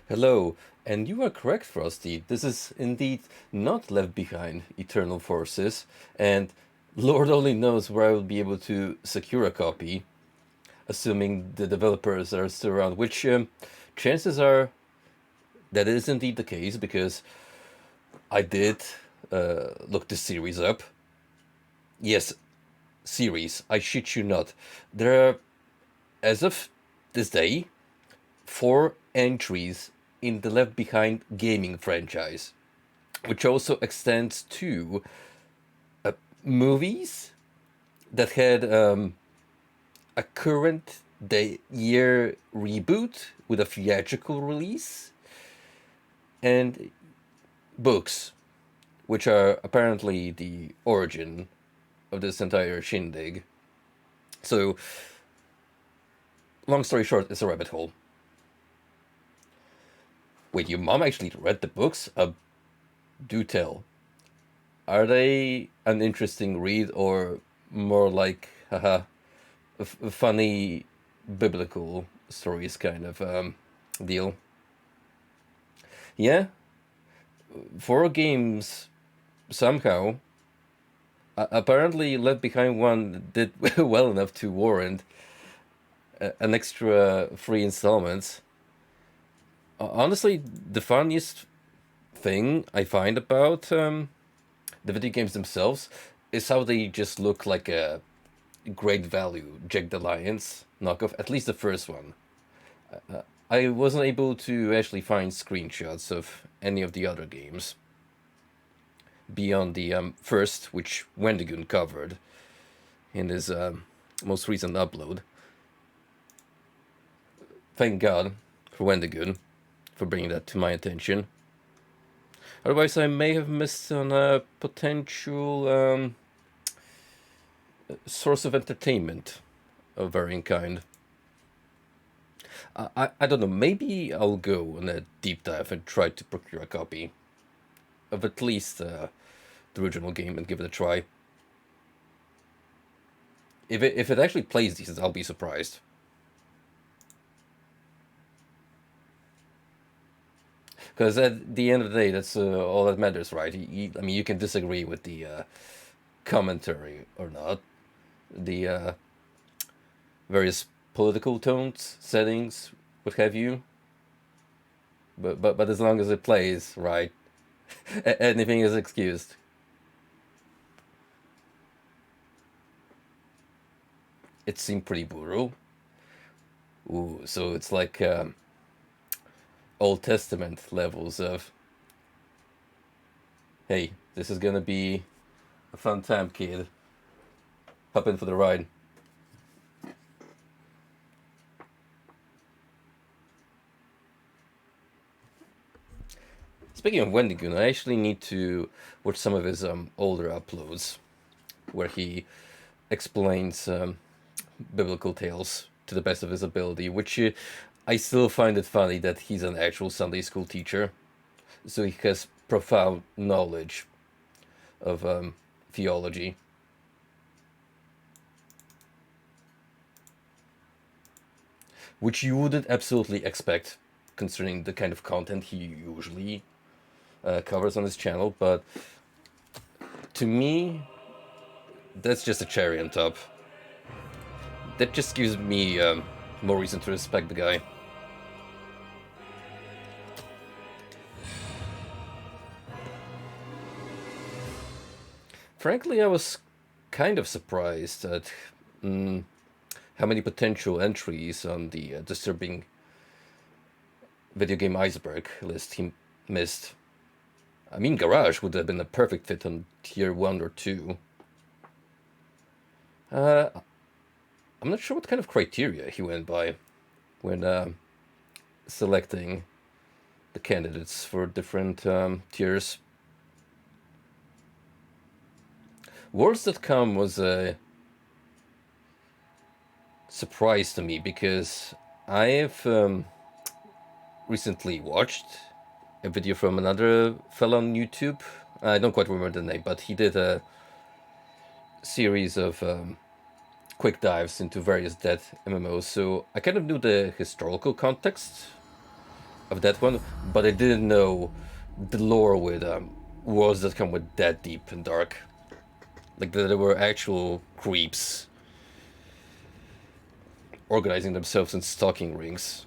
Hello, and you are correct, Frosty. This is indeed not Left Behind Eternal Forces, and Lord only knows where I will be able to secure a copy, assuming the developers are still around, which chances are that is indeed the case, because I did look the series up. Yes, series, I shit you not. There are, as of this day, four entries in the Left Behind gaming franchise, which also extends to movies that had a current day year reboot with a theatrical release, and books, which are apparently the origin of this entire shindig. So, long story short, it's a rabbit hole. Wait, your mom actually read the books? Do tell. Are they an interesting read or more like, haha, funny biblical stories kind of deal? Yeah, four games somehow. Apparently, Left Behind one did well enough to warrant an extra free installments. Honestly, the funniest thing I find about the video games themselves is how they just look like a great value Jagged Alliance knockoff, at least the first one. I wasn't able to actually find screenshots of any of the other games beyond the first, which Wendigoon covered in his most recent upload. Thank God for Wendigoon for bringing that to my attention. Otherwise, I may have missed on a potential source of entertainment of varying kind. I don't know, maybe I'll go on a deep dive and try to procure a copy of at least the original game and give it a try. If it actually plays decent, I'll be surprised. Because at the end of the day, that's all that matters, right? I mean, you can disagree with the commentary or not, the various political tones, settings, what have you. But as long as it plays, right, anything is excused. It seemed pretty brutal. Ooh, so it's like Old Testament levels of, hey, this is gonna be a fun time, kid. Hop in for the ride. Speaking of Wendigoon, I actually need to watch some of his older uploads where he explains biblical tales to the best of his ability, which I still find it funny that he's an actual Sunday school teacher, so he has profound knowledge of theology. Which you wouldn't absolutely expect considering the kind of content he usually covers on his channel, but to me, that's just a cherry on top. That just gives me more reason to respect the guy. Frankly, I was kind of surprised at how many potential entries on the disturbing video game iceberg list he missed. I mean, Garage would have been a perfect fit on tier 1 or 2. Uh, I'm not sure what kind of criteria he went by when selecting the candidates for different tiers. Wars.com was a surprise to me because I have recently watched a video from another fellow on YouTube. I don't quite remember the name, but he did a series of quick dives into various dead MMOs, so I kind of knew the historical context of that one, but I didn't know the lore with worlds that come with that deep and dark. Like that there were actual creeps organizing themselves in stalking rings.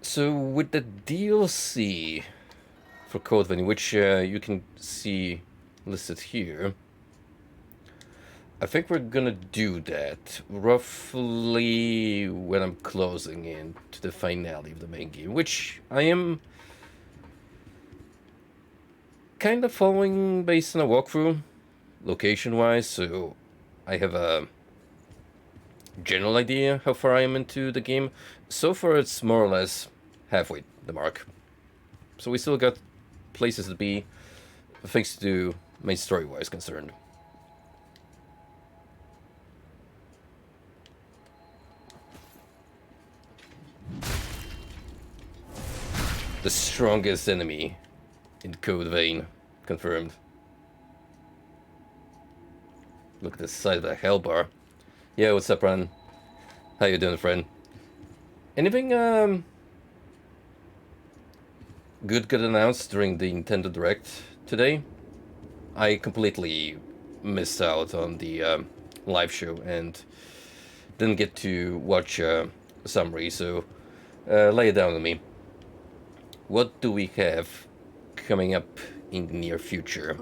So with the DLC for Code Vein, which you can see listed here, I think we're gonna do that roughly when I'm closing in to the finale of the main game, which I am kind of following based on a walkthrough, location-wise, so I have a general idea how far I am into the game. So far it's more or less halfway the mark. So we still got places to be, things to do, main story-wise concerned. The strongest enemy in Code Vein, confirmed. Look at the size of that hell bar. Yeah, what's up, Ron? How you doing, friend? Anything good got announced during the Nintendo Direct today? I completely missed out on the live show and didn't get to watch a summary, so lay it down on me. What do we have coming up in the near future?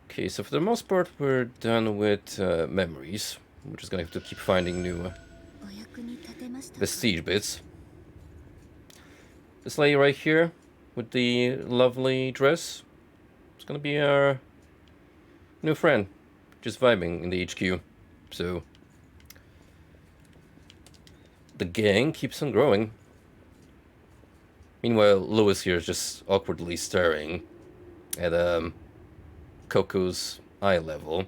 Okay, so for the most part we're done with memories. We're just gonna have to keep finding new Vestige bits. This lady right here with the lovely dress is gonna be our new friend, just vibing in the HQ. So the gang keeps on growing. Meanwhile, Lewis here is just awkwardly staring at Coco's eye level.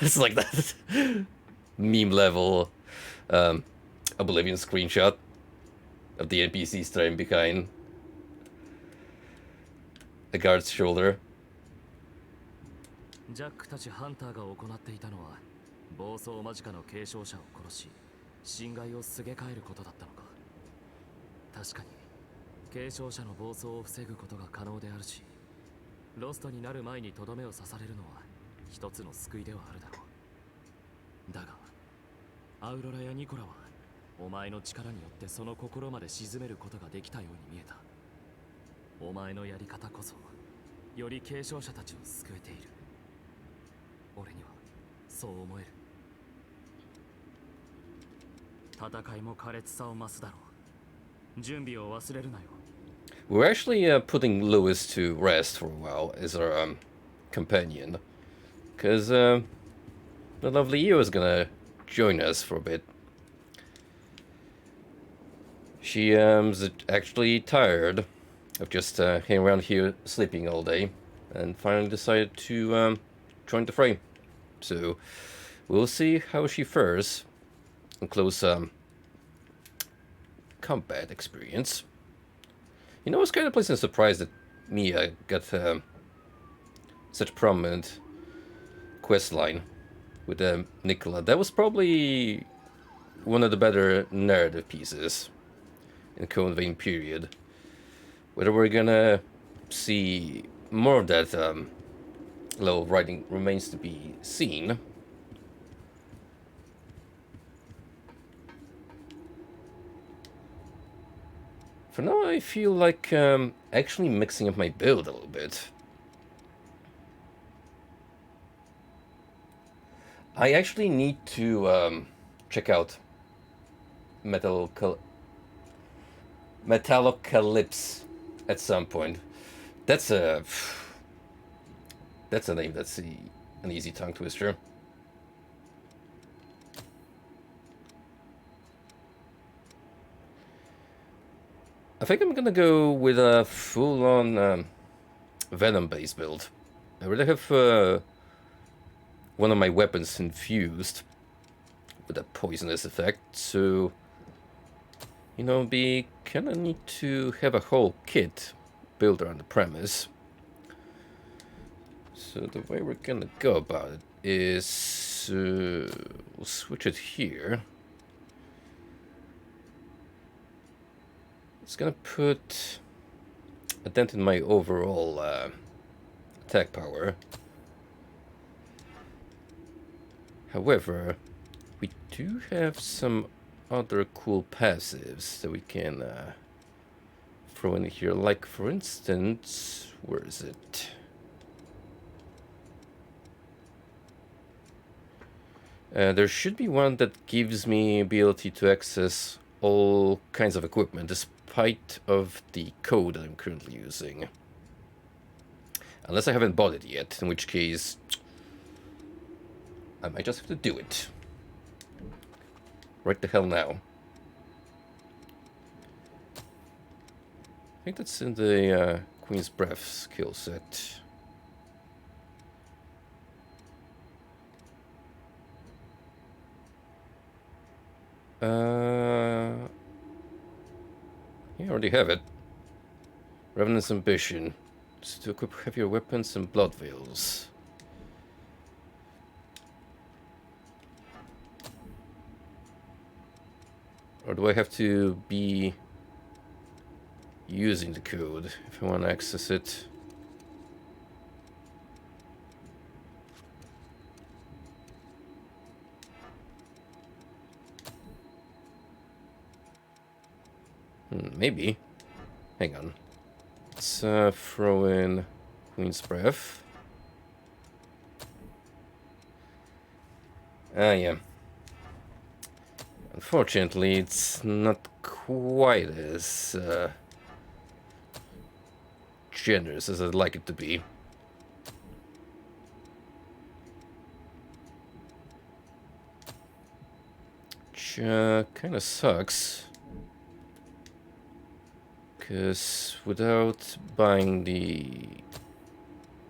It's like that meme level Oblivion screenshot of the NPC staring behind a guard's shoulder. ジャックたちハンターが行っていたのは暴走間近の継承者を殺し侵害をすげ替えることだったのか。確かに継承者の暴走を防ぐことが可能であるし、ロストになる前にとどめを刺されるのは一つの救いではあるだろう。だがアウロラやニコラはお前の力によってその心まで鎮めることができたように見えた。お前のやり方こそより継承者たちを救えている。俺にはそう思える。戦いも苛烈さを増すだろう。準備を忘れるなよ。We're actually putting Lewis to rest for a while as our companion, because the lovely Io is gonna join us for a bit. She's actually tired of just hanging around here sleeping all day, and finally decided to join the fray. So we'll see how she fares in close combat experience. You know, I was kind of pleasantly surprised that Mia got such a prominent quest line with Nicola. That was probably one of the better narrative pieces in Code Vein period. Whether we're gonna see more of that level of writing remains to be seen. For now, I feel like actually mixing up my build a little bit. I actually need to check out Metallocalypse at some point. That's a name that's an easy tongue twister. I think I'm gonna go with a full-on Venom-based build. I really have one of my weapons infused with a poisonous effect, so you know, we kinda need to have a whole kit built around the premise. So the way we're gonna go about it is we'll switch it here. It's gonna put a dent in my overall attack power. However, we do have some other cool passives that we can throw in here. Like, for instance, where is it? There should be one that gives me ability to access all kinds of equipment, despite of the code that I'm currently using. Unless I haven't bought it yet, in which case I might just have to do it. Right the hell now. I think that's in the Queen's Breath skill set. Yeah, I already have it. Revenant's Ambition. It's to equip heavier weapons and blood veils. Or do I have to be using the code if I want to access it? Maybe. Hang on. Let's throw in Queen's Breath. Yeah. Unfortunately, it's not quite as generous as I'd like it to be. Which kind of sucks. Because without buying the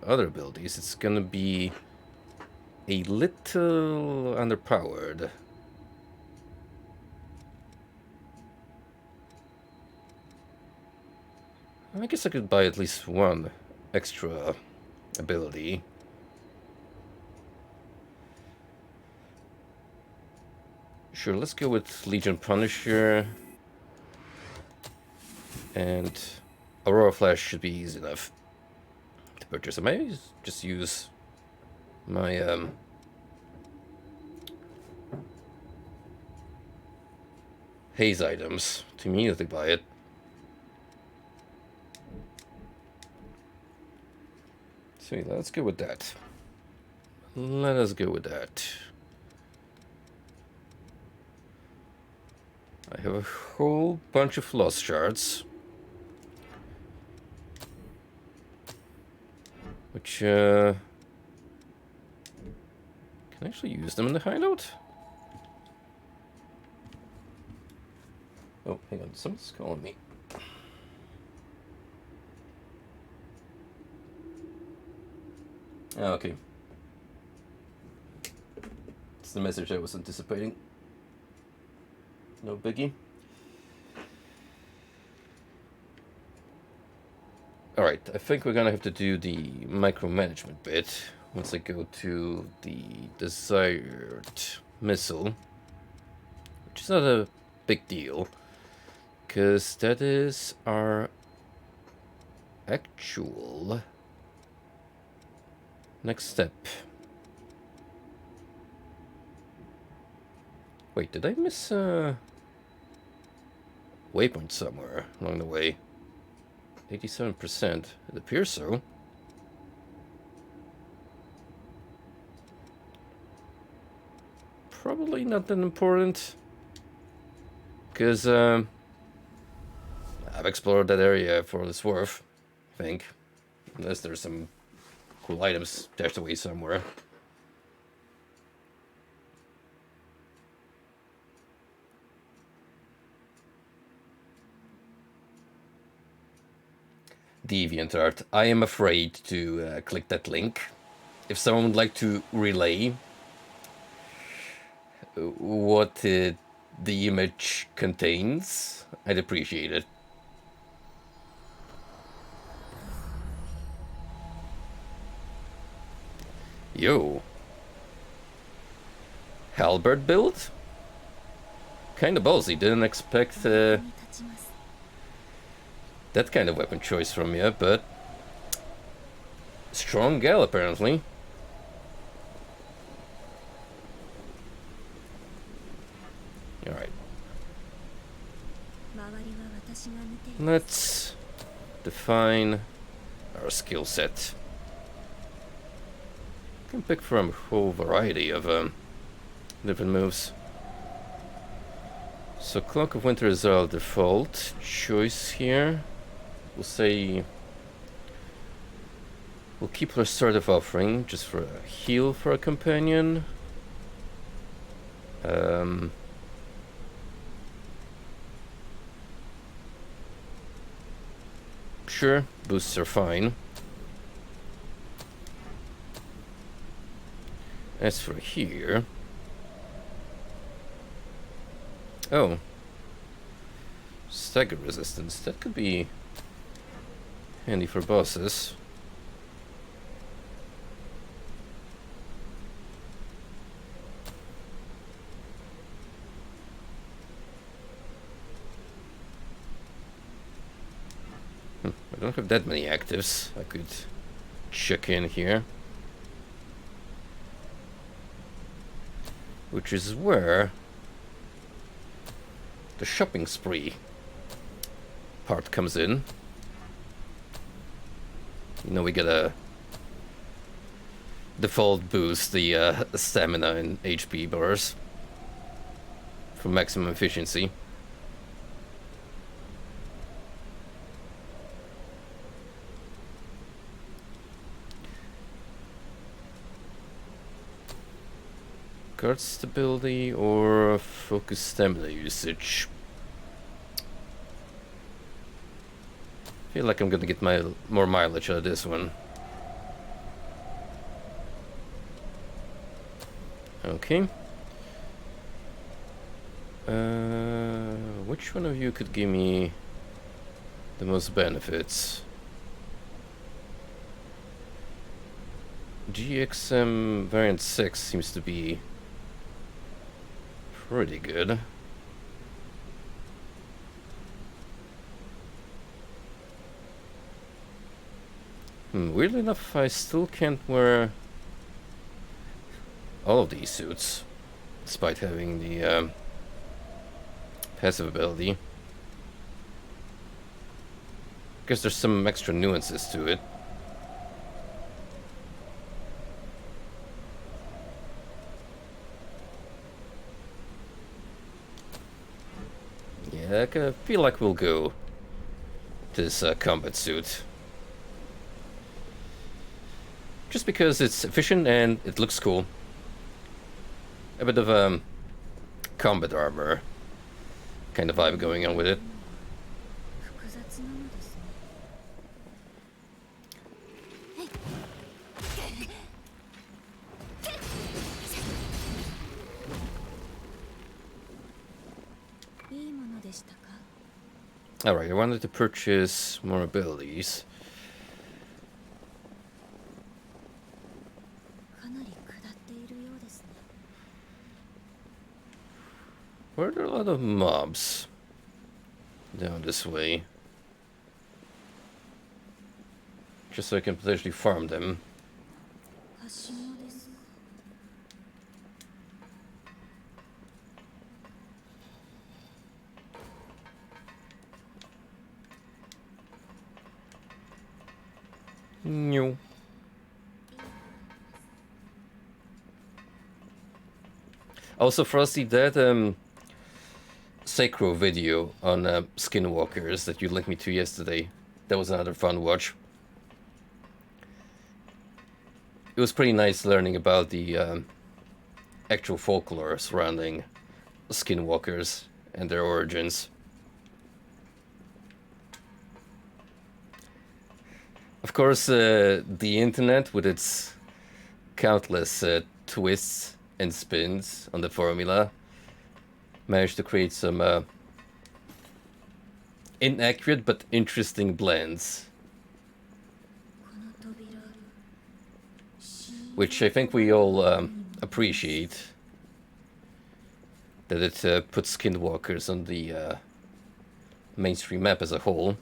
other abilities, it's gonna be a little underpowered. I guess I could buy at least one extra ability. Sure, let's go with Legion Punisher. And Aurora Flash should be easy enough to purchase. I might just use my haze items to immediately buy it. So yeah, let's go with that. Let us go with that. I have a whole bunch of lost shards. Which, can I actually use them in the hideout? Oh, hang on, someone's calling me. Oh, okay. It's the message I was anticipating. No biggie. Alright, I think we're gonna have to do the micromanagement bit once I go to the desired missile. Which is not a big deal, because that is our actual next step. Wait, did I miss a waypoint somewhere along the way? 87%. It appears so. Probably not that important, because I've explored that area for what it's worth, I think. Unless there's some cool items stashed away somewhere. DeviantArt. I am afraid to click that link. If someone would like to relay what the image contains, I'd appreciate it. Yo. Halberd build? Kinda ballsy, didn't expect that kind of weapon choice from you, but strong gal apparently. Alright. Let's define our skill set. Can pick from a whole variety of different moves. So Cloak of Winter is our default choice here. We'll say we'll keep our Restorative Offering just for a heal for a companion. Sure, boosts are fine. As for here... Oh. Stagger resistance. That could be handy for bosses. I don't have that many actives. I could check in here. Which is where the shopping spree part comes in. You know, we get a default boost, the stamina and HP bars for maximum efficiency. Guard stability or focus stamina usage. Feel like I'm gonna get more mileage out of this one. Okay. Which one of you could give me the most benefits? GXM variant 6 seems to be pretty good. Weirdly enough, I still can't wear all of these suits, despite having the passive ability. Guess there's some extra nuances to it. Yeah, I feel like we'll go this combat suit. Just because it's efficient and it looks cool. A bit of combat armor kind of vibe going on with it. Alright, I wanted to purchase more abilities. Were there a lot of mobs down this way? Just so I can potentially farm them. No. Also, Frosty, that Sacro video on Skinwalkers that you linked me to yesterday, that was another fun watch. It was pretty nice learning about the actual folklore surrounding Skinwalkers and their origins. Of course, the internet, with its countless twists and spins on the formula. Managed to create some inaccurate but interesting blends, which I think we all appreciate. That it puts Skinwalkers on the mainstream map as a whole.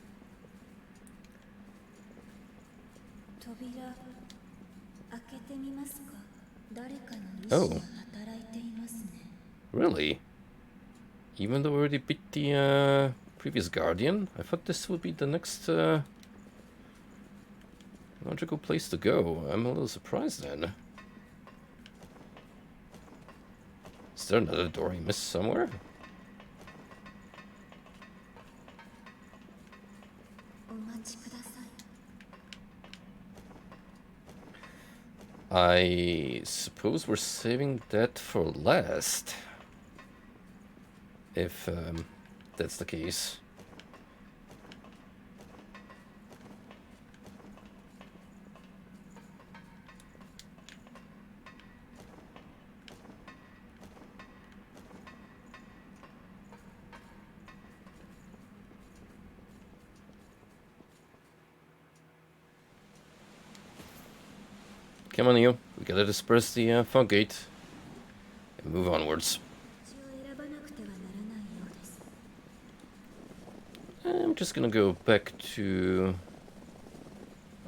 Oh, really? Even though we already beat the previous Guardian, I thought this would be the next logical place to go. I'm a little surprised then. Is there another door I missed somewhere? I suppose we're saving that for last. If that's the case. Come on, you. We gotta disperse the fog gate and move onwards. I'm just gonna go back to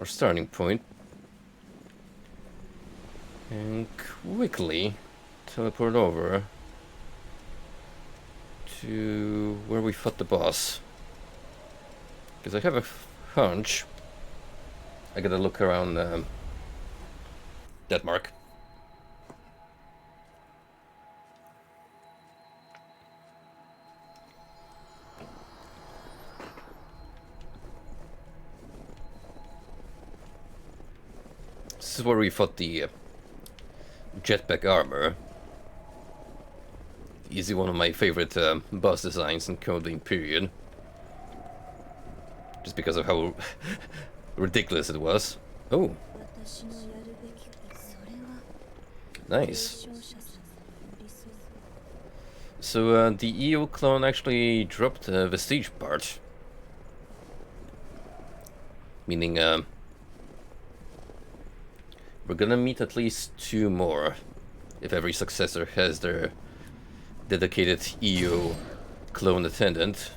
our starting point and quickly teleport over to where we fought the boss. Because I have a hunch I gotta look around that mark. This is where we fought the jetpack armor. Easy, one of my favorite boss designs in Codename Period. Just because of how ridiculous it was. Oh. Nice. So the EO clone actually dropped the Vestige part. Meaning we're gonna meet at least 2 more if every successor has their dedicated EO clone attendant.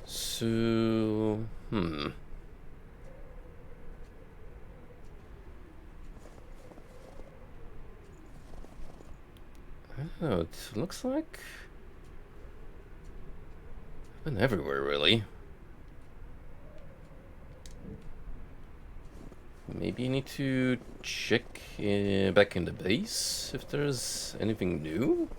So, I don't know, it looks like I've been everywhere, really. Maybe you need to check back in the base if there's anything new.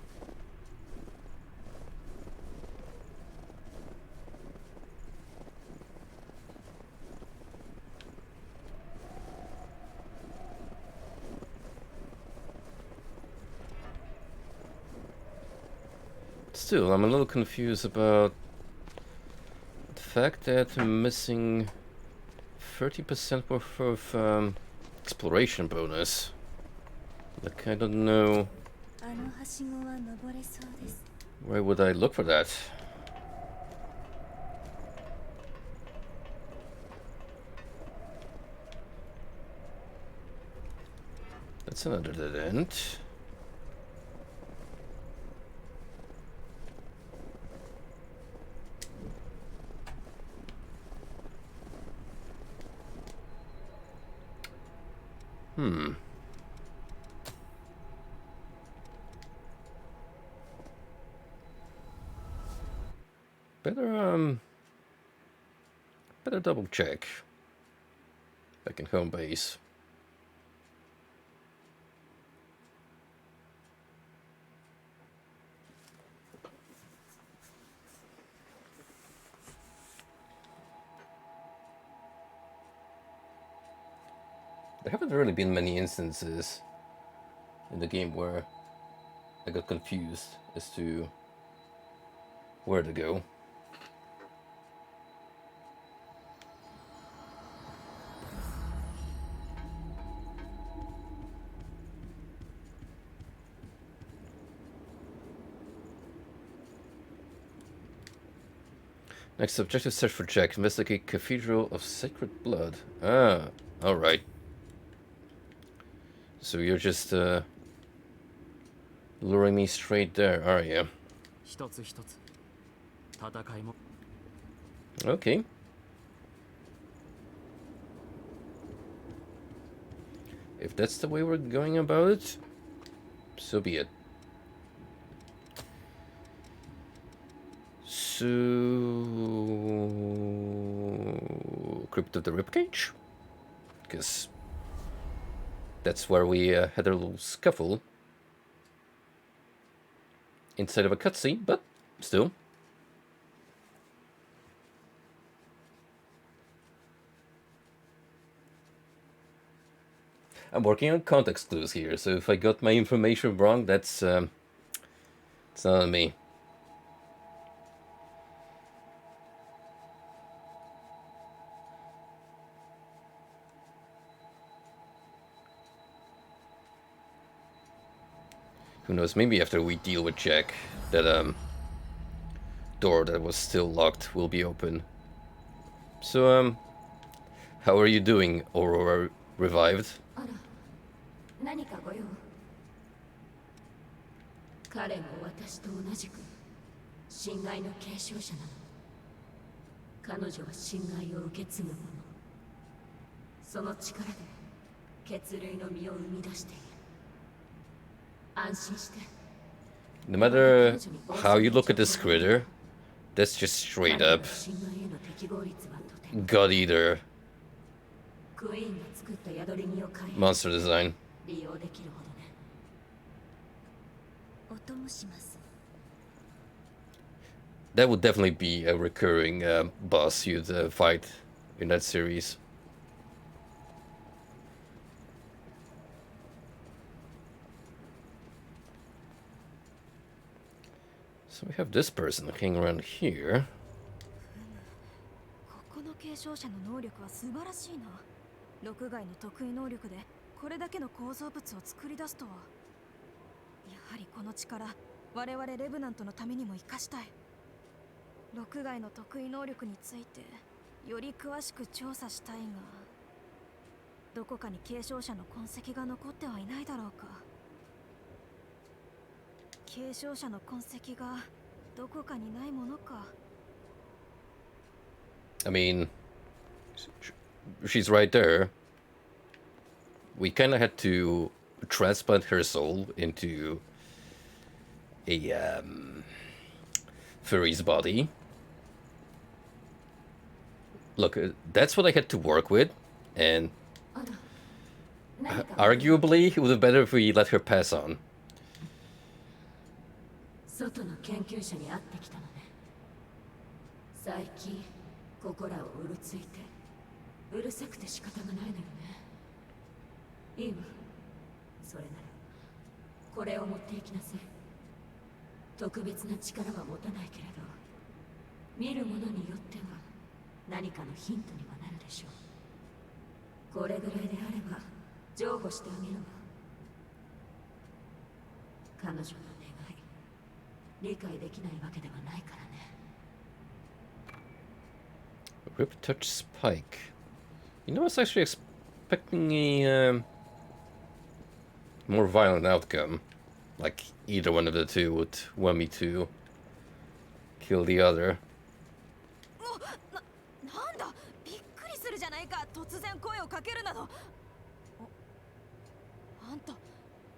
Still, I'm a little confused about the fact that I'm missing 30% worth of exploration bonus. Like, I don't know. Where would I look for that? That's another dead end. Better double check. Back in home base. There haven't really been many instances in the game where I got confused as to where to go. Next objective, search for Jack. Investigate Cathedral of Sacred Blood. Ah, alright. So you're just luring me straight there, are you? 一つ一つ戦いも Okay. If that's the way we're going about it, so be it. So, Crypt of the Ribcage? Because that's where we had a little scuffle inside of a cutscene, but still. I'm working on context clues here, so if I got my information wrong, that's it's not on me. Who knows, maybe after we deal with Jack, that door that was still locked will be open. So, how are you doing, Aurora Revived? あら、何かご用？彼も私と同じく侵害の継承者なの。彼女は侵害を受け継ぐ者。その力で血類の実を生み出している。安心して。No matter how you look at this critter, that's just straight up 侵害への適合率はとても。 God Eater クイーンが作った宿り身を変え monster design. 利用できるほどね。お供します。 That would definitely be a recurring boss you'd fight in that series. So we have this person hanging around here. ここの継承者の能力は素晴らしいな。六害の得意能力でこれだけの構造物を作り出すとは。やはりこの力、我々レブナントのためにも生かしたい。六害の得意能力についてより詳しく調査したいが、どこかに継承者の痕跡が残ってはいないだろうか。継承者の痕跡がどこかにないものか。I mean, she's right there. We kind of had to transplant her soul into a furry's body. Look, that's what I had to work with, and あら、何か arguably it would have been better if we let her pass on. 外の研究者に会ってきたのね。最近ここらをうるついてうるさくて仕方がないのよね。いいわ、それならこれを持っていきなさい。特別な力は持たないけれど見るものによっては何かのヒントにはなるでしょう。これぐらいであれば譲歩してあげるわ。彼女の願い理解できないわけではないからね。 Rip touch spike. You know, I was actually expecting a more violent outcome. Like either one of the two would want me to kill the other. なんだ、びっくりするじゃないか。突然声をかけるなど。あんた、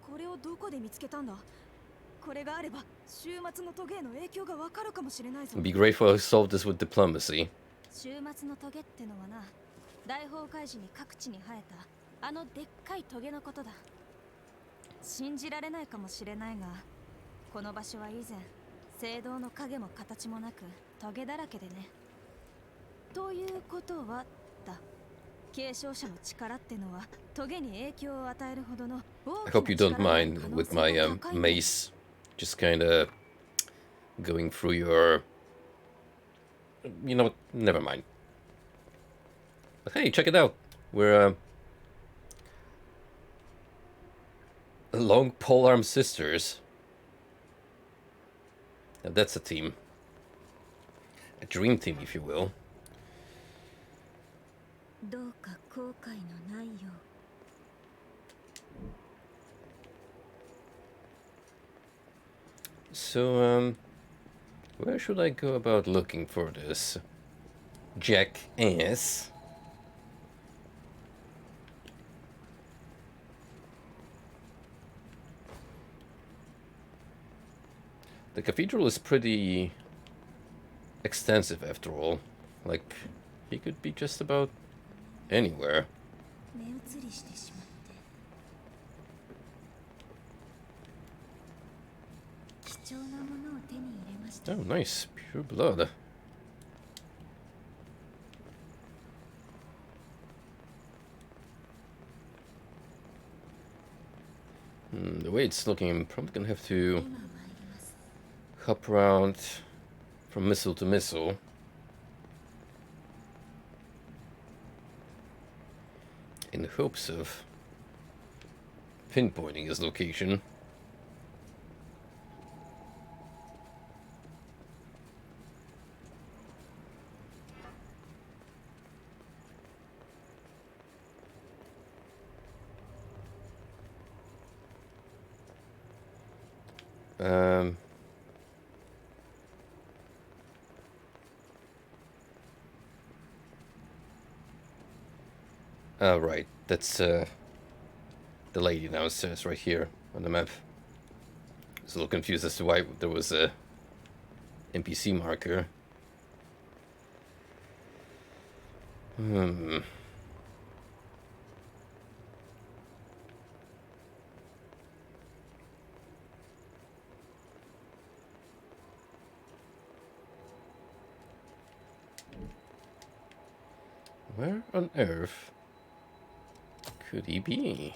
これをどこで見つけたんだ。これがあれば週末のトゲへの影響がわかるかもしれないぞ。 It'd be great if I solved this with diplomacy. 週末のトゲってのはな、大崩壊時に各地に生えたあのでっかいトゲのことだ。信じられないかもしれないが、この場所は以前聖堂の影も形もなくトゲだらけでね。ということはだ、継承者の力ってのはトゲに影響を与えるほどの I hope you don't mind with my mace just kind of going through your... You know what? Never mind. But hey, check it out. We're long polearm sisters. Now that's a team. a dream team, if you will. どうか後悔のないよう。 So, where should I go about looking for this jackass? The cathedral is pretty extensive after all. Like, he could be just about anywhere. 目移りしてしまって貴重なものを手に入れました。 Oh, nice. Pure blood. The way it's looking, I'm probably gonna have to 今参ります。 hop around from missile to missile. In hopes of pinpointing his location. Oh, right. That's the lady downstairs right here on the map. I was a little confused as to why there was a NPC marker. Where on earth could he be?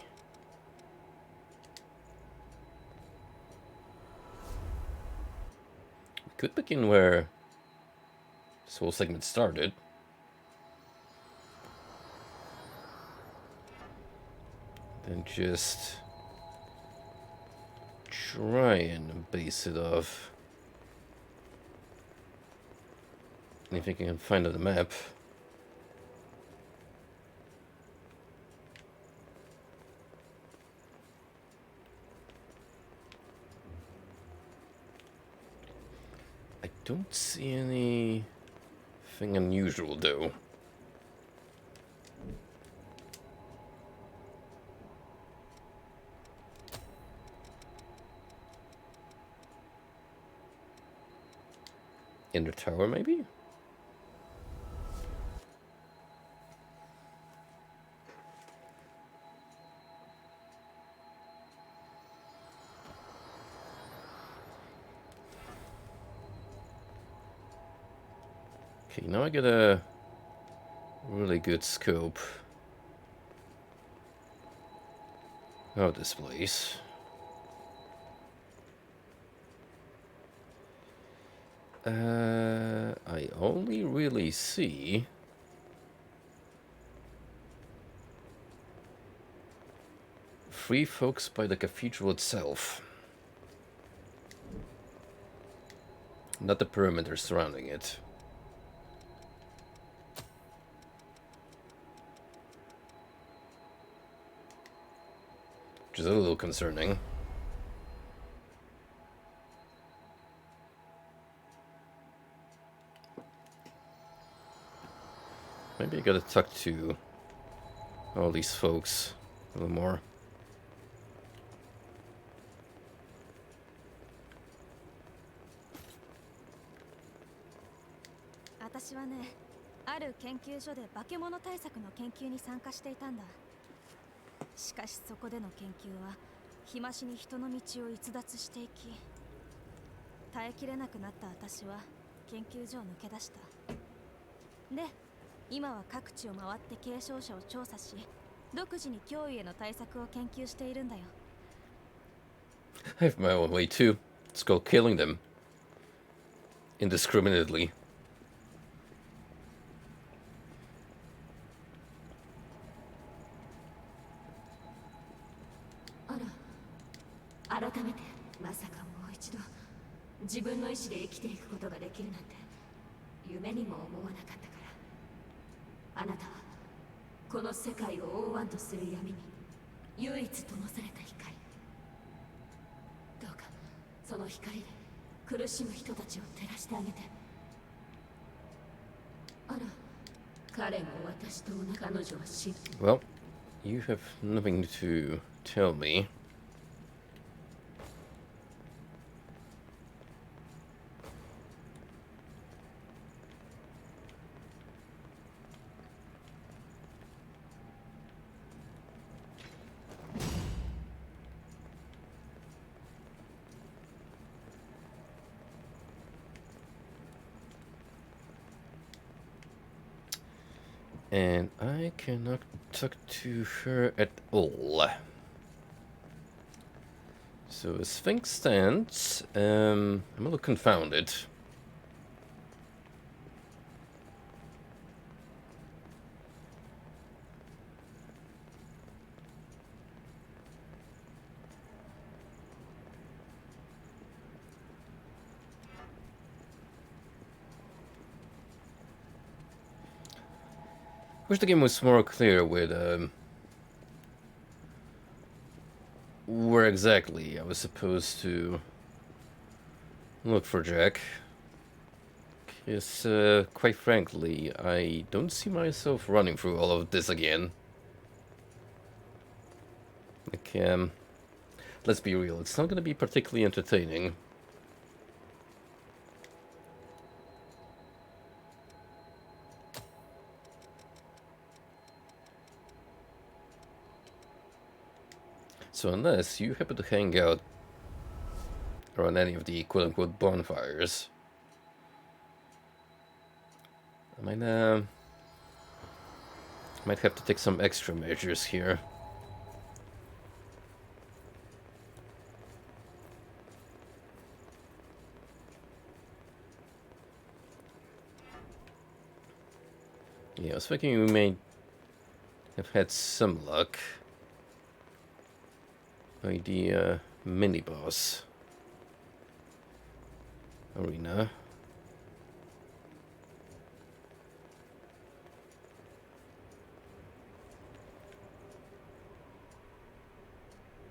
We could begin where this whole segment started. Then just try and base it off anything I can find on the map. I don't see anything unusual though. In the tower, maybe? Okay, now I get a really good scope of this place. I only really see three folks by the cathedral itself. Not the perimeter surrounding it. Which is a little concerning. Maybe I gotta talk to all these folks a little more.私はね、ある研究所で化け物対策の研究に参加していたんだ。しかしそこでの研究は日増しに人の道を逸脱していき、耐えきれなくなった私は研究所を抜け出した。で、今は各地を回って継承者を調査し、独自に脅威への対策を研究しているんだよ。I have my own way too. It's called killing them indiscriminately. 改めてまさかもう一度自分の意志で生きていくことができるなんて夢にも思わなかったから。あなたはこの世界を覆わんとする闇に唯一灯された光。どうかその光で苦しむ人たちを照らしてあげて。あら、彼も私と同じ。彼女は死。 Well, you have nothing to tell me. And I cannot talk to her at all. So as things stand, I'm a little confounded. Wish the game was more clear with where exactly I was supposed to look for Jack. Because, quite frankly, I don't see myself running through all of this again. Like, let's be real, it's not gonna be particularly entertaining. So unless you happen to hang out around any of the quote-unquote bonfires, I might have to take some extra measures here. Yeah, I was thinking we may have had some luck by the mini-boss arena.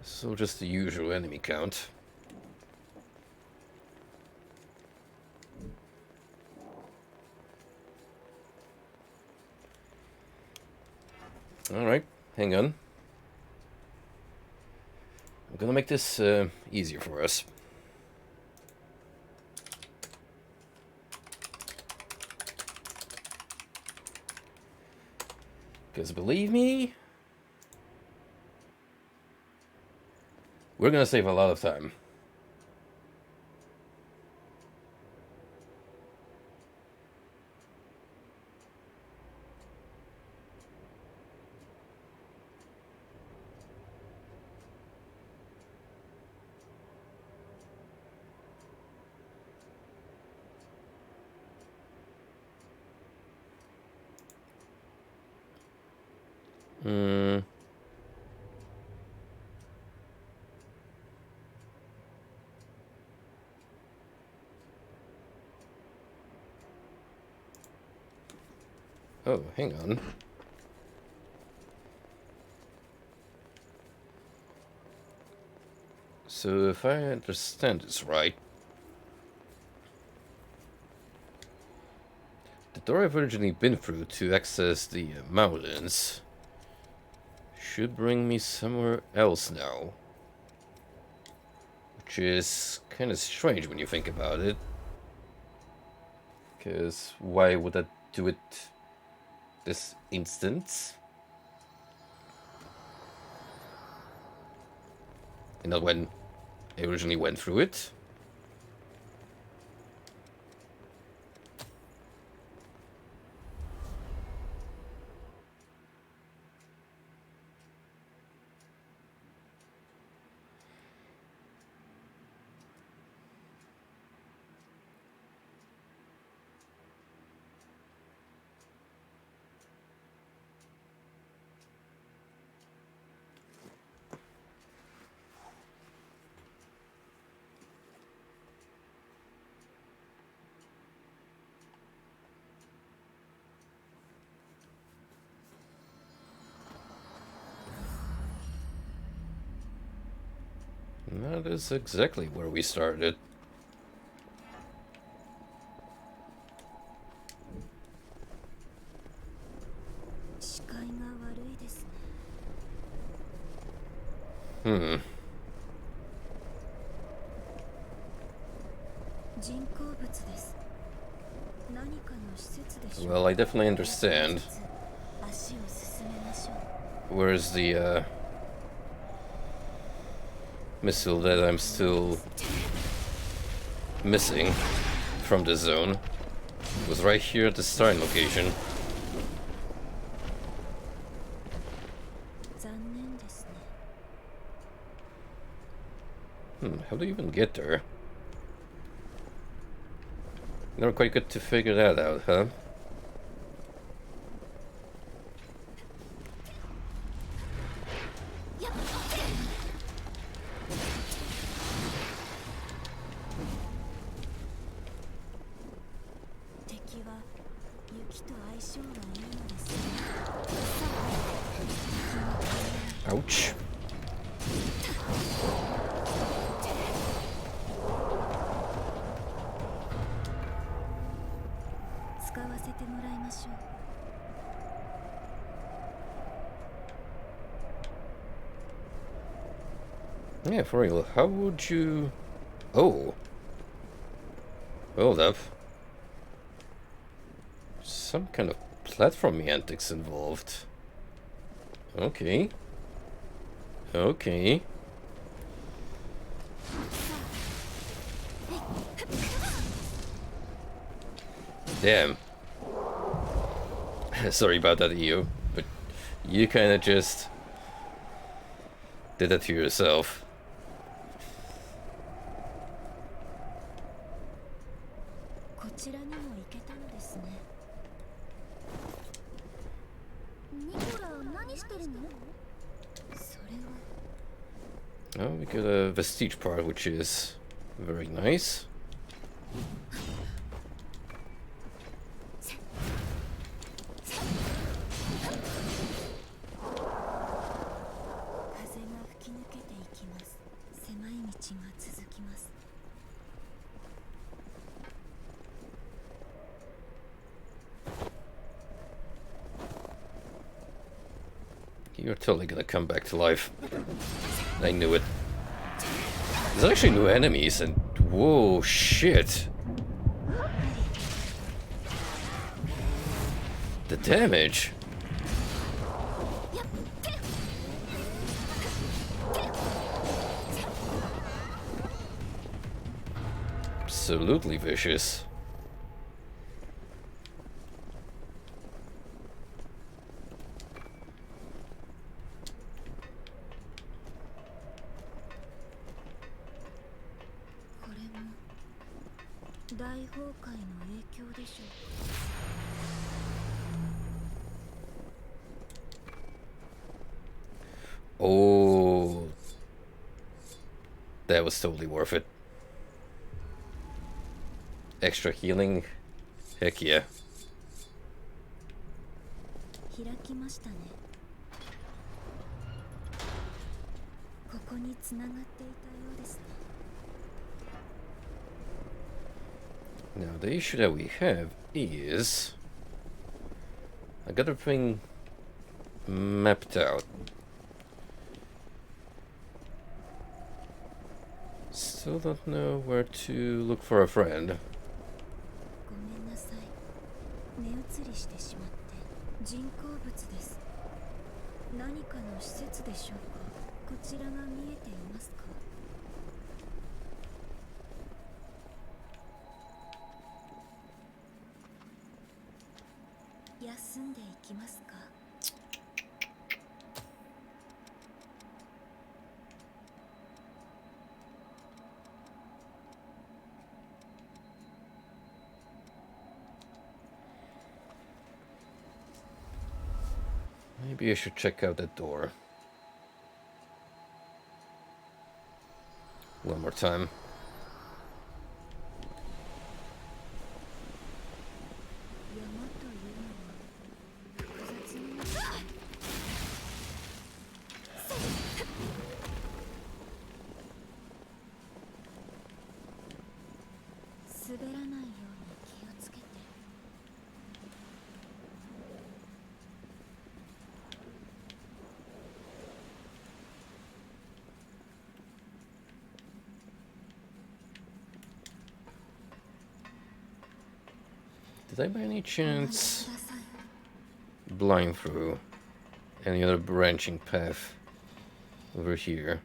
So just the usual enemy count. Alright, hang on. I'm gonna make this easier for us. Because believe me, we're gonna save a lot of time. Hmm. Oh, hang on. So if I understand this right, the door I've originally been through to access the mountains should bring me somewhere else now. Which is kind of strange when you think about it. Because why would I do it this instant? And not when I originally went through it. That is exactly where we started. Hmm. Well, I definitely understand. Where's the missile that I'm still missing from the zone? It was right here at the starting location. How do you even get there? Never quite got to figure that out, huh? Ouch. Yeah, for real, how would you... Oh. Hold up. Some kind of platform antics involved. Okay. Okay. Damn. Sorry about that, EO, but you kind of just did that to yourself. Oh, we got a vestige part, which is very nice. You're totally gonna come back to life. I knew it. There's actually new enemies and... Whoa, shit. The damage. Absolutely vicious. Oh, that was totally worth it. Extra healing? Heck yeah. Now the issue that we have is... I got everything mapped out. Still don't know where to look for a friend. Maybe I should check out that door one more time. they by any chance blind through any other branching path over here?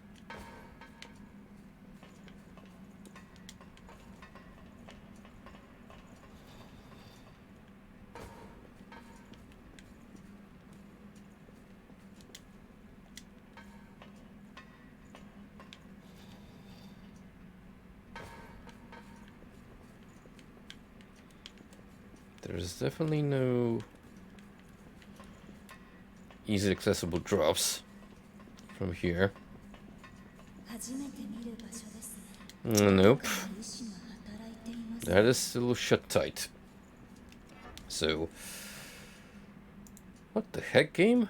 There's definitely no easy accessible drops from here. Nope. That is still shut tight. So, what the heck, game?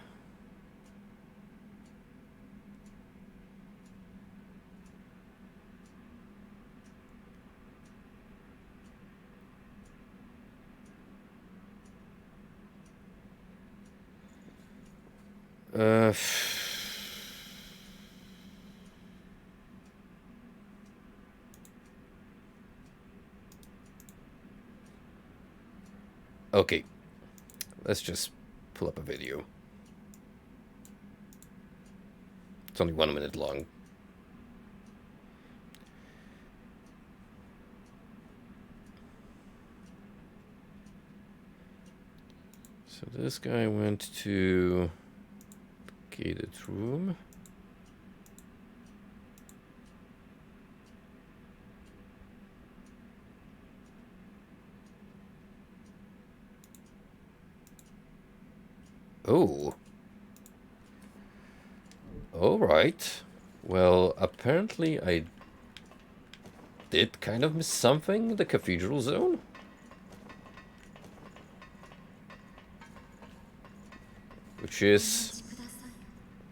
Uh, okay, let's just pull up a video. It's only 1 minute long. So this guy went to gated room. Oh. All right. Well, apparently I did kind of miss something in the cathedral zone. Which is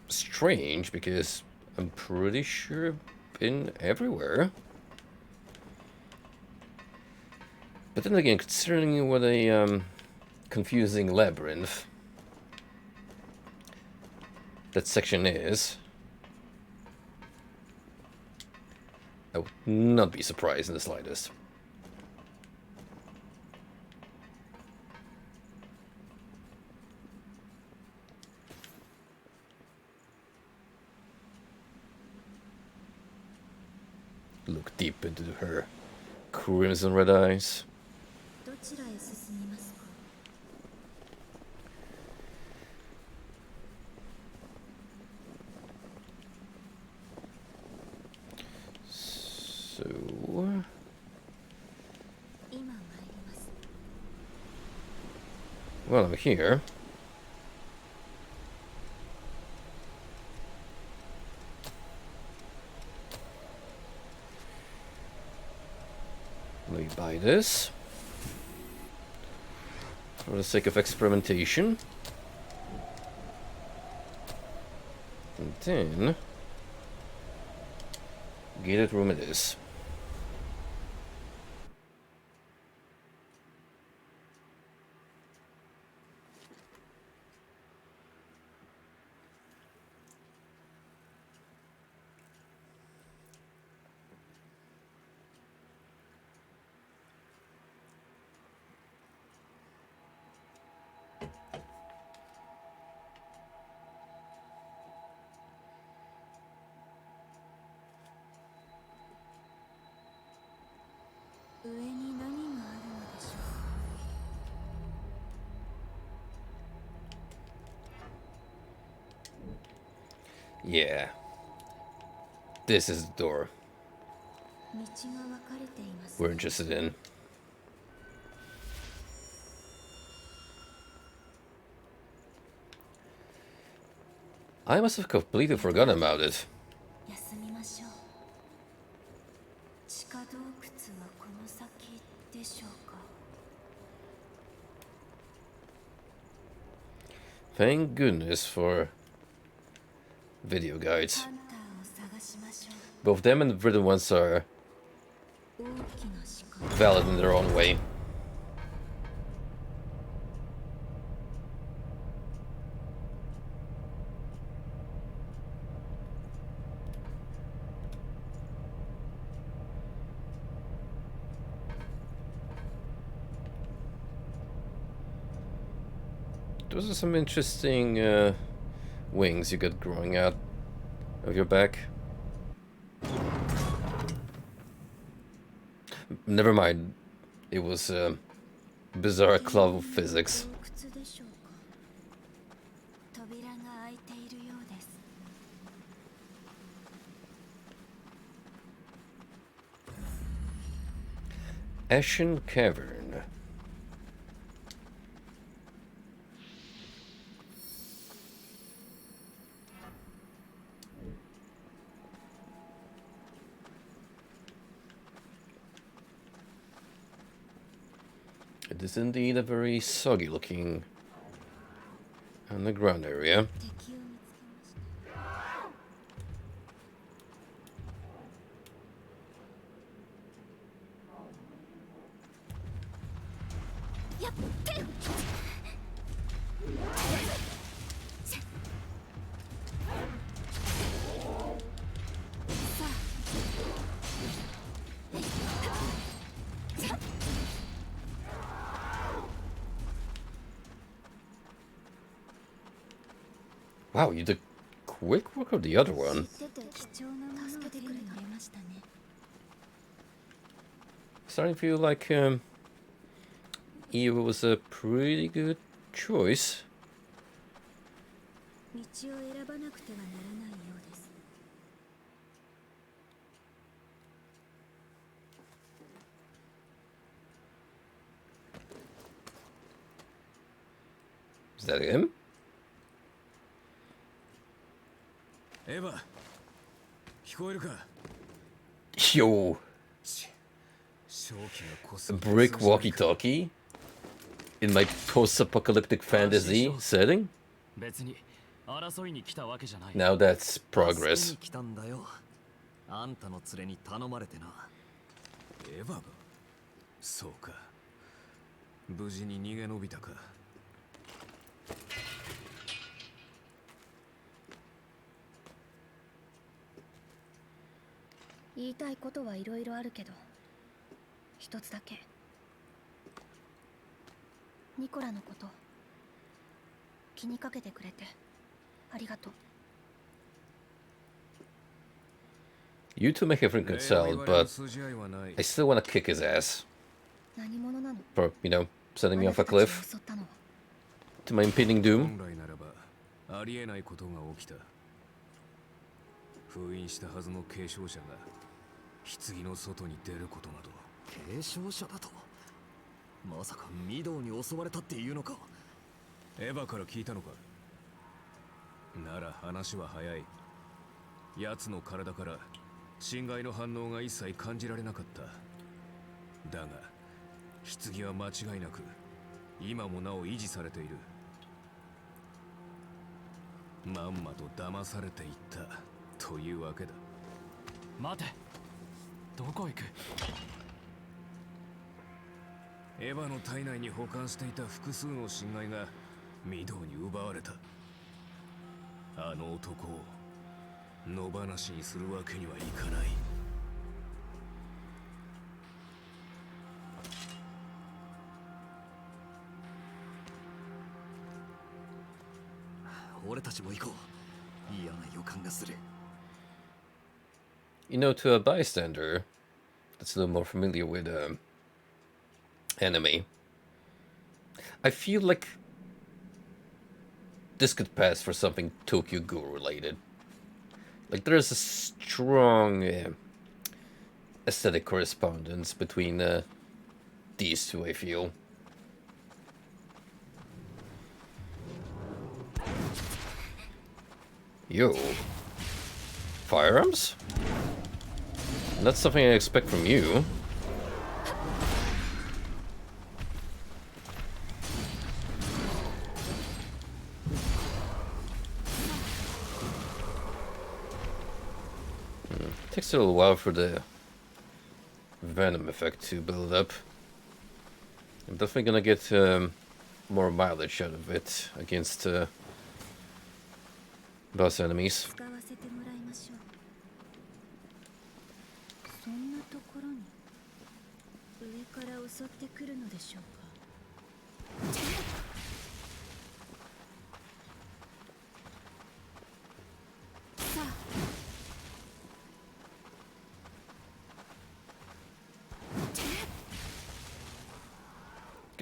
strange because I'm pretty sure I've been everywhere. But then again, considering what a confusing labyrinth that section is, I would not be surprised in the slightest. Look deep into her crimson red eyes. So, well, I'm here. Let me buy this for the sake of experimentation. And then gated room it is. Yeah. This is the door we're interested in. I must have completely forgotten about it. Thank goodness for video guides. Both them and the written ones are valid in their own way. Those are some interesting wings you got growing out of your back. Never mind. It was bizarre club physics. 洞窟でしょうか。扉が開いているようです。 Ashen Cavern. It is indeed a very soggy looking underground area. 敵を見つけました。 Wow, you did quick work of the other one. 知ってて貴重なものを手に入れましたね。 Starting to feel like Eva was a pretty good choice. 道を選ばなくてはならないようです。 Is that him? エヴァ聞こえるか Yo, 正気がこそ brick walkie-talkie in my post-apocalyptic fantasy setting. 別に争いに来たわけじゃない Now that's 助け progress. に来たんだよあんたの連れに頼まれてなエヴァがそうか無事に逃げ延びたか 言いたいことはいろいろあるけど、一つだけ。ニコラのこと、気にかけてくれてありがとう。 You two make everything consult, but I still want to kick his ass 何者なの？ for, you know, sending me off a あなたたちを cliff 襲ったのは。 to my impending doom. 本来ならばありえないことが起きた封印したはずの継承者が棺の外に出ることなど継承者だとまさか御堂に襲われたっていうのかエヴァから聞いたのかなら話は早い奴の体から侵害の反応が一切感じられなかっただが棺は間違いなく今もなお維持されているまんまと騙されていったというわけだ待てどこ行くエヴァの体内に保管していた複数の侵害が御堂に奪われたあの男を野放しにするわけにはいかない俺たちも行こう嫌な予感がする You know, to a bystander that's a little more familiar with anime, I feel like this could pass for something Tokyo Ghoul related. Like there's a strong aesthetic correspondence between these two, I feel. Yo. Firearms? That's something I expect from you. Takes a little while for the venom effect to build up. I'm definitely gonna get more mileage out of it against boss enemies. 使わせてもらいましょう。そんなところに上から襲ってくるのでしょうか。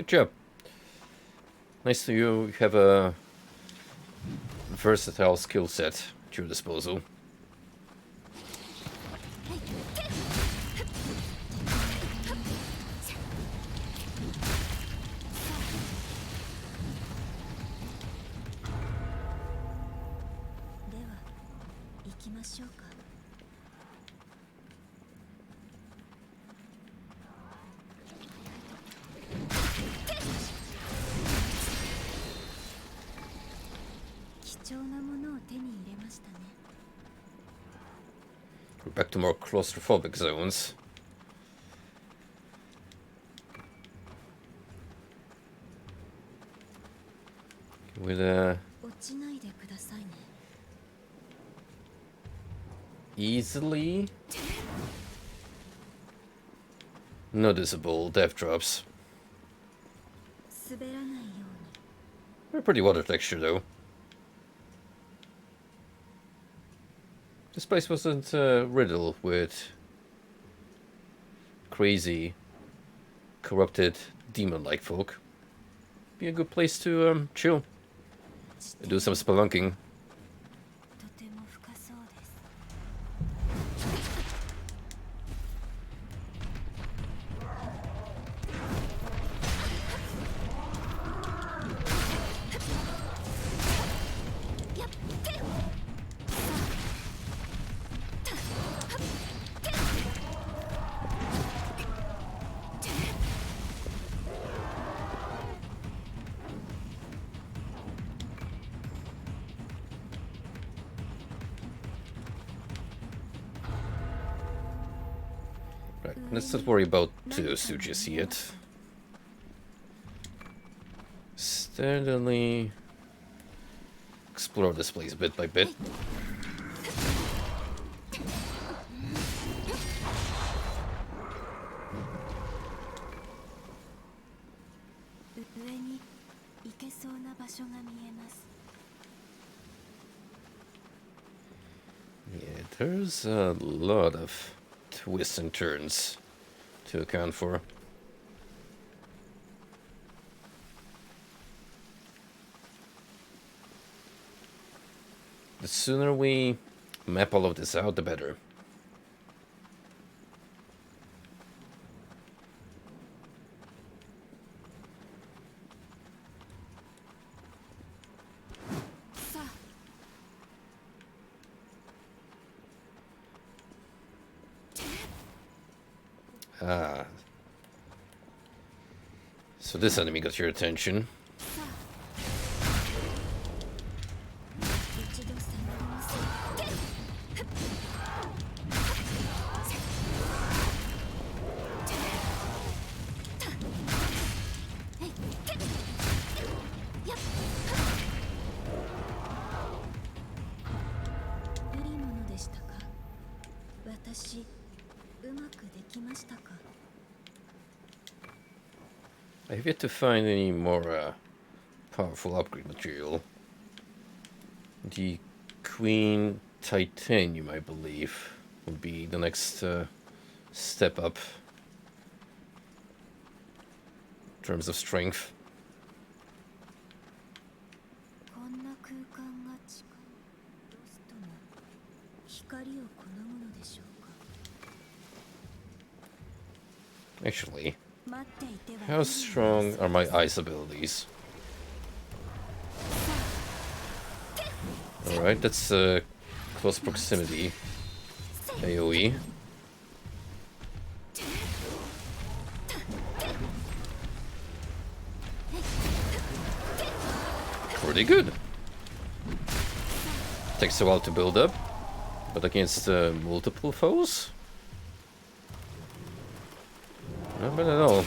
Good job. Nice to you have a versatile skill set at your disposal. We're back to more claustrophobic zones. With easily noticeable death drops. They're pretty water texture though. This place wasn't riddled with crazy, corrupted, demon-like folk. Be a good place to chill and do some spelunking. Right, let's not worry about Stooges yet. Steadily explore this place bit by bit. Yeah, there's a lot of twists and turns to account for. The sooner we map all of this out, the better. Ah. So this enemy got your attention. I have yet to find any more powerful upgrade material. The Queen Titanium, I believe, would be the next step up in terms of strength. Actually, how strong are my ice abilities? Alright, that's close proximity AoE. Pretty good. Takes a while to build up, but against multiple foes? Not bad at all.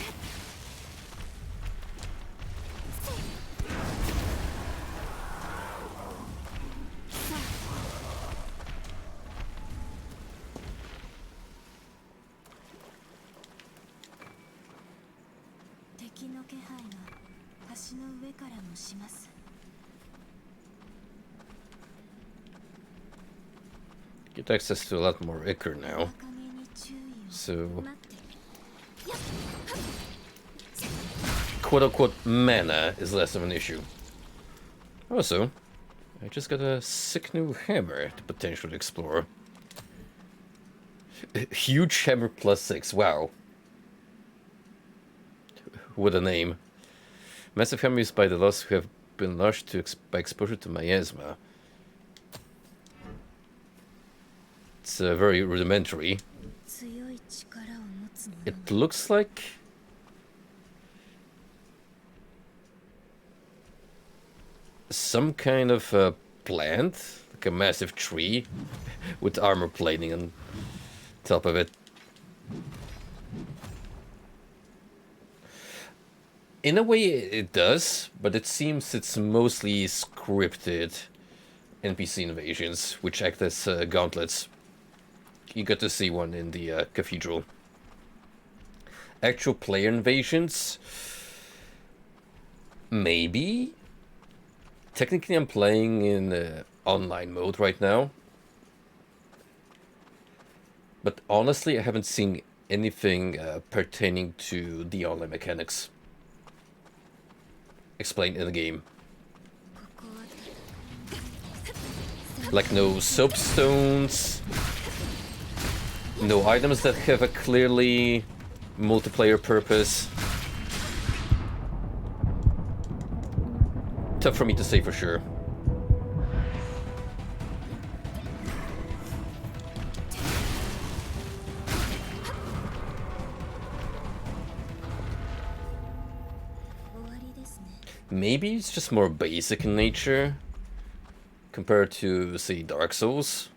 Get access to a lot more Ichor now. So quote-unquote mana is less of an issue. Also, I just got a sick new hammer to potentially explore. Huge hammer +6, wow. What a name. Massive hammer used by the lost who have been lost by exposure to miasma. It's very rudimentary. It looks like some kind of plant, like a massive tree with armor plating on top of it. In a way it does, but it seems it's mostly scripted NPC invasions, which act as gauntlets. You got to see one in the cathedral. Actual player invasions? Maybe? Technically I'm playing in online mode right now. But honestly I haven't seen anything pertaining to the online mechanics explained in the game. Like no soapstones, no items that have a clearly multiplayer purpose. Tough for me to say for sure. Maybe it's just more basic in nature compared to, say, Dark Souls.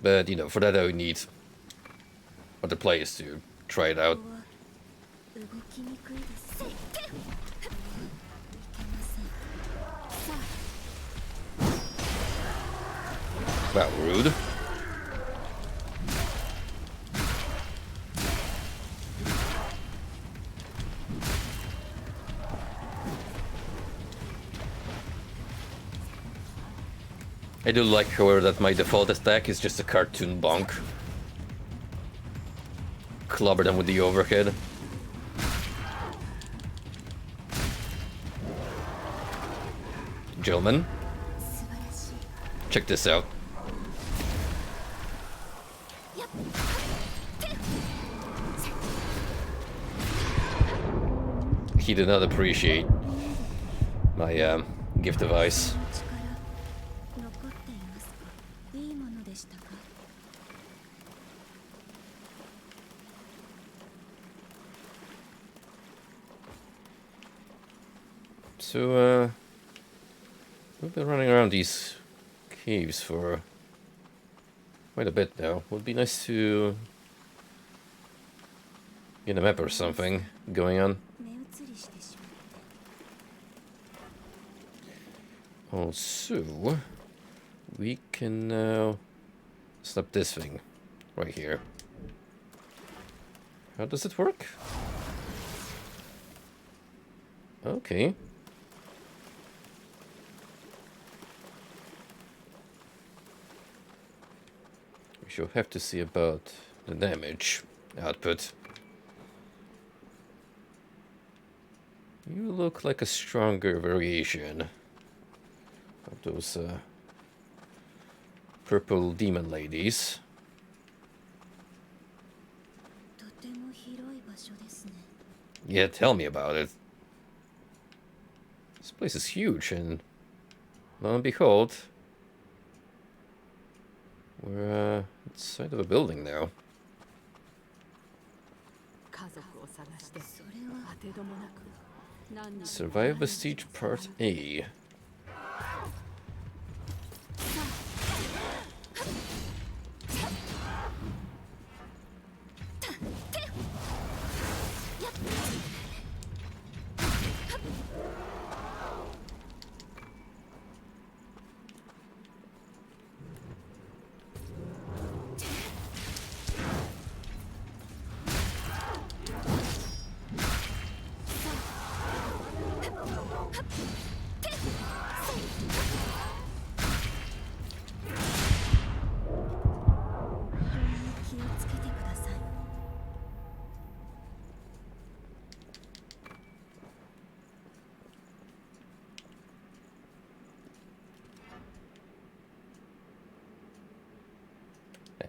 But, you know, for that I would need other players to try it out. Wow, rude. I do like, however, that my default attack is just a cartoon bonk. Clobber them with the overhead. Gentlemen, check this out. He did not appreciate my gift device. So, we've been running around these caves for quite a bit now. Would be nice to get a map or something going on. Also, we can now stop this thing right here. How does it work? Okay. We shall have to see about the damage output. You look like a stronger variation of those purple demon ladies. Yeah, tell me about it. This place is huge, and lo and behold, we're inside of a building now. Survive Vestige Part A.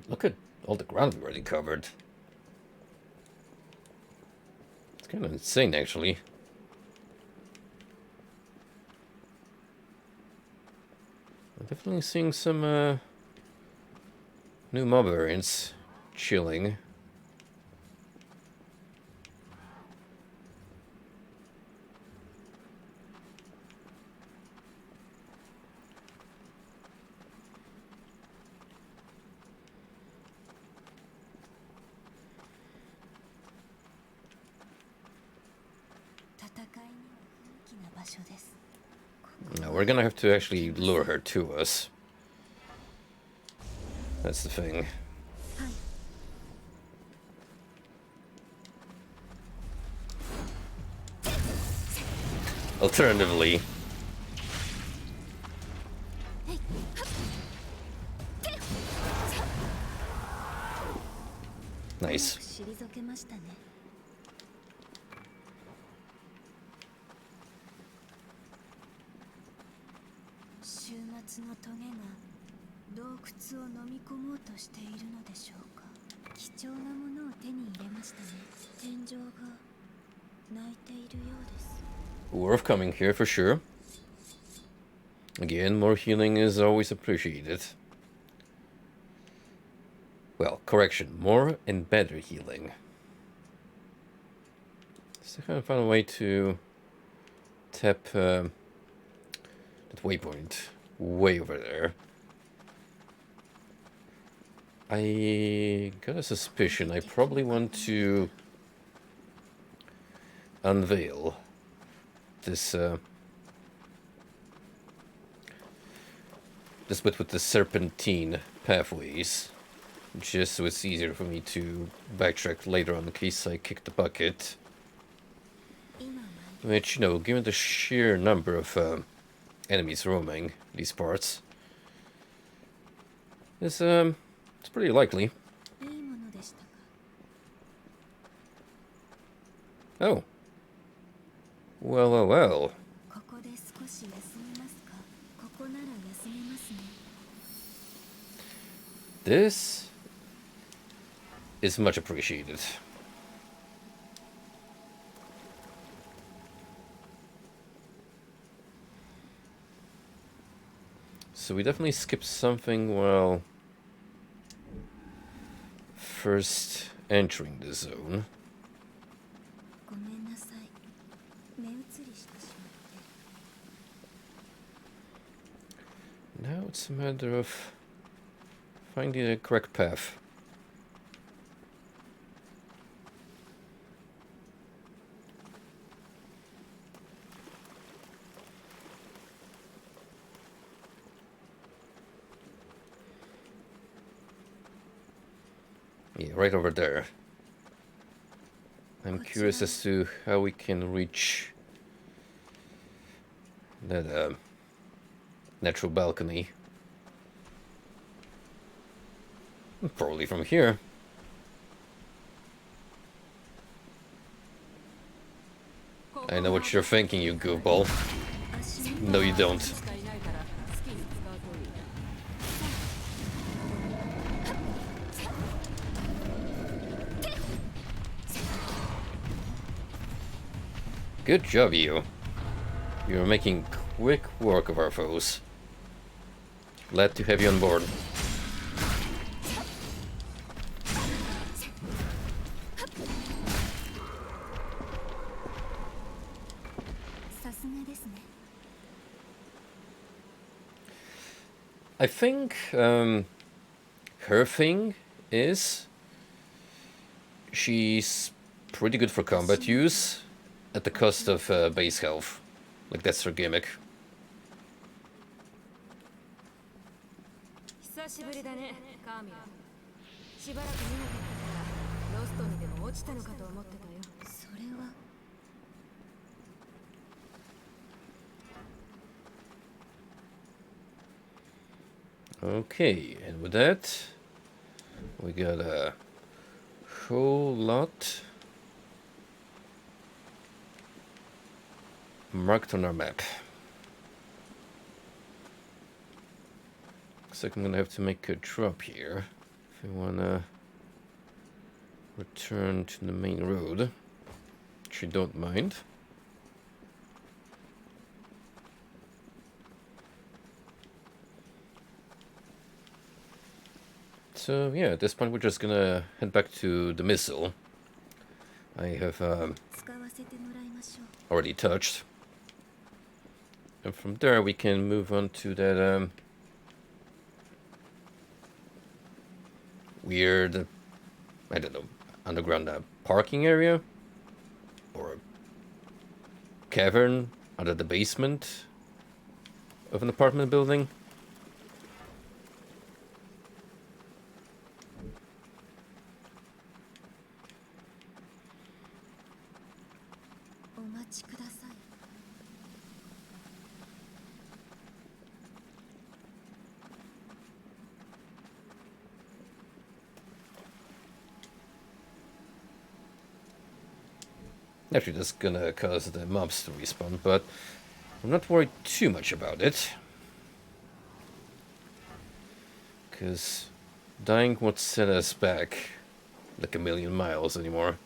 Look at all the ground we already covered. It's kind of insane, actually. I'm definitely seeing some new mob variants chilling. Now we're gonna have to actually lure her to us. That's the thing. Alternatively, nice. 退けましたね。終末のトゲが洞窟を飲み込もうとしているのでしょうか。貴重なものを手に入れましたね。天井が泣いているようです。 Worth coming here for sure. Again, more healing is always appreciated. Well, correction, more and better healing. So I kind of found a way to tap that waypoint way over there. I got a suspicion I probably want to unveil this this bit with the serpentine pathways, just so it's easier for me to backtrack later on in case I kick the bucket. Which, you know, given the sheer number of enemies roaming these parts, it's pretty likely. Oh. Well, well, well. This is much appreciated. So we definitely skipped something while first entering the zone. Now it's a matter of finding the correct path. Yeah, right over there. I'm curious as to how we can reach that natural balcony. Probably from here. I know what you're thinking, you goofball. No, you don't. Good job, you. You're making quick work of our foes. Glad to have you on board. I think her thing is she's pretty good for combat use at the cost of base health. Like, that's her gimmick. 久しぶりだね、カーミラ。しばらく見なかったからロストにでも落ちたのかと思ってたよ。それは。Okay, and with that, we got a whole lot marked on our map. Looks like I'm gonna have to make a drop here. If we wanna return to the main road, which I don't mind. So yeah, at this point we're just gonna head back to the missile. I have 使わせてもらいましょう。 already touched. And from there we can move on to that weird, I don't know, underground parking area? Or a cavern under the basement of an apartment building? Actually, that's gonna cause the mobs to respawn, but I'm not worried too much about it. Because dying won't set us back like a million miles anymore.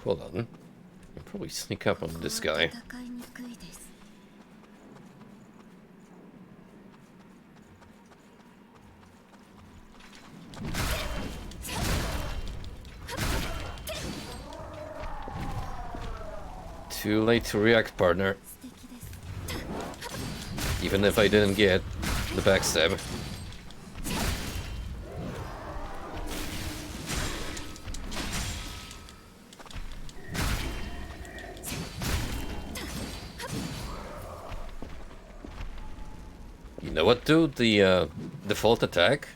Hold on. I'll probably sneak up on this guy. Too late to react, partner. Even if I didn't get the backstab. You know what, dude? The default attack,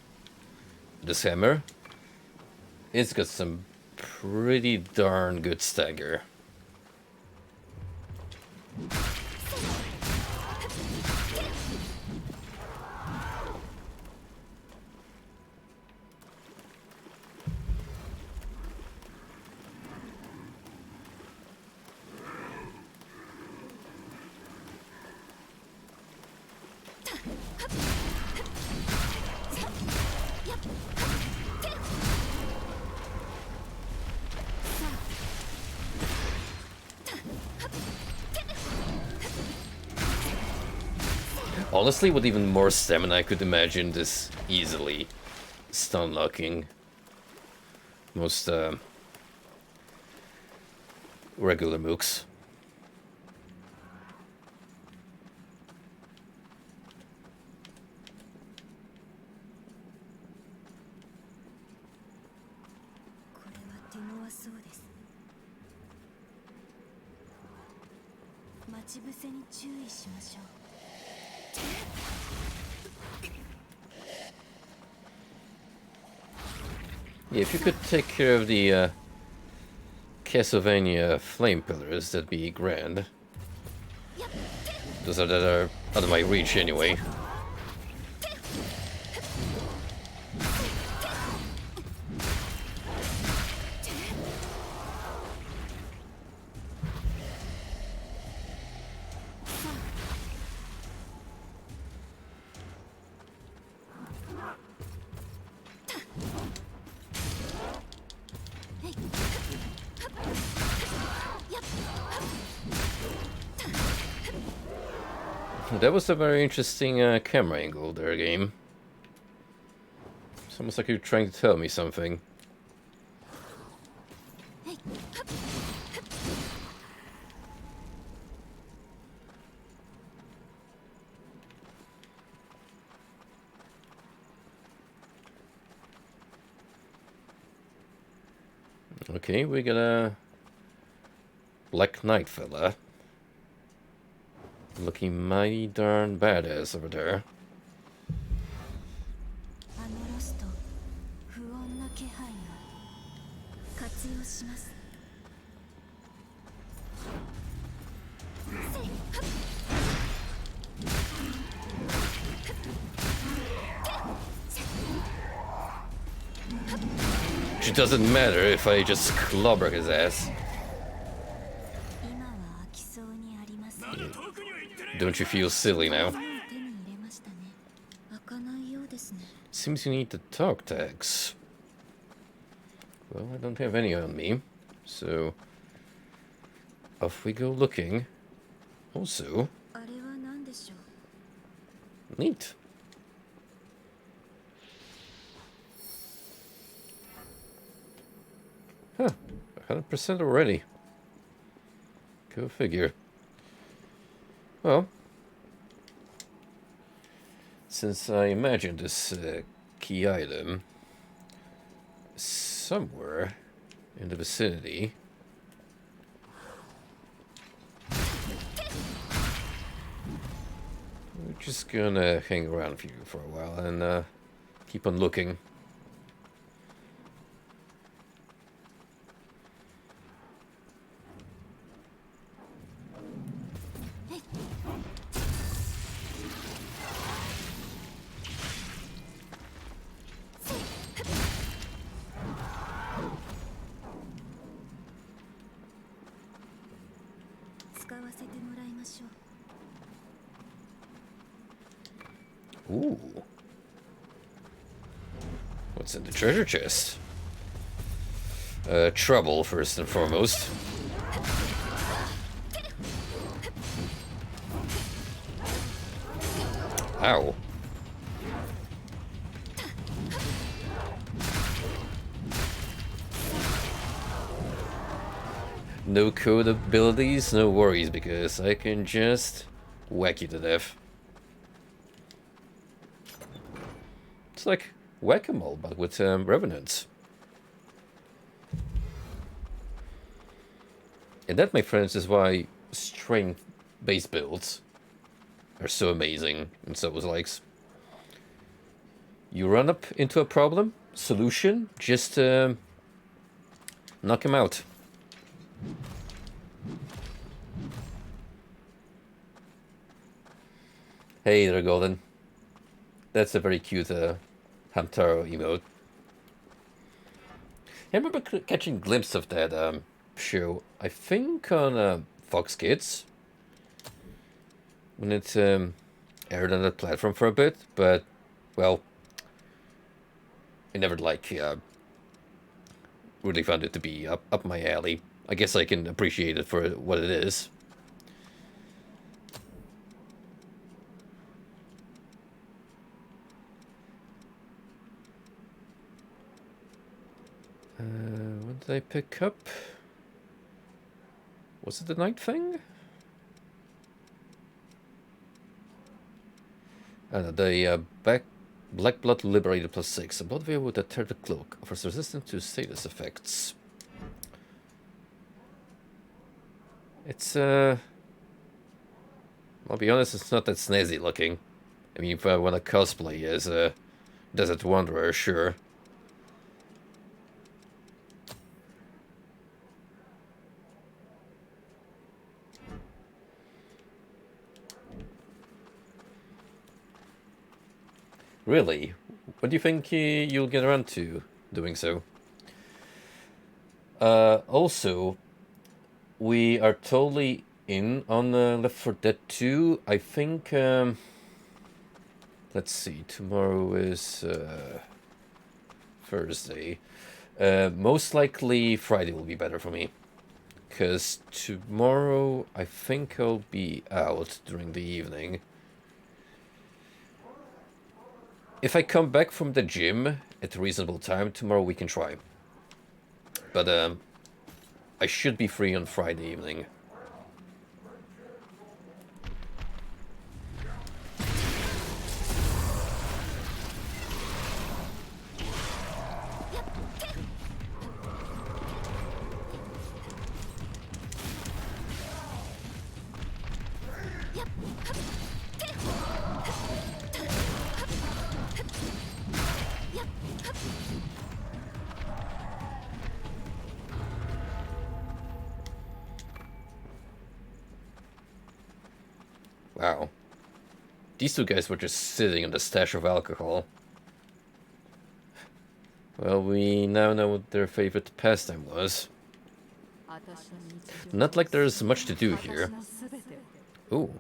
this hammer, it's got some pretty darn good stagger. Honestly, with even more stamina, I could imagine this easily stun locking most regular mooks. Yeah, if you could take care of the Castlevania flame pillars, that'd be grand. Those are that are out of my reach anyway. That was a very interesting camera angle there, game. It's almost like you're trying to tell me something. Okay, we got a Black Knight fella. Looking mighty darn badass over there. あのロスト不穏な気配が活用します。 It doesn't matter if I just clobber his ass. 今は飽きそうにありません。 Don't you feel silly now? 手に入れましたね。開かないようですね。 Seems you need the talk tags. Well, I don't have any on me, so off we go looking. Also, あれは何でしょう。 neat. Huh, 100% already. Go figure. Well, since I imagine this key item somewhere in the vicinity, we're just gonna hang around for you for a while and keep on looking. Ooh. What's in the treasure chest? Trouble, first and foremost. Ow. No code abilities, no worries, because I can just whack you to death. It's like whack-a-mole, but with revenants. And that, my friends, is why strength-based builds are so amazing in Souls-likes. You run up into a problem, solution, just knock him out. Hey there, Golden. That's a very cute Hamtaro emote. I remember catching a glimpse of that show, I think on Fox Kids, when it aired on that platform for a bit, but, well, I never, like, really found it to be up my alley. I guess I can appreciate it for what it is. What did I pick up? Was it the night thing? The Black Blood Liberated +6. A blood veil with a tethered cloak offers resistance to status effects. It's I'll be honest, it's not that snazzy looking. I mean, if I want to cosplay as a Desert Wanderer, sure. Really? What do you think you'll get around to doing so? Also, we are totally in on Left 4 Dead 2. I think, let's see, tomorrow is Thursday. Most likely Friday will be better for me. Because tomorrow I think I'll be out during the evening. If I come back from the gym at a reasonable time, tomorrow we can try. But I should be free on Friday evening. Wow. These two guys were just sitting on the stash of alcohol. Well, we now know what their favorite pastime was. Not like there's much to do here. Ooh.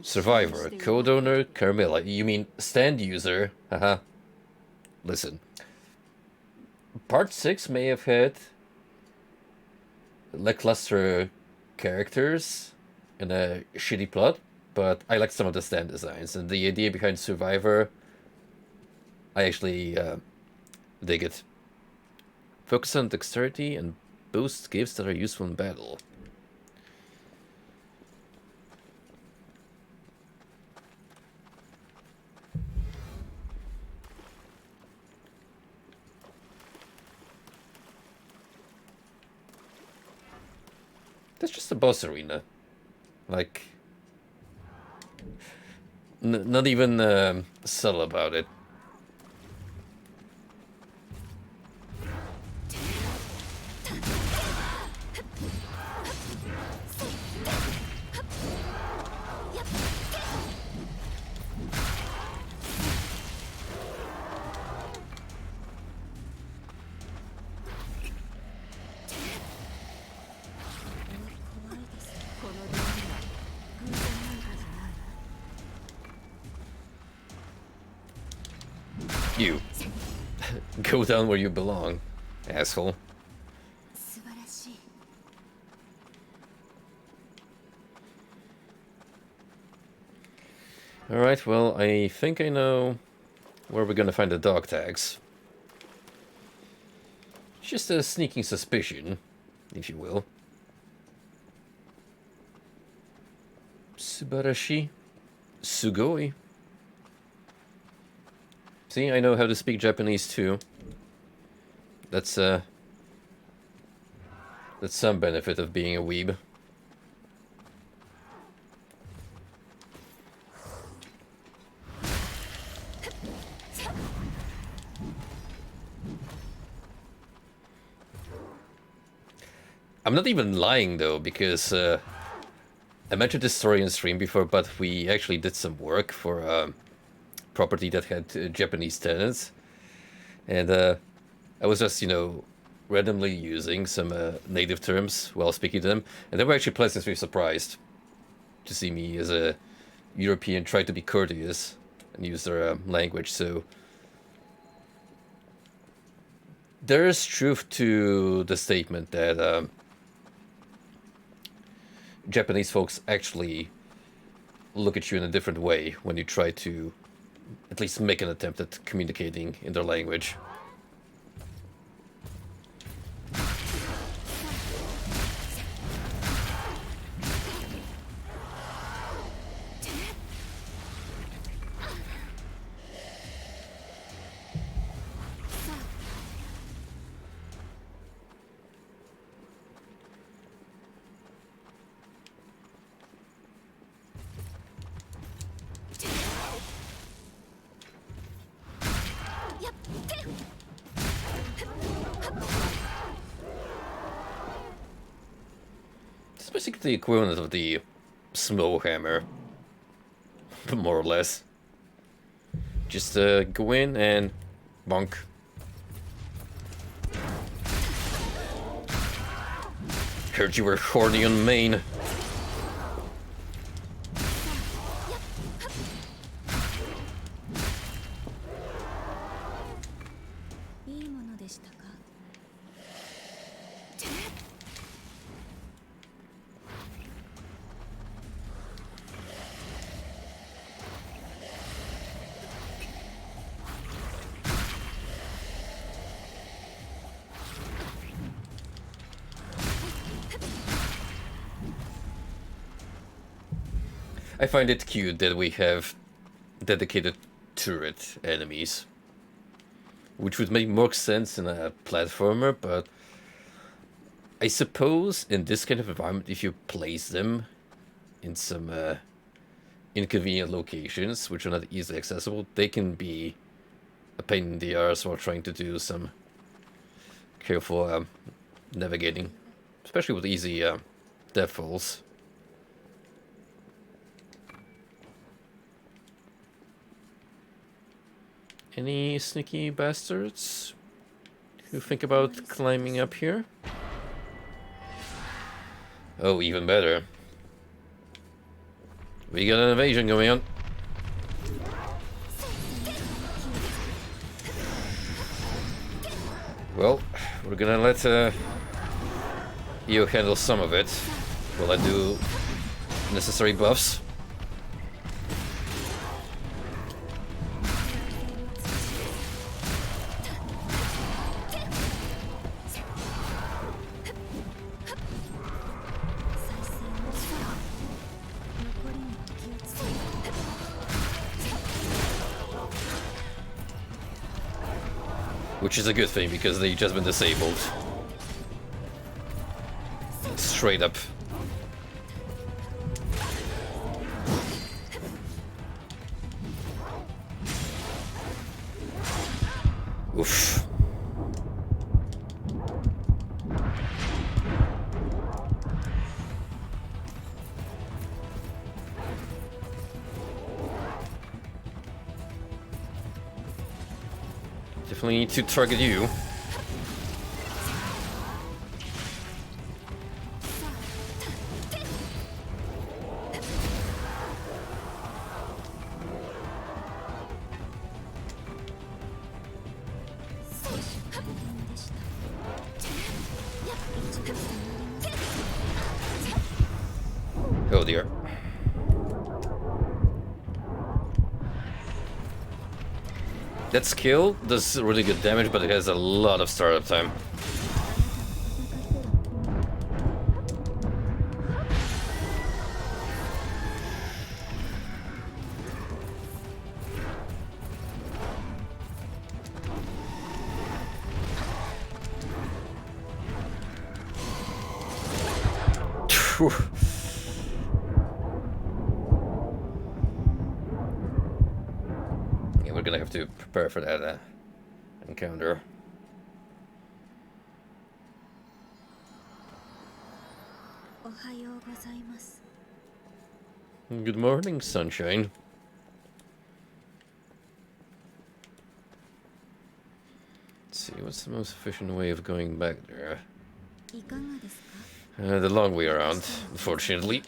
Survivor, code owner, Carmilla. You mean stand user? Haha. Listen. Part 6 may have had lackluster characters and a shitty plot, but I liked some of the stand designs, and the idea behind Survivor, I actually dig it. Focus on dexterity and boost gifts that are useful in battle. That's just a boss arena. Like, not even subtle about it. You. Go down where you belong, asshole. Alright, well, I think I know where we're gonna find the dog tags. Just a sneaking suspicion, if you will. Subarashi? Sugoi? See, I know how to speak Japanese too. That's some benefit of being a weeb. I'm not even lying though, because I mentioned this story in stream before, but we actually did some work for a property that had Japanese tenants, and I was just, you know, randomly using some native terms while speaking to them, and they were actually pleasantly surprised to see me as a European try to be courteous and use their language. So there is truth to the statement that Japanese folks actually look at you in a different way when you try to at least make an attempt at communicating in their language. It's basically the equivalent of the snow hammer, more or less. Just go in and bonk. Heard you were horny on Maine. I find it cute that we have dedicated turret enemies, which would make more sense in a platformer, but I suppose in this kind of environment, if you place them in some inconvenient locations, which are not easily accessible, they can be a pain in the arse while trying to do some careful navigating, especially with easy death falls. Any sneaky bastards who think about climbing up here? Oh, even better. We got an invasion going on. Well, we're gonna let you handle some of it while I do necessary buffs. Which is a good thing, because they've just been disabled. Straight up. Oof. Definitely need to target you. Oh dear. That skill does really good damage, but it has a lot of startup time. Phew. Yeah, we're gonna have to prepare for that encounter. Good morning, sunshine. Let's see, what's the most efficient way of going back there? The long way around, unfortunately.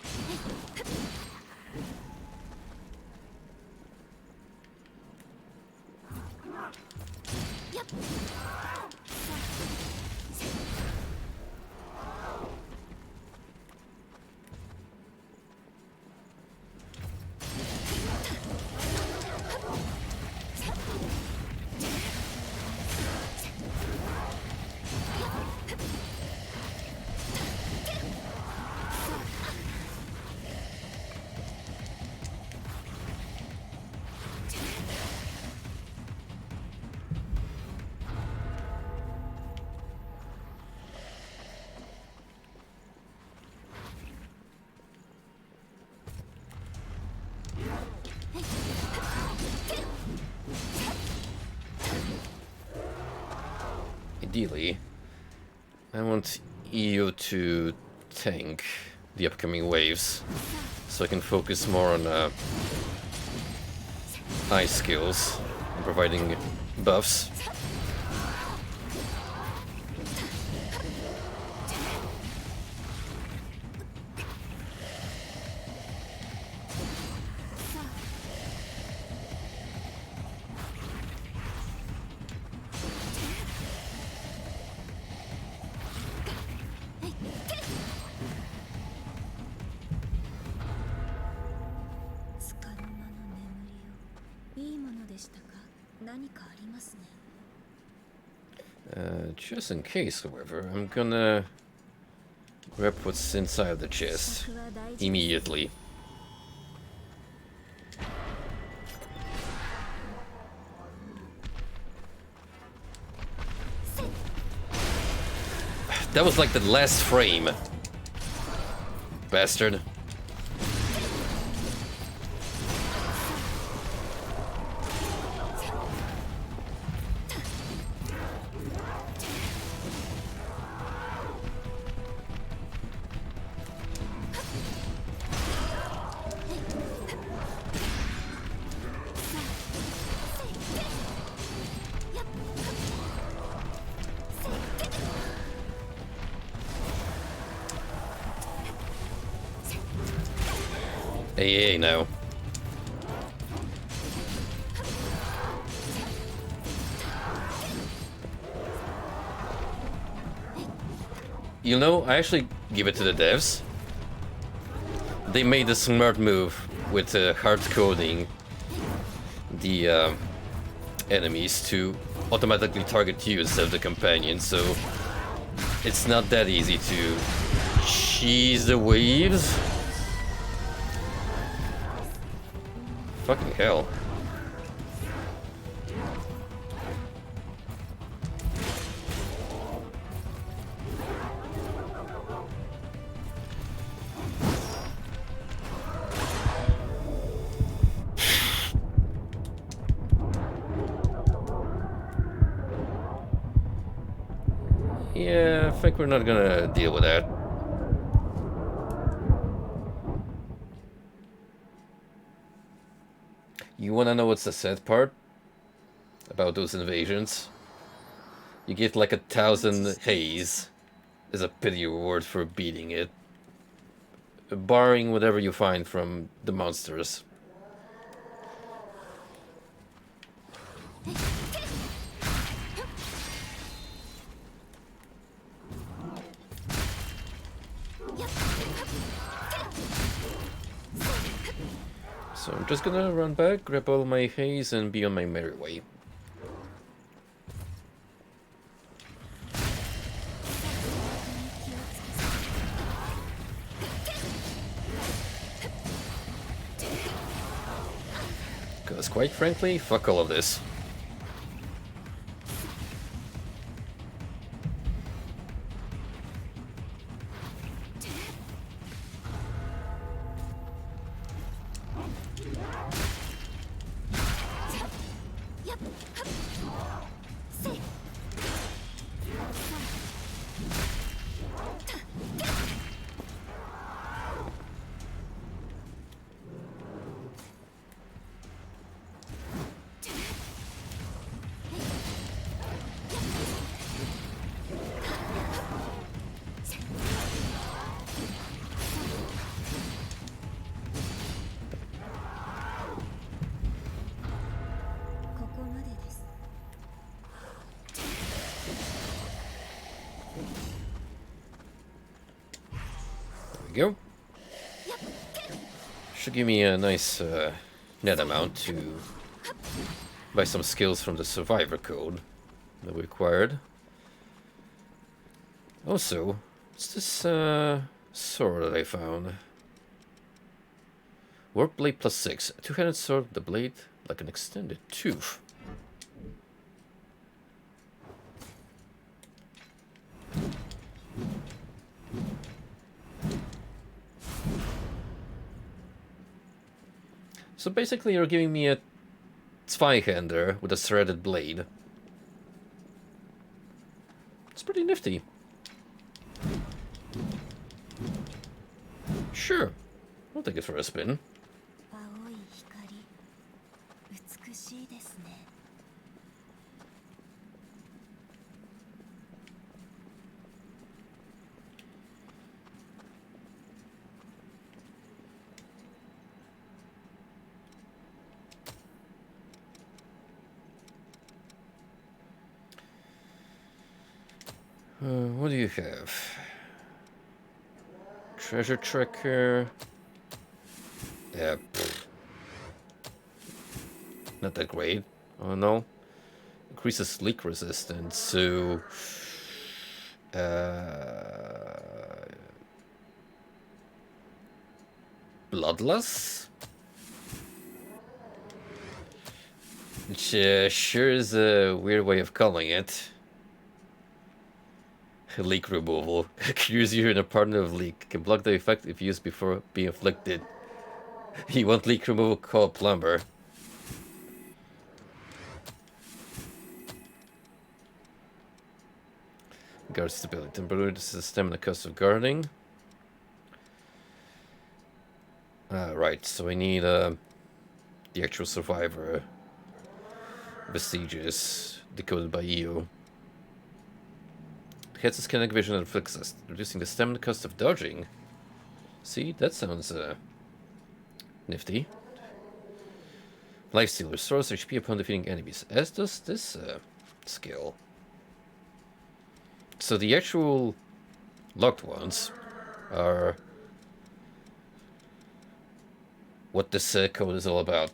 Ideally, I want EU to tank the upcoming waves, so I can focus more on ice skills and providing buffs. Just in case, however, I'm gonna grab what's inside the chest immediately. That was like the last frame. Bastard. AA now. You know, I actually give it to the devs. They made a smart move with hard coding the enemies to automatically target you instead of the companion, so it's not that easy to cheese the waves. Fucking hell. Yeah, I think we're not gonna deal with that. You wanna know what's the sad part about those invasions? You get like 1,000 haze as a pity reward for beating it. Barring whatever you find from the monsters. So I'm just gonna run back, grab all my haze, and be on my merry way. Because quite frankly, fuck all of this. Go. Should give me a nice net amount to buy some skills from the survivor code that we acquired. Also, what's this sword that I found? Warp blade +6. A two-handed sword with the blade like an extended tooth. So basically you're giving me a Zweihander with a threaded blade. It's pretty nifty. Sure, I'll take it for a spin. What do you have? Treasure tracker. Yeah, not that great. Oh no. Increases leak resistance, so Bloodless? Which sure is a weird way of calling it. Leak removal. Cures you in a partner of leak. Can block the effect if used before being inflicted. You want leak removal? Call plumber. Guard stability. Temporary system and the cost of guarding. Right, so I need the actual survivor vestiges decoded by EO. Hits kinetic vision and inflicts us, reducing the stamina cost of dodging. See, that sounds Nifty. Lifesteal restores HP upon defeating enemies, as does this skill. So the actual locked ones are what this code is all about.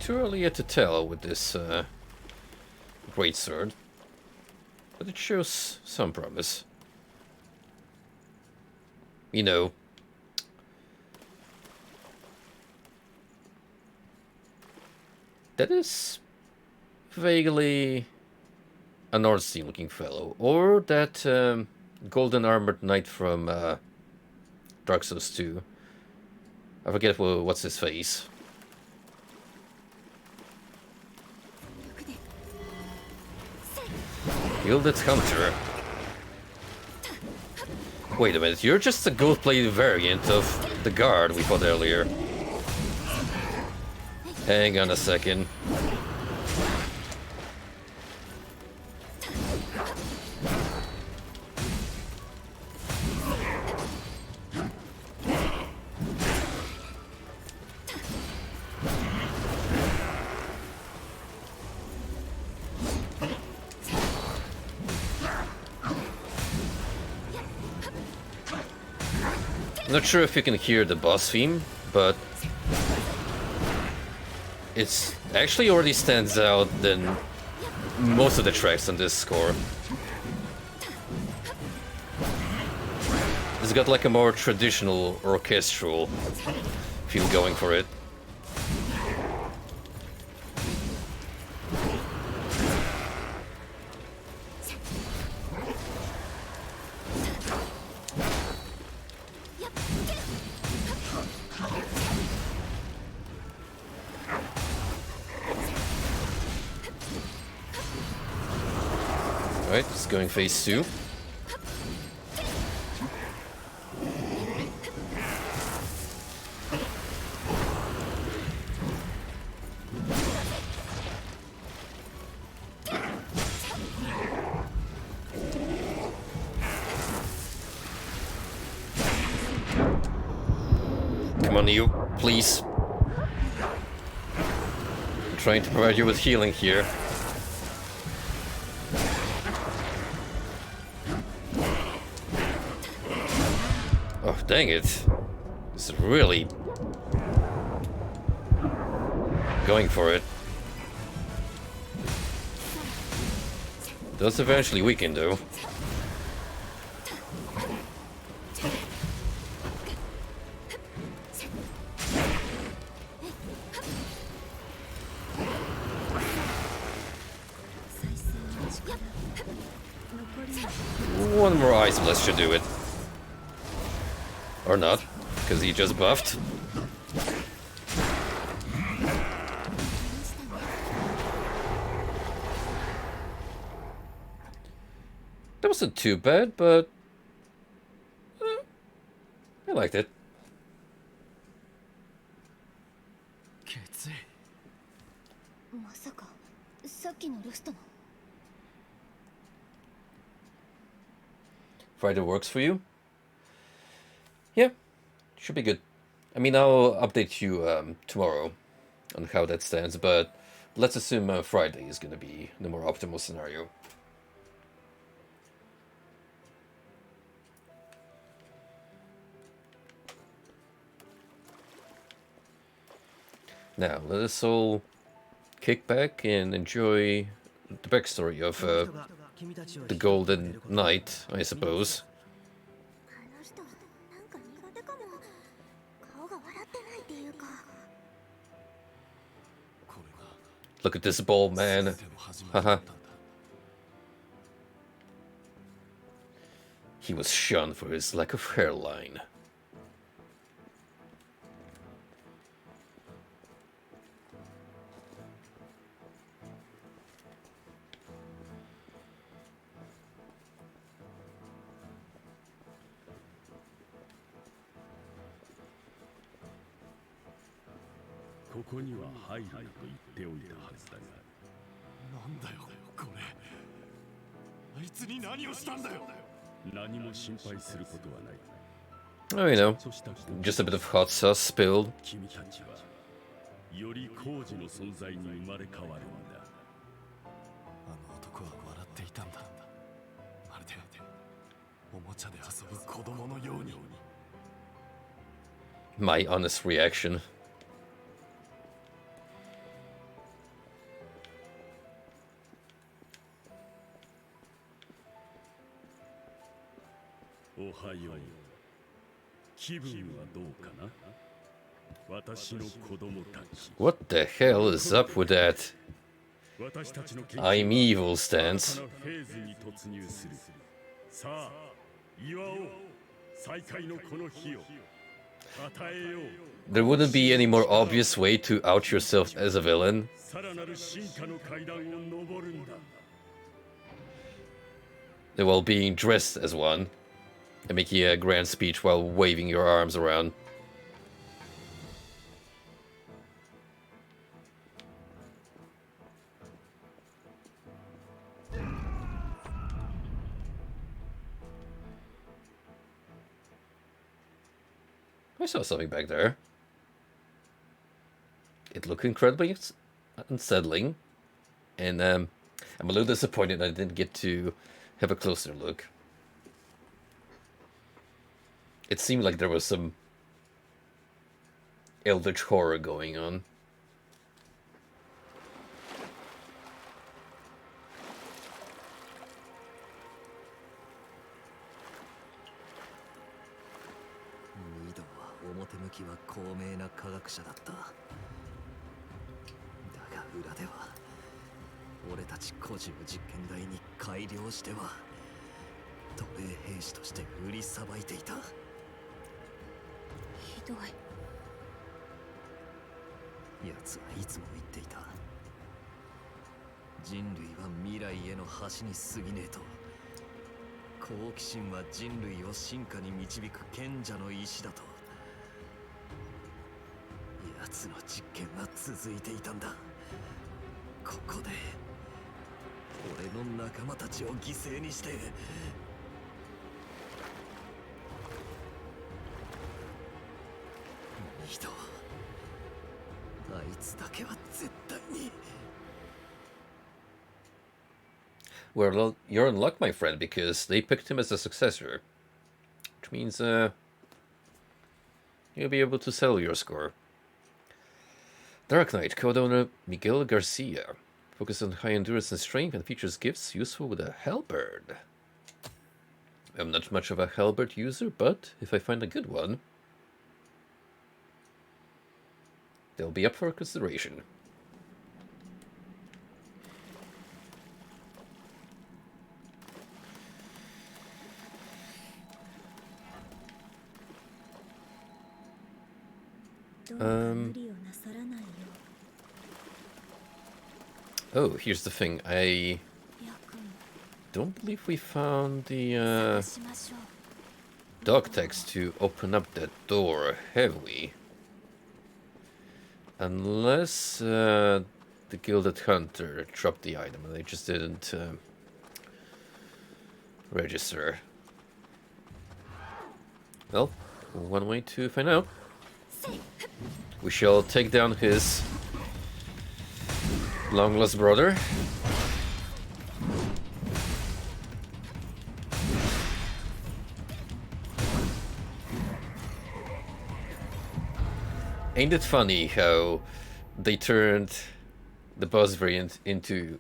Too early yet to tell with this great sword, but it shows some promise. You know, that is vaguely a Nordstein looking fellow, or that golden armored knight from Dark Souls 2. I forget what's his face. Gilded Hunter. Wait a minute, you're just a gold-plated variant of the guard we fought earlier. Hang on a second. Not sure if you can hear the boss theme, but it's actually already stands out than most of the tracks on this score. It's got like a more traditional orchestral feel going for it. Alright, it's going phase 2. Come on, you, please. I'm trying to provide you with healing here. Oh, dang it. It's really going for it. Does eventually weaken, though. One more Ice Blast should do it. Or not, because he just buffed. That wasn't too bad, but I liked it. 決意。まさかさっきのルストの Friday works for you? Yeah, should be good. I mean, I'll update you tomorrow on how that stands, but let's assume Friday is going to be the more optimal scenario. Now, let us all kick back and enjoy the backstory of the Golden Knight, I suppose. あの人なんか苦手かも顔が笑ってないっていうか Look at this bald man. Haha. He was shunned for his lack of hairline. Oh, you know, just a bit of hot sauce spilled. 君たちはより工事の存在に生まれ変わるんだ。あの男は笑っていたんだ。まるでおもちゃで遊ぶ子供のように。My honest reaction. おはよう。気分はどうかな？私の子供たち。 What the hell is up with that 私たちの研究 I'm evil stance? 新たなフェーズに突入する。さあ、祝おう。再会のこの日を。与えよう。 There wouldn't be any more obvious way to out yourself as a villain. さらなる進化の階段を登るんだ。 While being dressed as one. And making a grand speech while waving your arms around. I saw something back there. It looked incredibly unsettling. And I'm a little disappointed I didn't get to have a closer look. It seemed like there was some eldritch horror going on. Nido は表向きは高名な科学者だった。だが裏では俺たち孤児を実験台に改良しては奴隷兵士として売りさばいていた。ひどい。奴はいつも言っていた。人類は未来への橋に過ぎねえと。好奇心は人類を進化に導く賢者の石だと。奴の実験は続いていたんだ。ここで俺の仲間たちを犠牲にして。ニド、あいつだけは絶対に。 Well, you're in luck, my friend, because they picked him as a successor. Which means, you'll be able to settle your score. Dark Knight, co-owner Miguel Garcia. Focus on high endurance and strength and features gifts useful with a halberd. I'm not much of a halberd user, but if I find a good one, they'll be up for consideration. Oh, here's the thing. I don't believe we found the dog text to open up that door, have we? Unless the Gilded Hunter dropped the item and they just didn't register. Well, one way to find out. We shall take down his long-lost brother. Ain't it funny how they turned the boss variant into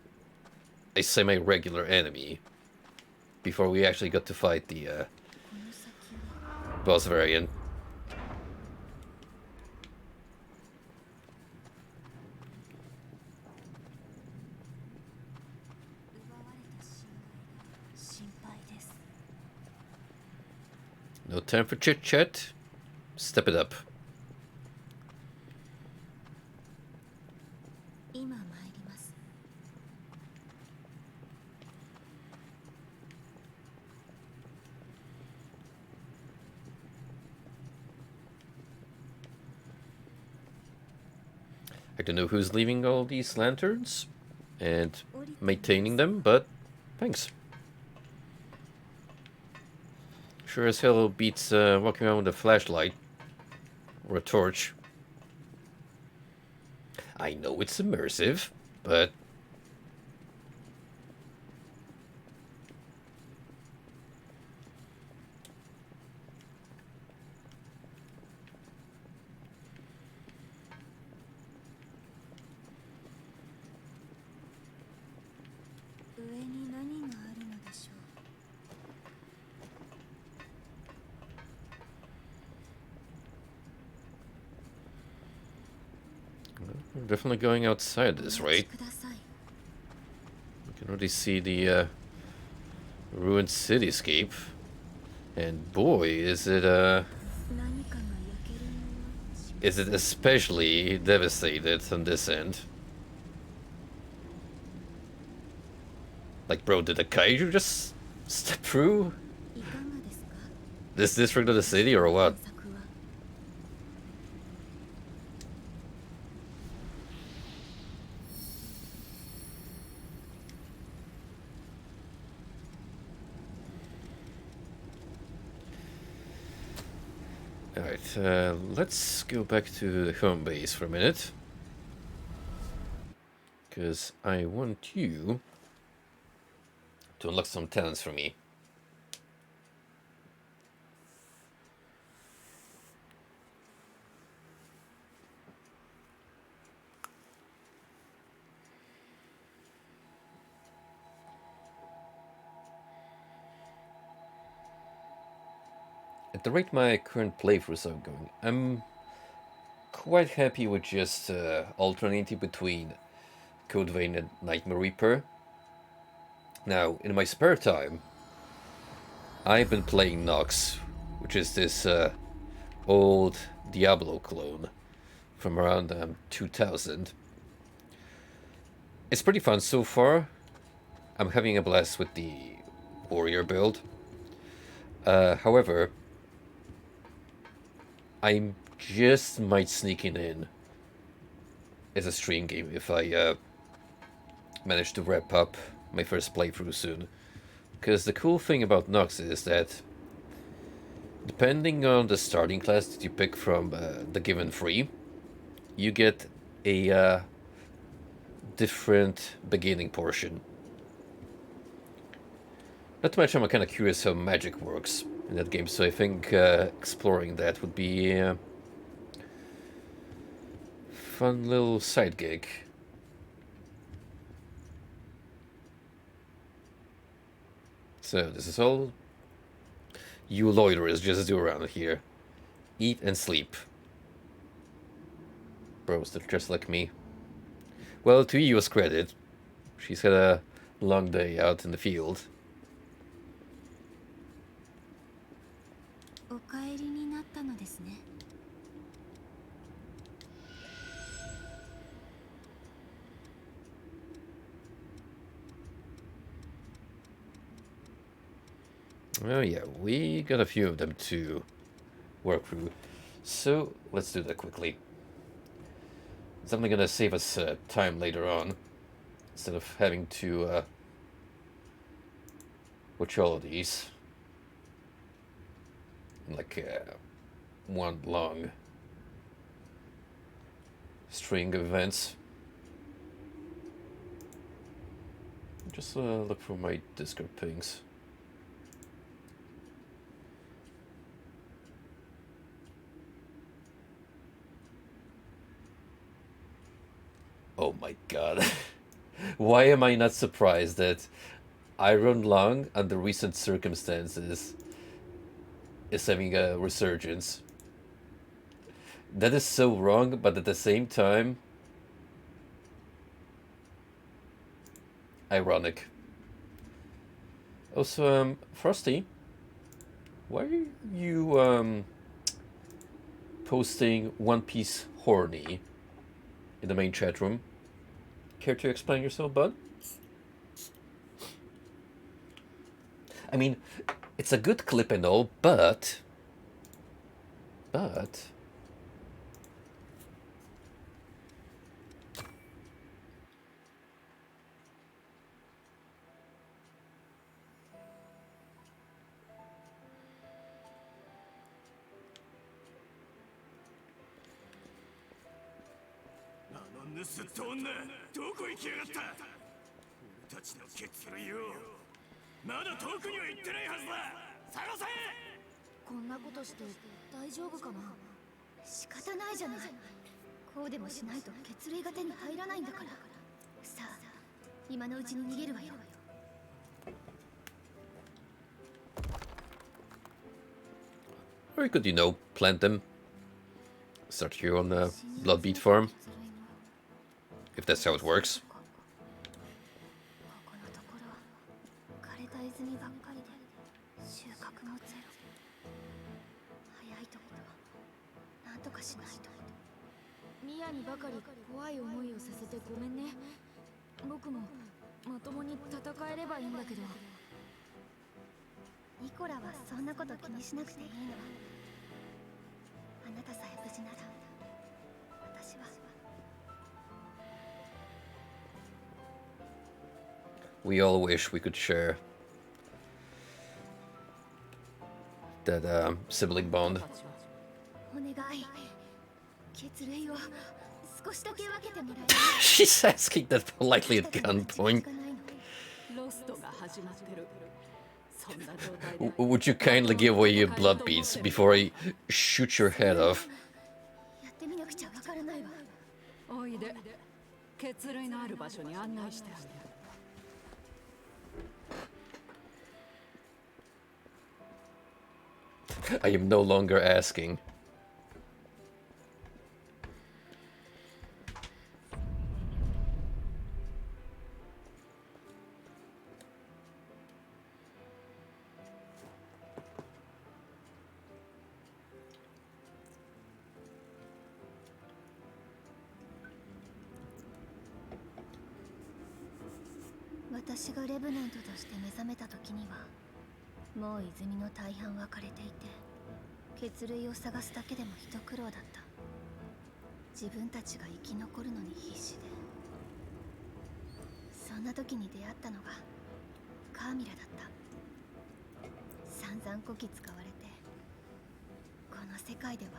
a semi-regular enemy before we actually got to fight the boss variant? No time for chit chat. Step it up. 今参ります。 I don't know who's leaving all these lanterns and maintaining them, but thanks. Sure as hell beats walking around with a flashlight or a torch. I know it's immersive, but we're definitely going outside at this rate. You can already see the ruined cityscape, and boy, is it especially devastated on this end. Like, bro, did a kaiju just step through this district of the city, or what? Alright, let's go back to the home base for a minute. Because I want you to unlock some talents for me. At the rate my current playthroughs are going, I'm quite happy with just alternating between Code Vein and Nightmare Reaper. Now, in my spare time, I've been playing Nox, which is this old Diablo clone from around 2000. It's pretty fun so far. I'm having a blast with the warrior build. However, I just might sneak it in as a stream game if I manage to wrap up my first playthrough soon. Because the cool thing about Nox is that depending on the starting class that you pick from the given free, you get a different beginning portion. Not to mention, I'm kind of curious how magic works in that game, so I think exploring that would be a fun little side gig. So this is all you loiterers just do around here. Eat and sleep. Bros, they're just like me. Well, to Yu's credit, she's had a long day out in the field. お帰りになったのですね。 Oh yeah, we got a few of them to work through. So let's do that quickly. It's only gonna save us time later on, instead of having to watch all of these in like one long string of events. Just look for my Discord pings. Oh my god. Why am I not surprised that Iron Lung, under recent circumstances, is having a resurgence? That is so wrong, but at the same time, ironic. Also, Frosty, Why are you posting One Piece horny in the main chat room? Care to explain yourself, bud? I mean, it's a good clip and all, but...盗った女、どこ行きやがった。俺たちの血類をまだ遠くには行ってないはずだ。探せ。こんなことして大丈夫かな。仕方ないじゃない。こうでもしないと血類が手に入らないんだから。さあ、今のうちに逃げるわよ。Or you could, plant them. Start your own Bloodbeat farm. If that's how it works. ここのところ枯れた泉ばっかりで収穫もゼロ。早いところなんとかしないと。ミヤにばかり怖い思いをさせてごめんね。僕もまともに戦えればいいんだけど。ニコラはそんなこと気にしなくていいの。あなたさえ無事なら私は。We all wish we could share that sibling bond. お願い。血類を少しだけ分けてもらえる。 She's asking that politely at gunpoint. ロストが始まってる。そんな状態 Would you kindly give away your blood beads before I shoot your head off? やってみなくちゃわからないわ。おいで。血類のある場所に案内してあげる。I am no longer asking.「私がレブナントとして目覚めた時にはもう泉の大半は枯れていて、血類を探すだけでも一苦労だった。自分たちが生き残るのに必死で。そんな時に出会ったのがカーミラだった。散々こき使われて、この世界では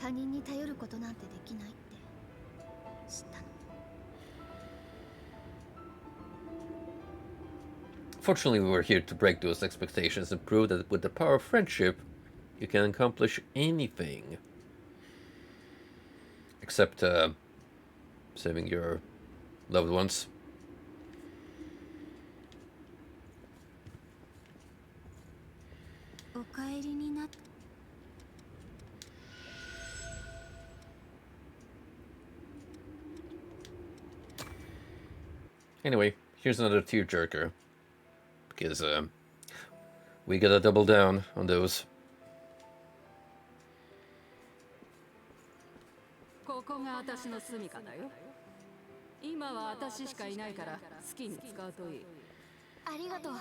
他人に頼ることなんてできないって知ったの。Fortunately, we were here to break those expectations and prove that with the power of friendship, you can accomplish anything. Except saving your loved ones. Anyway, here's another tearjerker. Because we gotta double down on those. ここが私の住処だよ。今は私しかいないから好きに使うといい。ありがとう。あ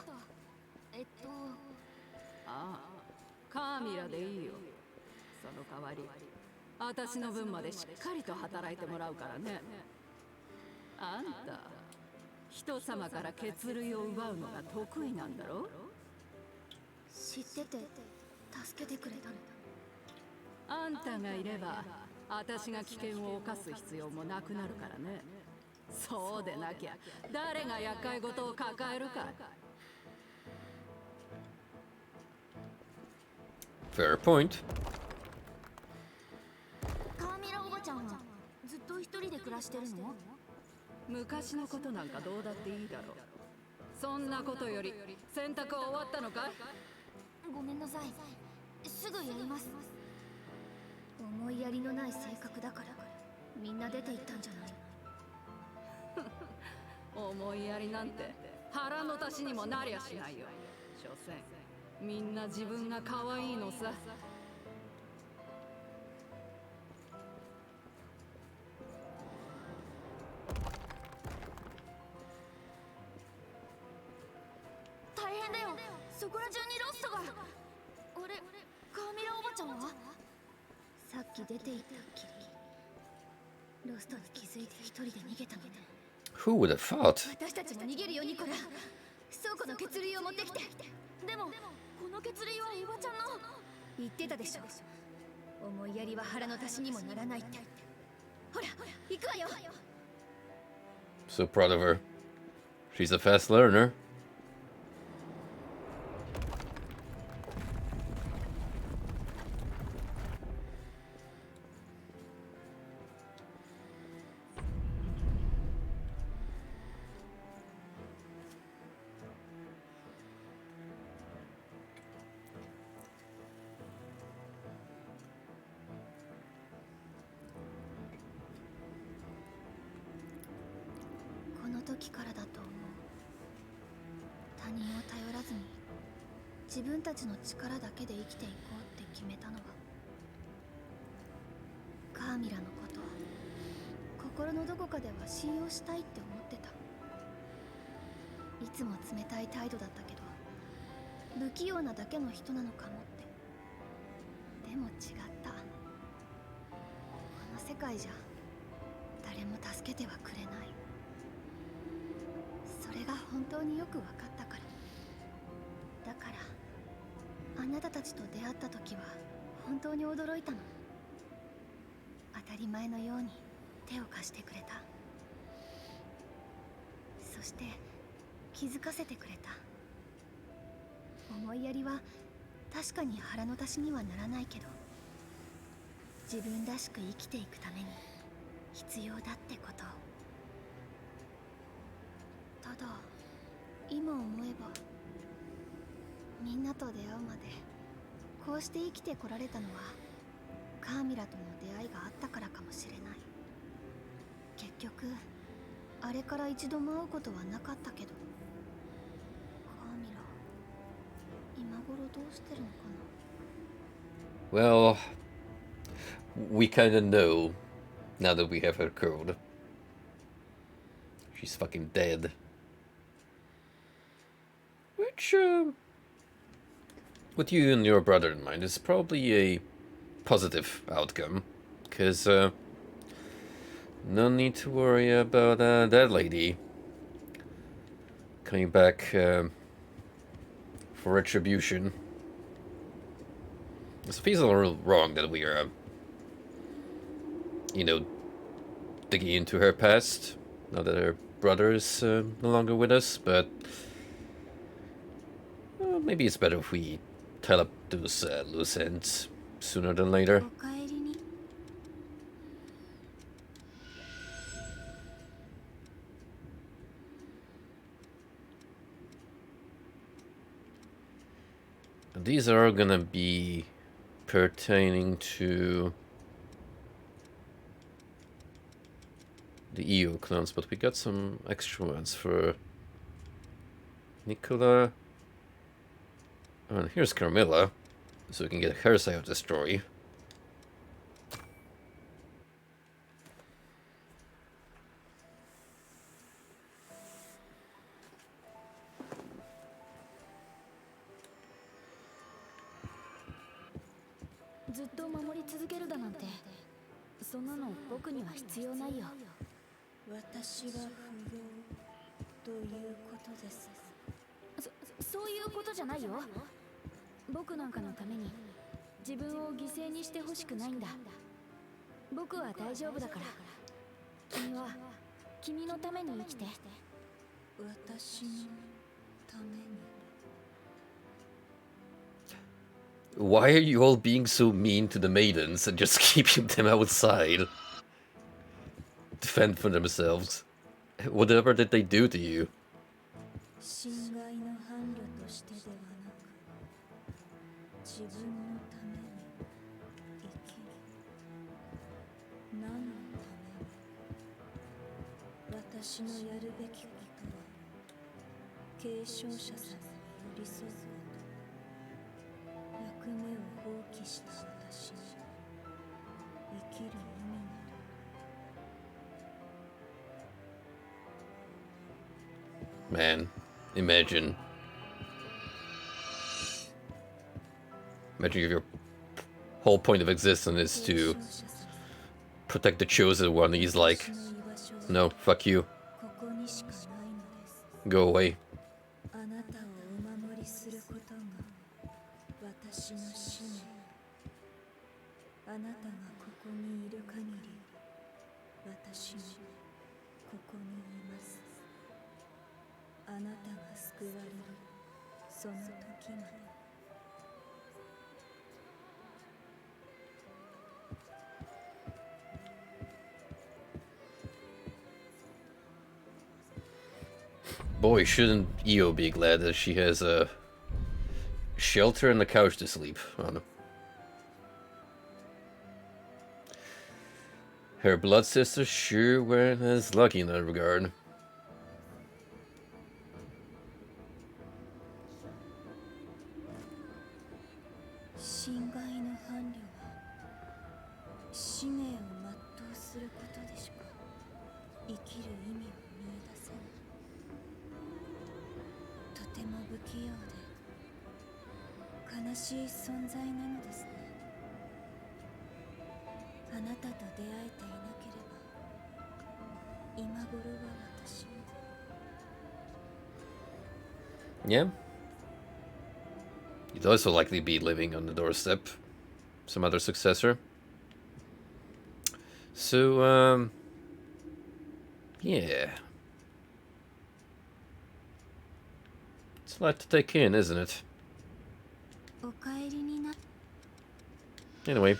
あ、カーミラでいいよ。その代わり、私の分までしっかりと働いてもらうからね。あんた、人様から血類を奪うのが得意なんだろ？知ってて助けてくれたの。あんたがいれば、私が危険を冒す必要もなくなるからね。そうでなきゃ、誰が厄介事を抱えるか。Fair point. カーミラおばちゃんはずっと一人で暮らしてるの？昔のことなんかどうだっていいだろう。そんなことより洗濯は終わったのか？ごめんなさい、すぐやります。思いやりのない性格だからみんな出て行ったんじゃない？思いやりなんて腹の足しにもなりゃしないよ。所詮みんな自分が可愛いのさ。大変だよ、そこら中にロストが。あれ、カーミラおばちゃんは？さっき出て行ったっきりロストに気づいて一人で逃げたのね。 Who would have thought? 私たちも逃げるよ、ニコラ。倉庫の血類を持ってきて。でもこの血類はおばちゃんの。言ってたでしょ、思いやりは腹の足しにもならないって。ほら行くわよ。 So proud of her. She's a fast learner. この時からだと思う。他人を頼らずに自分たちの力だけで生きていこうって決めたのは。カーミラのこと心のどこかでは信用したいって思ってた。いつも冷たい態度だったけど不器用なだけの人なのかもって。でも違った。この世界じゃ誰も助けてはくれない。それが本当によく分かったから。だからあなたたちと出会った時は本当に驚いたの。当たり前のように手を貸してくれた。そして気づかせてくれた。思いやりは確かに腹の足しにはならないけど、自分らしく生きていくために必要だってことを。ただ今思えばみんなと出会うまでこうして生きてこられたのはカーミラとの出会いがあったからかもしれない。結局あれから一度も会うことはなかったけど、カーミラ今頃どうしてるのかな。 Well, we kinda know now that we have her code. She's fucking dead. Which, with you and your brother in mind, is probably a positive outcome. Because, no need to worry about that lady coming back for retribution. It feels a little wrong that we are, you know, digging into her past, now that her brother is no longer with us, but maybe it's better if we tie up those loose ends sooner than later. おかえりに。These are gonna be pertaining to the EO clones, but we got some extra ones for Nicola. Oh, and here's Carmilla, so we can get her side of the story.「ずっと守り続けるだなんて、そんなの僕には必要ないよ。私は不要ということです。そういうことじゃないよ。僕なんかのために自分を犠牲にしてほしくないんだ。僕は大丈夫だから。君は君のために生きて。私のために。Why are you all being so mean to the maidens and just keeping them outside? Defend for themselves. Whatever did they do to you? 侵害の伴侶としてではなく、自分のために生きる。何のために。私のやるべきことは継承者様に寄り添うこと。棄した私に生きる意味など Man, imagine. Imagine if your whole point of existence is to protect the chosen one. He's like, no, fuck you. ここにしかないのです Go away. あなたをお守りすることが私の使命あなたがここにいる限り私もここにいますあなたが救われるその時まで Boy, shouldn't Io be glad that she has a shelter and a couch to sleep on. Her blood sisters sure weren't as lucky in that regard. 侵害の伴侶は使命を全うすることでしか生きる意味を見出せないとても不器用で悲しい存在なのですねあなたと出会えていなければ今頃は私も Yeah. You'd also likely be living on the doorstep. Some other successor. So, yeah. It's a lot to take in, isn't it? お帰りにな Anyway,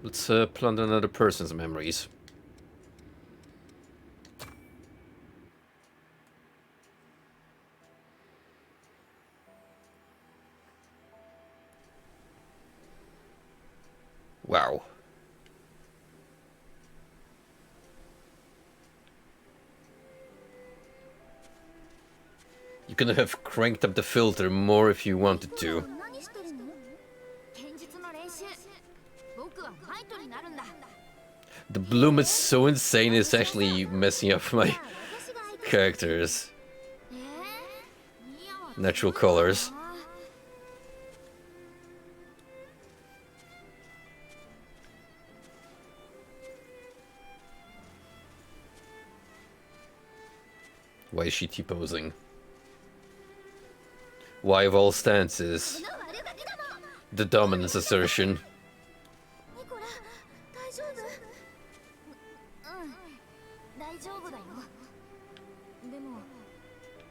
let's plunder another person's memories. Wow. You could have cranked up the filter more if you wanted to. 何してるの剣術の練習僕はナイトになるんだ The bloom is so insane, it's actually messing up my characters. Natural colors. Why is she T-posing? Why of all stances? The dominance assertion. ニコラ大丈夫うん大丈夫だよでも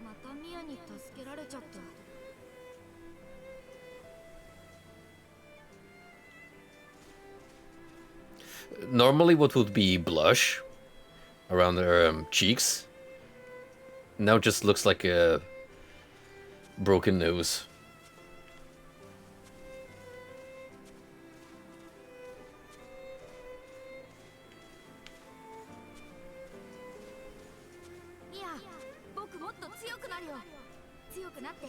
またミアに助けられちゃった Normally what would be blush around her cheeks now just looks like a broken nose. ミア僕もっと強くなるよ強くなって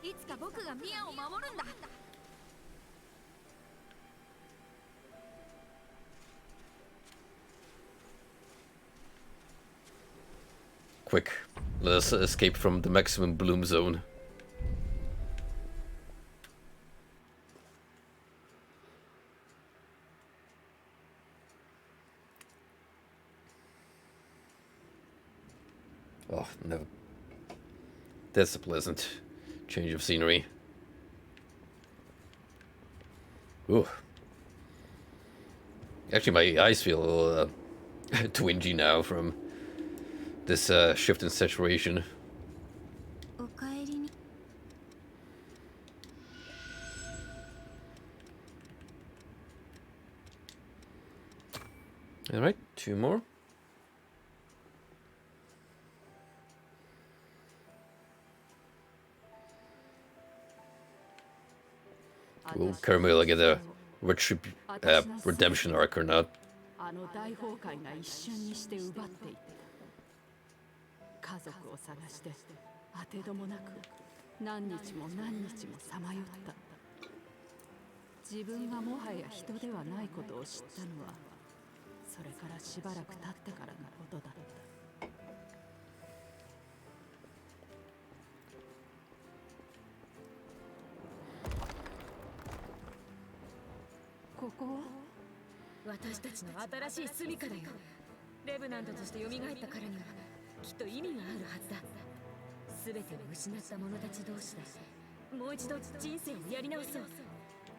いつか僕がミアを守るんだ Quick, let us escape from the maximum bloom zone. Oh, no. That's a pleasant change of scenery. Ooh. Actually, my eyes feel a little twingy now from this shift in saturation. お帰りに Alright, two more. Will Carmilla get a redemption arc or not? あの大崩壊が一瞬にして奪っていった家族を探して当てどもなく何日も何日もさまよった自分がもはや人ではないことを知ったのはそれからしばらく経ってからのことだった。ここは私たちの新しい住処だよ。レブナントとして蘇ったからにはきっと意味があるはずだ。全てを失った者たち同士でもう一度人生をやり直そう。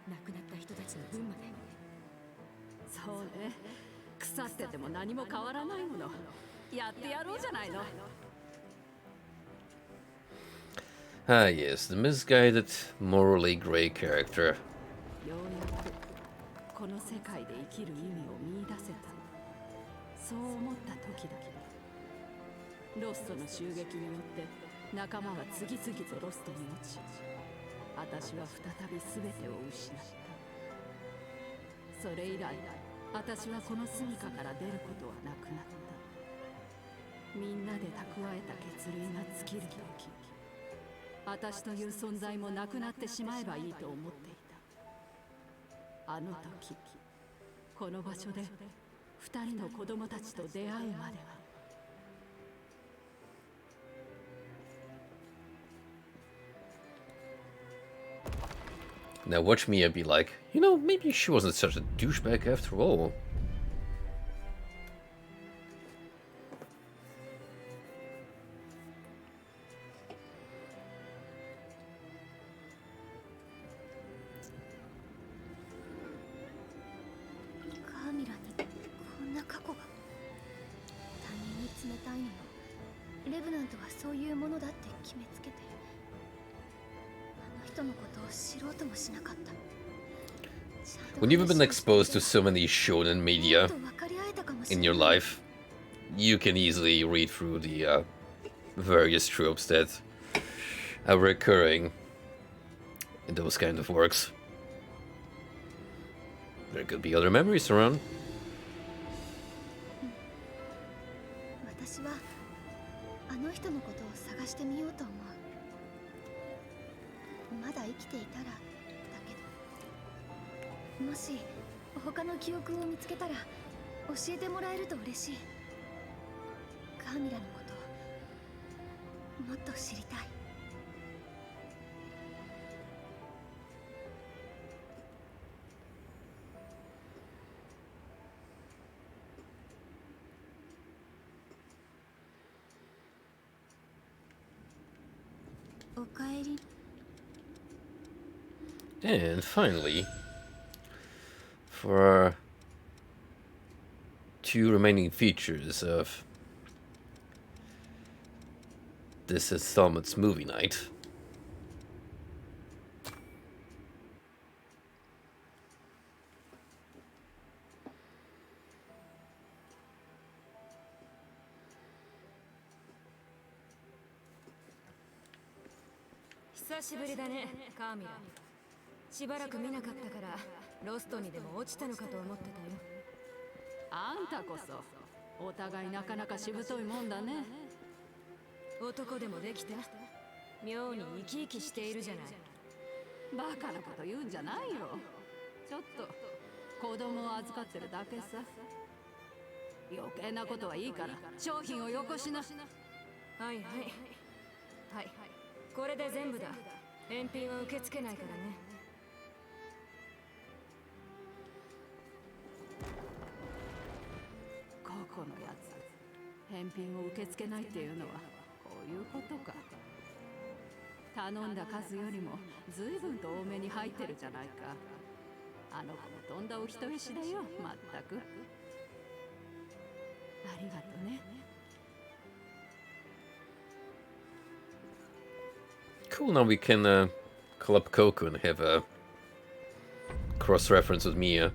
亡くなった人たちの分まで。そうね、腐ってても何も変わらないもの。やってやろうじゃないの。 Ah, yes, the misguided, morally grey character. ようやくこの世界で生きる意味を見出せた。そう思った時だけロストの襲撃によって仲間は次々とロストに落ち、私は再び全てを失った。それ以来私はこの住処から出ることはなくなった。みんなで蓄えた血類が尽きる時、私という存在もなくなってしまえばいいと思っていた。あの時この場所で二人の子供たちと出会うまでは。Now watch Mia be like, you know, maybe she wasn't such a douchebag after all. カーミラにこんな過去が。他人に冷たいのもレブナントはそういうものだって決めつけて、あの人のことを知ろうともしなかった。 When you've been exposed to so many shonen media in your life, you can easily read through the various tropes that are recurring in those kind of works. There could be other memories around. 私はあの人のことを探してみようと思う。まだ生きていたらだけど、もし他の記憶を見つけたら教えてもらえると嬉しい。カーミラのことをもっと知りたい。おかえり。 And finally, for our two remaining features of this installment's movie night.久しぶりだね、カーミラ。しばらく見なかったからロストにでも落ちたのかと思ってたよ。あんたこそお互いなかなかしぶといもんだね。男でもできた？妙に生き生きしているじゃない。バカなこと言うんじゃないよ。ちょっと子供を預かってるだけさ。余計なことはいいから商品をよこしな。はいはいはい、これで全部だ。返品は受け付けないからね。ここのやつ、返品を受け付けないっていうのはこういうことか。頼んだ数よりも随分と多めに入ってるじゃないか。あの子もとんだお人よしだよ、まったく。ありがとね。Cool, now we can call up Coco and have a cross-reference with Mia.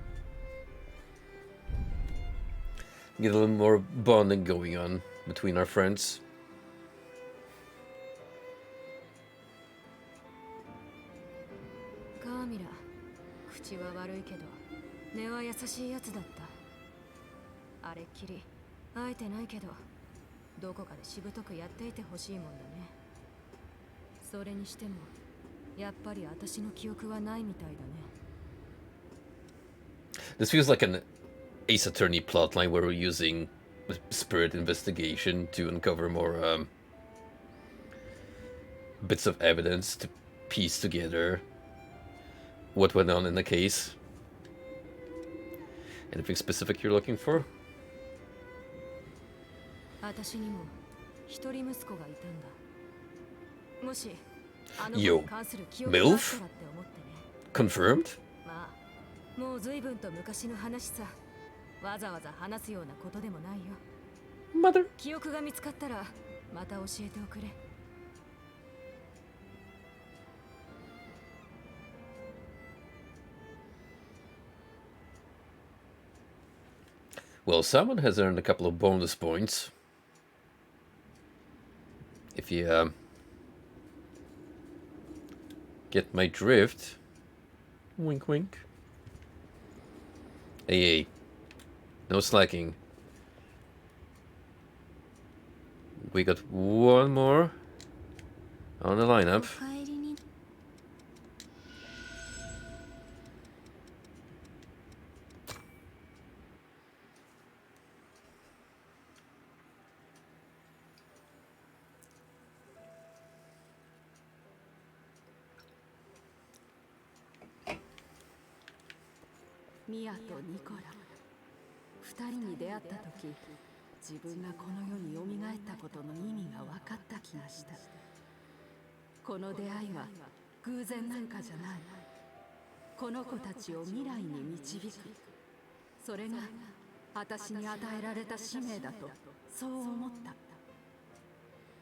Get a little more bonding going on between our friends. カーミラ、口は悪いけど根は優しいやつだった。あれっきり会えてないけどどこかでしぶとくやっていてほしいもんだね。それにしてもやっぱり私の記憶はないみたいだね。This feels like an Ace Attorney plotline where we're using spirit investigation to uncover more bits of evidence to piece together what went on in the case. Anything specific you're looking for? 私にも一人息子がいたんだ。もしあの子 Yo, に関する記憶があったら MILF? って思ってね。 Confirmed? まあ、もう随分と昔の話さ。わざわざ話すようなことでもないよ。 Mother? 記憶が見つかったらまた教えておくれ。 Well, someone has earned a couple of bonus points. If you get my drift. Wink wink. Hey, no slacking. We got one more on the lineup. お帰りに ミアとニコラ、二人に出会った時、自分がこの世によみがえったことの意味が分かった気がした。この出会いは偶然なんかじゃない。この子たちを未来に導く。それが私に与えられた使命だと、そう思った。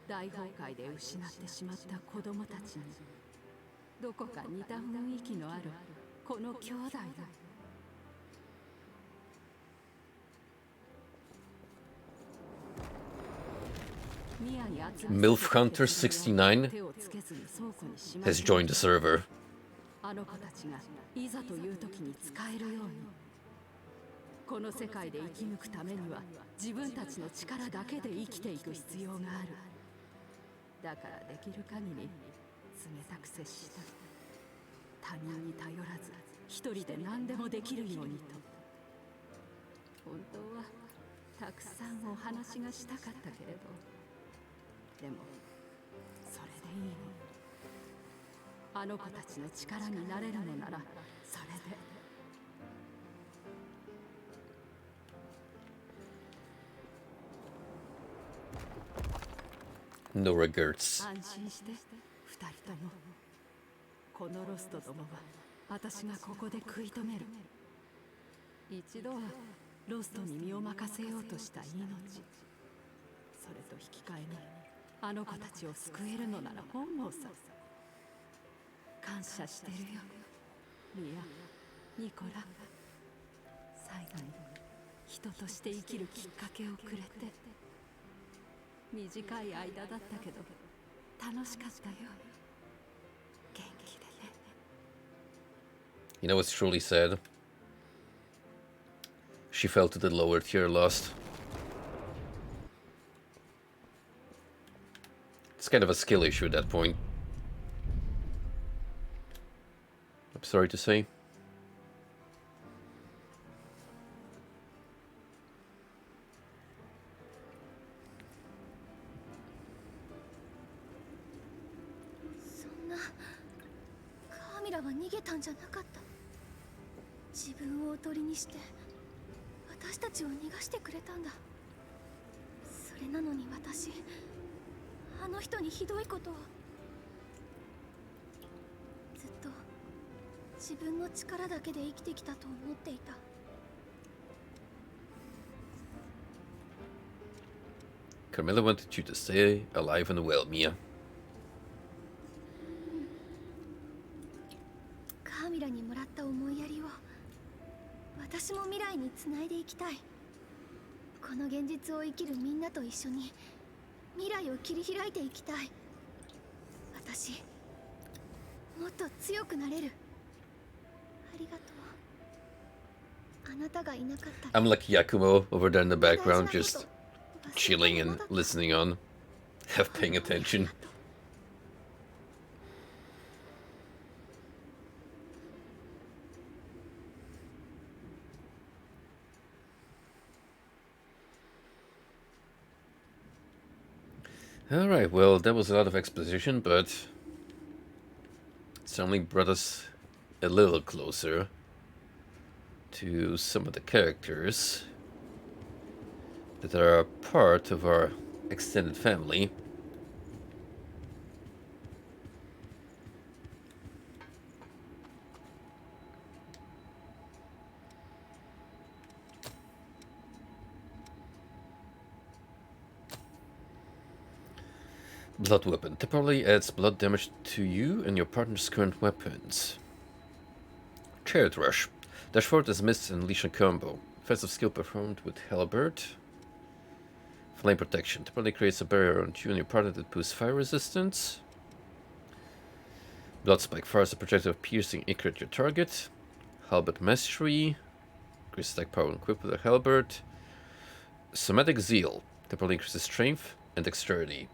大崩壊で失ってしまった子供たちに、どこか似た雰囲気のあるこの兄弟だ。 MILF Hunter 69 has joined the server. あの子たちがいざという時に使えるように。この世界で生き抜くためには自分たちの力だけで生きていく必要がある。だからできる限り冷たく接した。他人に頼らず一人で何でもできるようにと。本当はたくさんお話がしたかったけれど。 でもそれでいいの。あの子たちの力になれるのならそれで。 No regrets. 安心して二人とも。このロストどもは私がここで食い止める。一度はロストに身を任せようとした命。それと引き換えに。 あの子たちを救えるのなら本望さ。感謝してるよ、ミア、ニコラ。最後に人として生きるきっかけをくれて。短い間だったけど楽しかったよ。元気でね。 You know what's truly sad? She fell to the lower tier last. It's kind of a skill issue at that point. I'm sorry to say. そんなカーミラは逃げたんじゃなかった。自分をおとりにして私たちを逃がしてくれたんだ。それなのに私あの人にひどいことを。ずっと自分の力だけで生きてきたと思っていた。 Carmilla wanted you to stay alive and well, Mia. カーミラにもらった思いやりを私も未来につないでいきたい。この現実を生きるみんなと一緒に未来を切り開いていきたい。私もっと強くなれる。ありがとう。あなたがいなかったら I'm like Yakumo over there in the background, just chilling and listening on, half paying attention. あ Alright, well, that was a lot of exposition, but certainly brought us a little closer to some of the characters that are part of our extended family. Blood weapon. Temporarily adds blood damage to you and your partner's current weapons. Chariot rush. Dash forward as mist and unleash a combo. Offensive skill performed with halberd. Flame protection. Temporarily creates a barrier around you and your partner that boosts fire resistance. Blood spike. Fires a projectile of piercing accurate at your target. Halberd mastery. Increases attack power when equipped with a halberd. Somatic zeal. Temporarily increases strength and dexterity.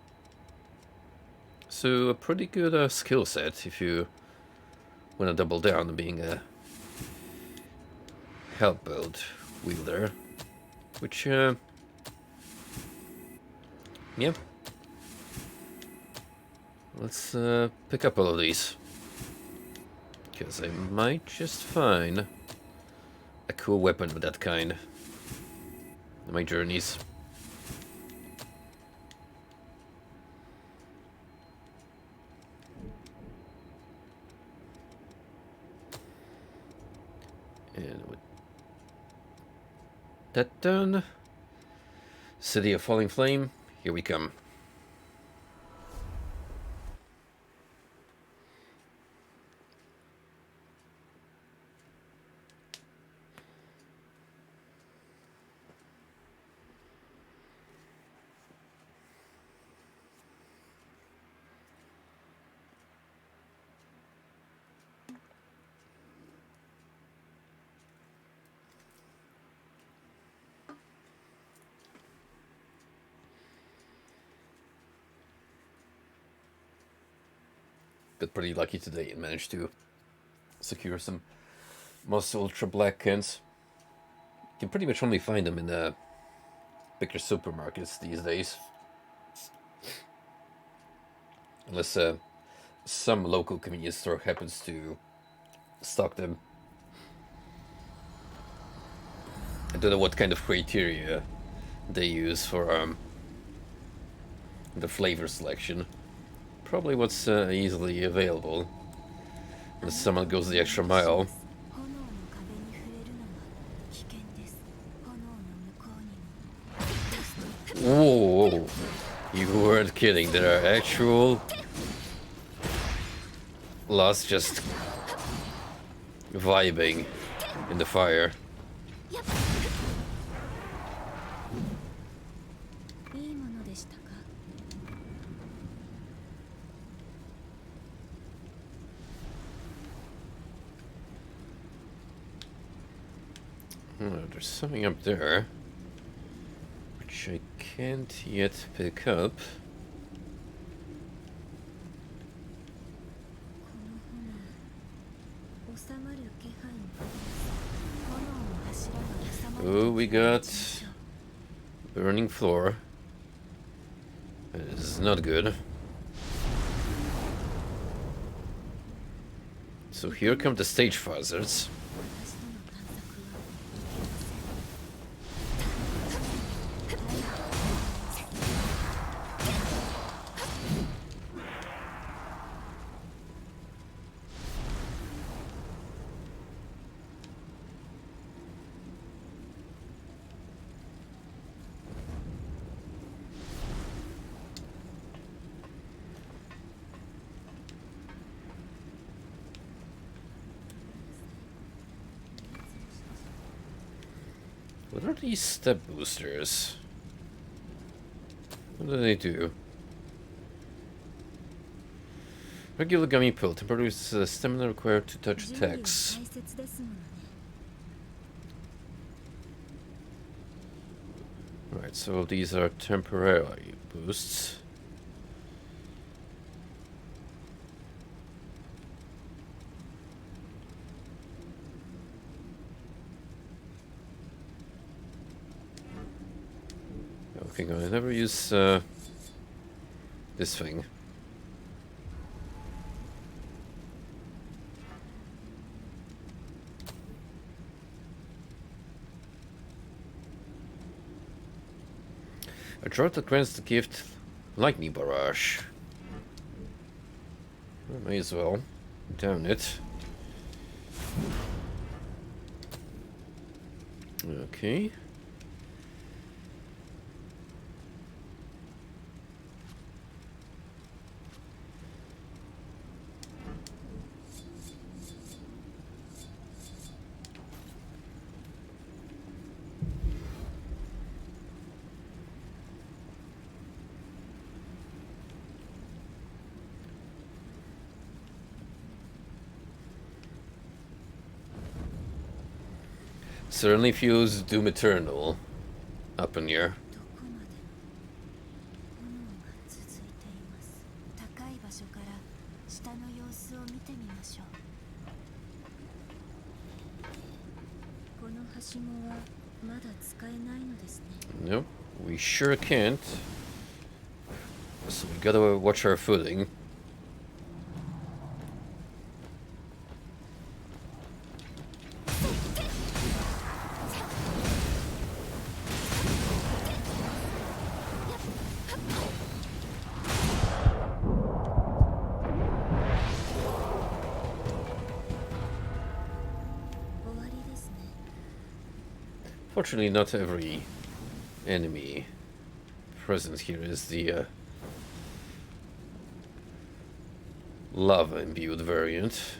So a pretty good skill set if you want to double down on being a halberd wielder, which yeah, let's pick up all of these because I might just find a cool weapon with that kind in my journeys. And with that done, City of Falling Flame, here we come. Got pretty lucky today and managed to secure some Moss Ultra Black cans. You can pretty much only find them in the bigger supermarkets these days. Unless some local convenience store happens to stock them. I don't know what kind of criteria they use for the flavor selection. Probably what's easily available, unless someone goes the extra mile. Whoa, you weren't kidding, there are actual lots just vibing in the fire. There's something up there, which I can't yet pick up. Oh, we got burning floor. That is not good. So here come the stage buzzards. What are these step boosters? What do they do? Regular gummy pill temporarily reduces stamina required to touch attacks. Right, so these are temporary boosts. Okay, I never use this thing. A drop that grants the gift Lightning Barrage. I may as well down it. Okay. Certainly feels Doom Eternal up in here. どこまでも炎が続いています。高い場所から下の様子を見てみましょう。このはしごはまだ使えないのですね。 Nope, we sure can't. So we gotta watch our footing. Fortunately, not every enemy present here is the lava imbued variant.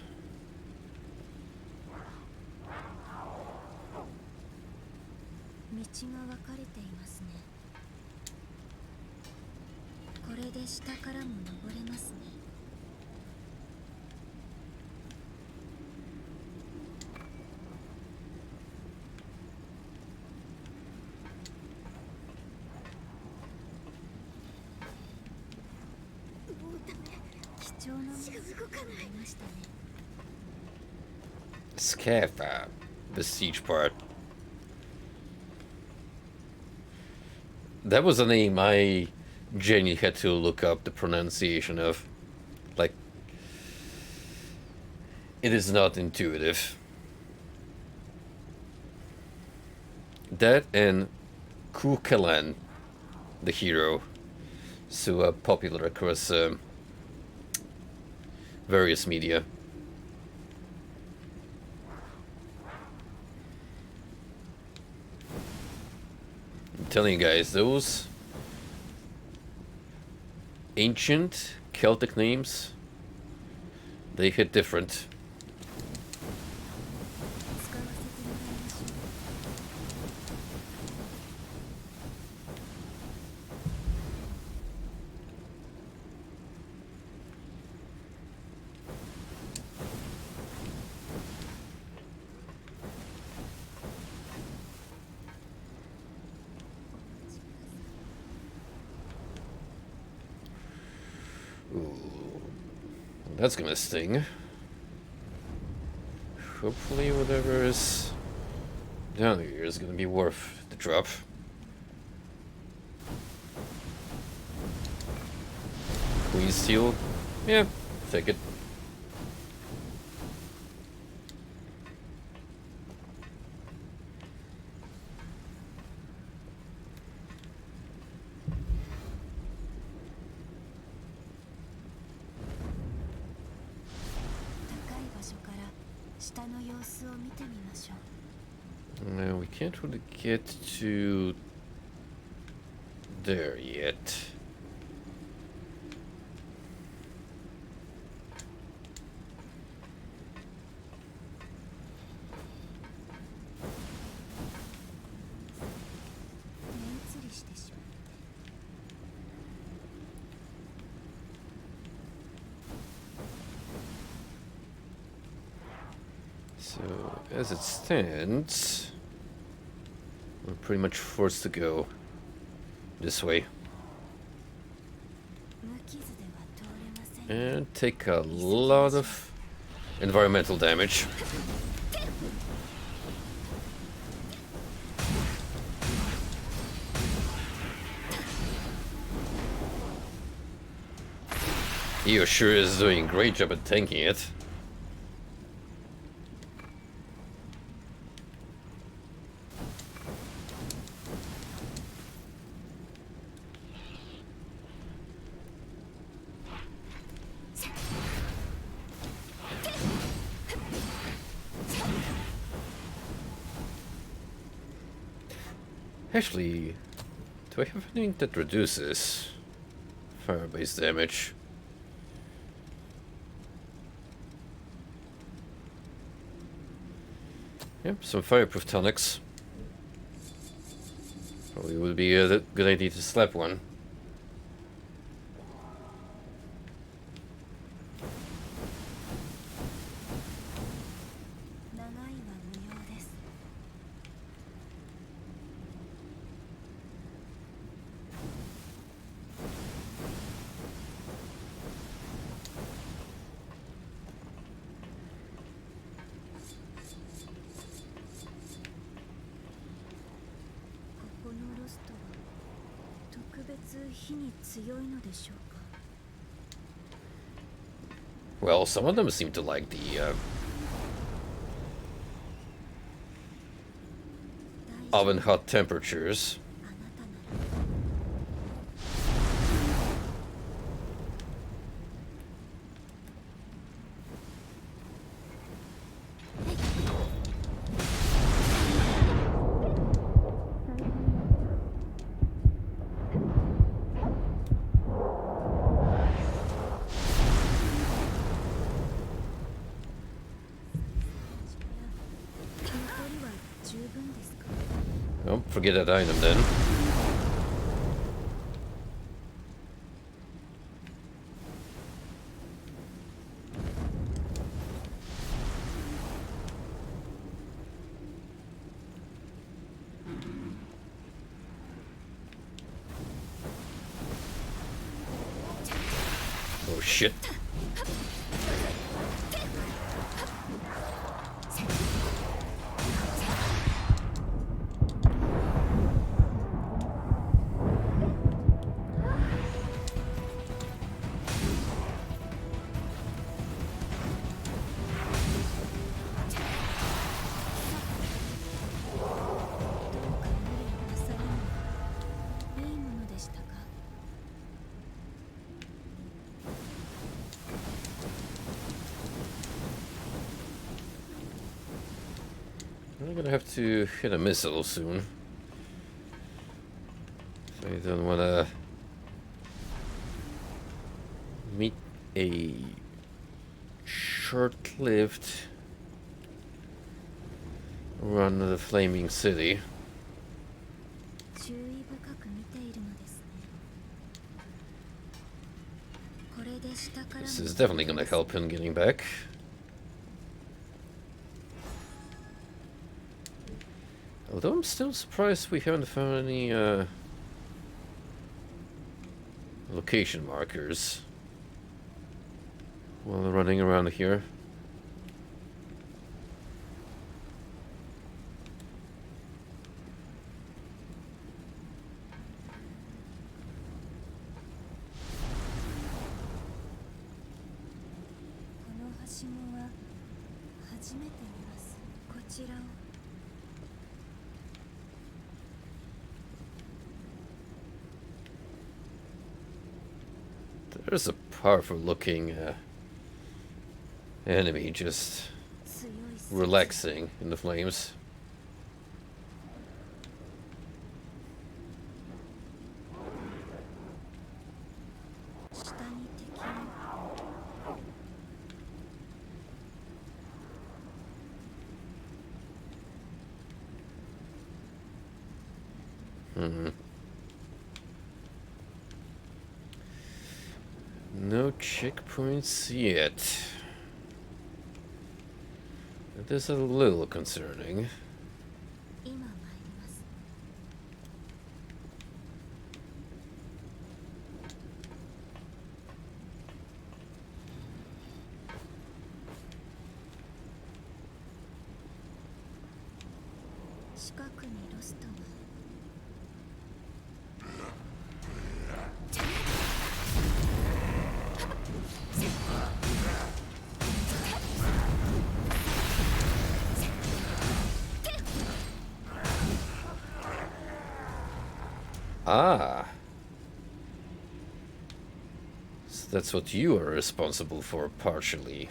道が分かれていますね。これで下からも登れますね。貴重なものがありましたね。 Scafa, the siege part. That was a name I genuinely had to look up the pronunciation of. Like, it is not intuitive. That and Kukelan, the hero, so popular across various media. I'm telling you guys, those ancient Celtic names, they hit different. 使わせてもらいましょう。 That's gonna sting. Hopefully whatever is down here is gonna be worth the drop. Please seal. Yeah, take it. No, we can't really get to there yet. So, as it stands, we're pretty much forced to go this way. And take a lot of environmental damage. He sure is doing a great job at tanking it. Actually, do I have anything that reduces fire-based damage? Yep, some fireproof tonics. Probably would be a good idea to slap one. Well, some of them seem to like the oven hot temperatures. Oh, forget that item then. Oh shit. I'm gonna have to hit a missile soon. So I don't wanna meet a short-lived run of the Flaming City. This is definitely gonna help him getting back. Although I'm still surprised we haven't found any location markers while running around here. There's a powerful looking enemy just relaxing in the flames. No checkpoints yet. That is a little concerning. Ah. So that's what you are responsible for, partially.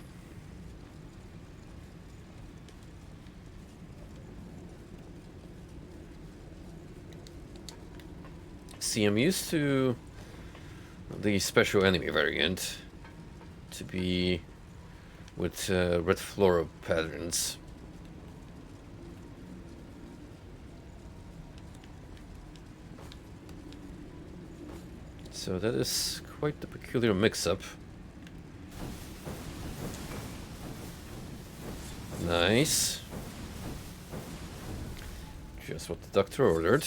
See, I'm used to the special enemy variant to be with red floral patterns. So that is quite the peculiar mix-up. Nice. Just what the doctor ordered.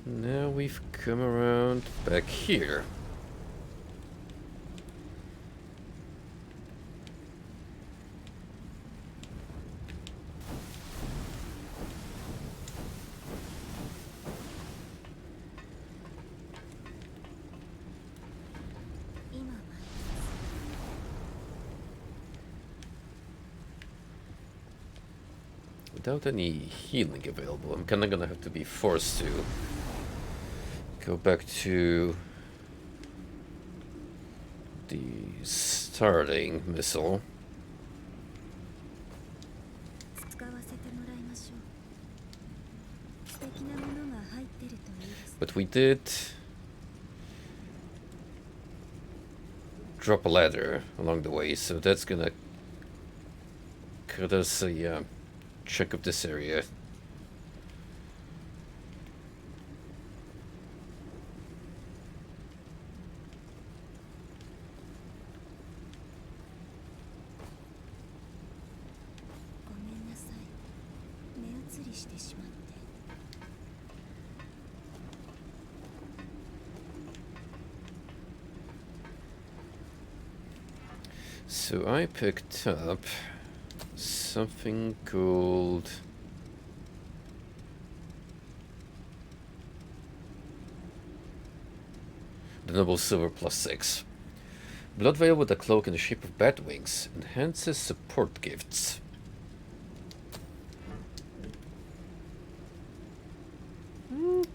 Now we've come around back here. Without any healing available, I'm kinda gonna have to be forced to go back to the starting missile. But we did drop a ladder along the way, so that's gonna cut us a chunk of this area. So I picked up something called the Noble Silver +6. Blood Veil with a cloak in the shape of bat wings enhances support gifts.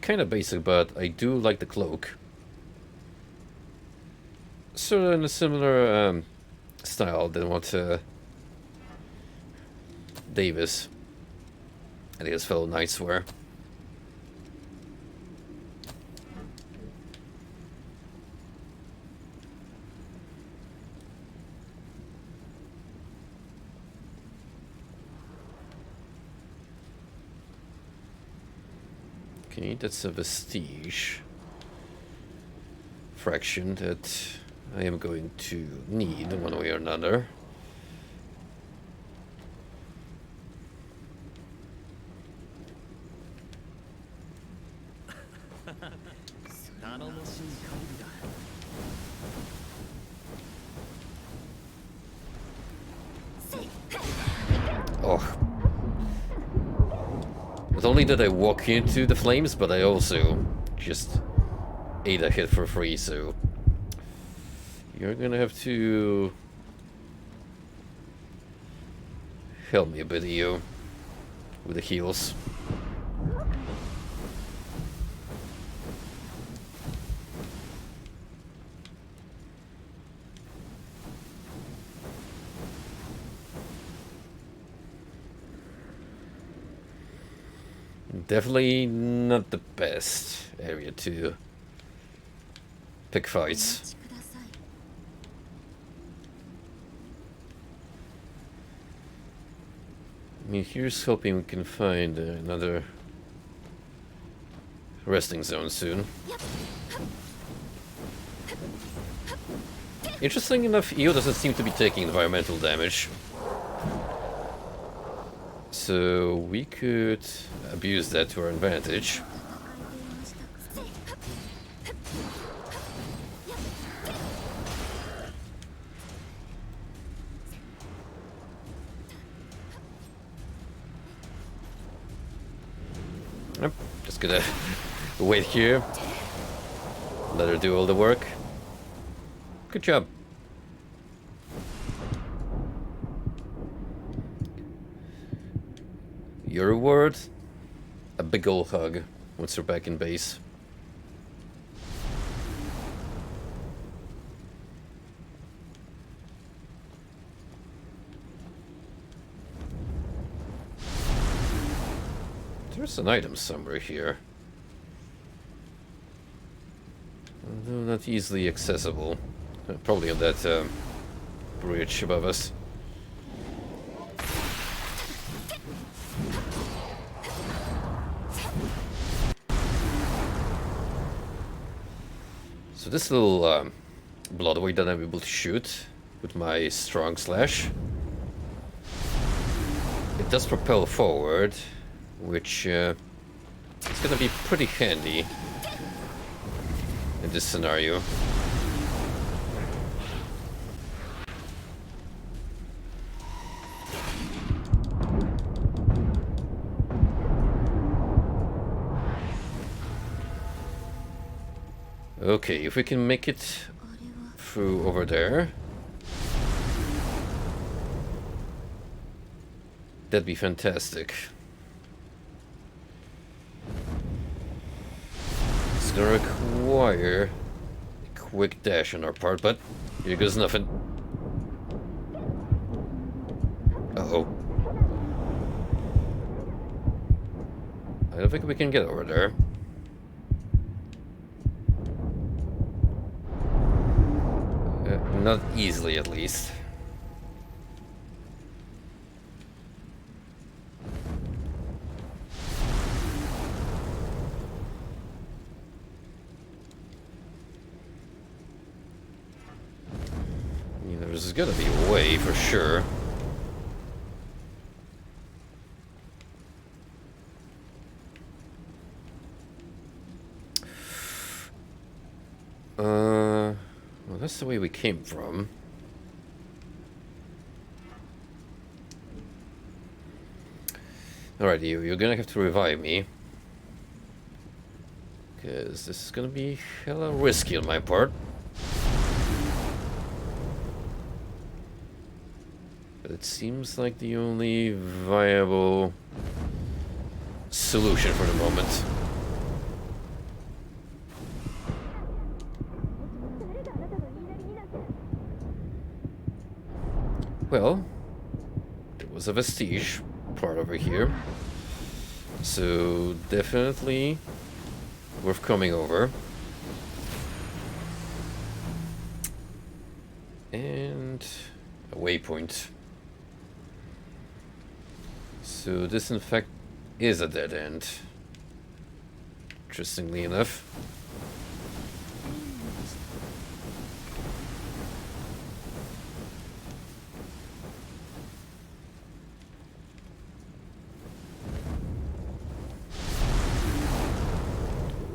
Kinda basic, but I do like the cloak. Sort of in a similar style than what Davis and his fellow knights were. Okay, that's a vestige fraction that I am going to need one way or another. Oh. Not only did I walk into the flames, but I also just ate a hit for free, so you're gonna have to help me a bit, Io, with the heals. Definitely not the best area to pick fights. I mean, here's hoping we can find another resting zone soon. Interesting enough, Io doesn't seem to be taking environmental damage. So we could abuse that to our advantage. Yep, just gonna wait here. Let her do all the work. Good job. Your reward? A big ol' hug once you're back in base. There's an item somewhere here. Although not easily accessible. Probably on that bridge above us. So this little bloodweight that I'm able to shoot with my strong slash, it does propel forward, which is gonna be pretty handy in this scenario. Okay, if we can make it through over there, that'd be fantastic. It's gonna require a quick dash on our part, but here goes nothing. Uh-oh. I don't think we can get over there. Not easily, at least. I mean, there's gotta be a way for sure. Well, that's the way we came from. Alright, you're gonna have to revive me. Because this is gonna be hella risky on my part. But it seems like the only viable solution for the moment. Well, there was a vestige part over here, so definitely worth coming over. And a waypoint. So this in fact is a dead end, interestingly enough.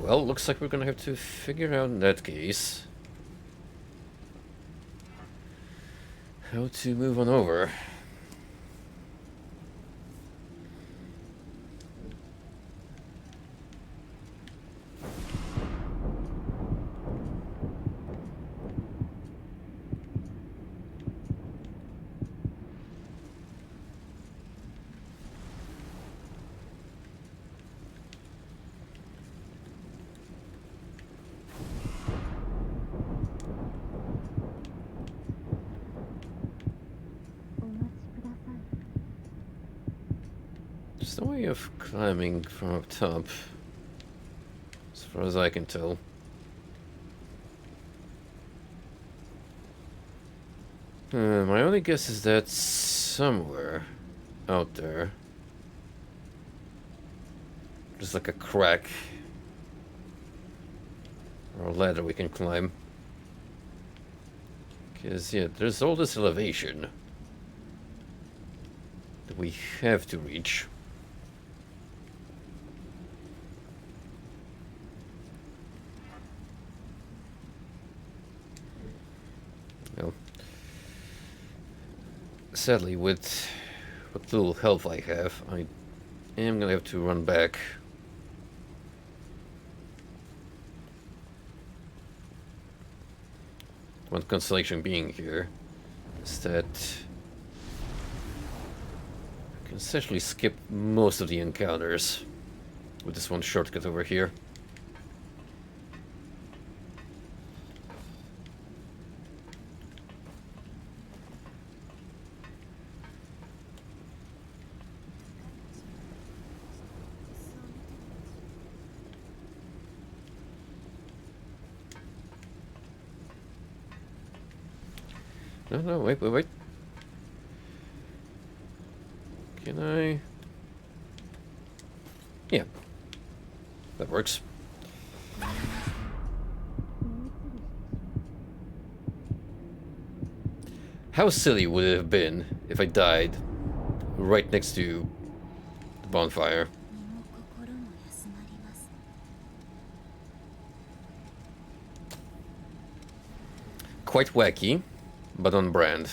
Well, looks like we're gonna have to figure out in that case how to move on over. There's no way of climbing from up top, as far as I can tell. My only guess is that somewhere out there, there's like a crack or a ladder we can climb. Because, yeah, there's all this elevation that we have to reach. Well, sadly, with what little health I have, I am gonna have to run back. One consolation being here is that I can essentially skip most of the encounters with this one shortcut over here. No, wait. Can I? Yeah. That works. How silly would it have been if I died right next to the bonfire? 身も心も休まります。 Quite wacky, but on brand.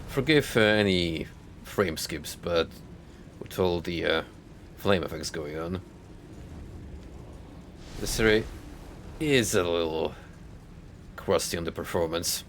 Forgive any frame skips, but with all the flame effects going on, this array is a little crusty on the performance.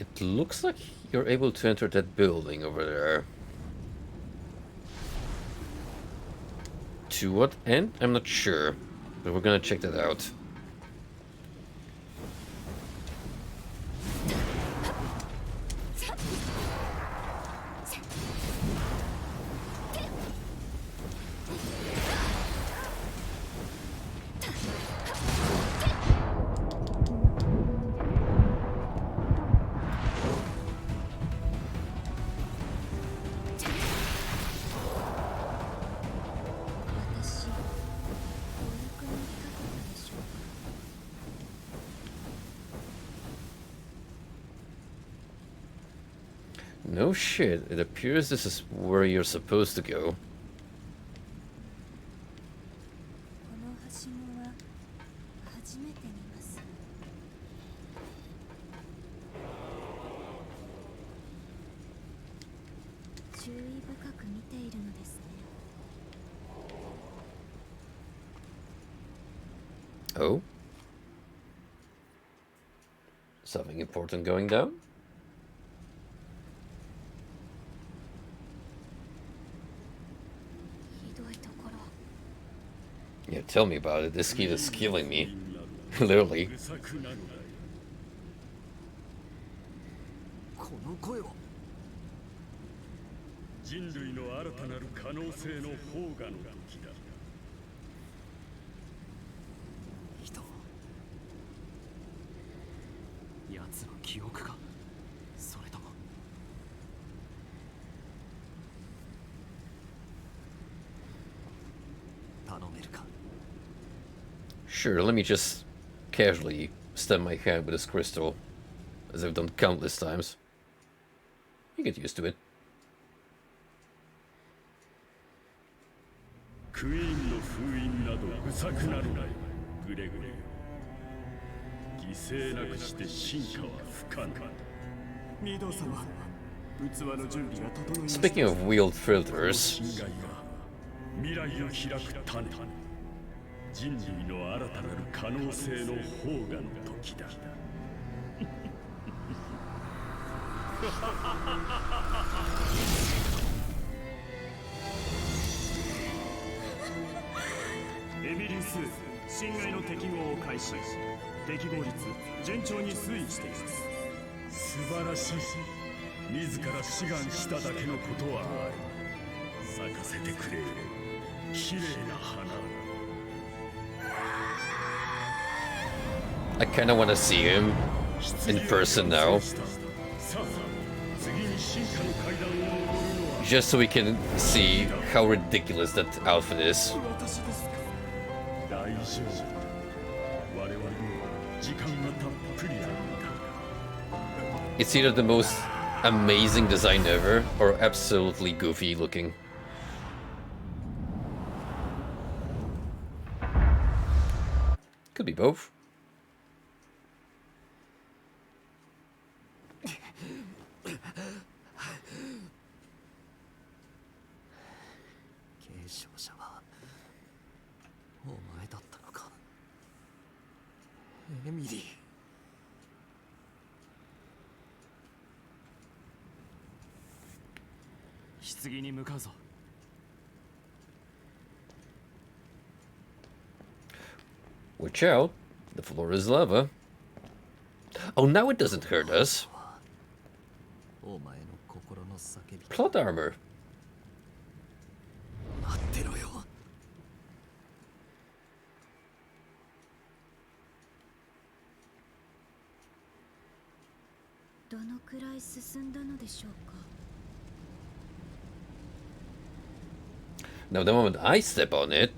It looks like you're able to enter that building over there. To what end? I'm not sure, but we're gonna check that out. No shit, it appears this is where you're supposed to go. このはしごは初めて見ます。注意深く見ているのですね。Oh? Something important going down? tell me about it. This kid is killing me. Literally. うさくなるなよ。この声は。人類の新たなる可能性の萌芽の時だ。人。奴の記憶か。それとも。頼めるか。 Sure, let me just casually stab my hand with this crystal, as I've done countless times. You get used to it. クイーンの封印などうさくなるなよ、グレゴリー。犠牲なくして進化は不可能。ミド様、器の準備が整いました。 Speaking of wheeled filters, 侵害は未来を開く種。人類の新たなる可能性の萌芽の時だ。エミリース、侵害の適合を開始。適合率順調に推移しています。素晴らしい。自ら志願しただけのことはある。咲かせてくれ。綺麗な花。 I kinda wanna see him in person now, さあ、次に進化の階段を登るのは just so we can see how ridiculous that outfit is. 大丈夫。我々には時間がたっぷりあるんだ。 It's either the most amazing design ever or absolutely goofy looking. Could be both. 継承者はお前だったのか。エミリー。棺に向かうぞ。 Watch out, the floor is lava. Oh, now it doesn't hurt us. お前の心の叫び。 Plot armor. 待ってろよ。どのくらい進んだのでしょうか。 Now, the moment I step on it,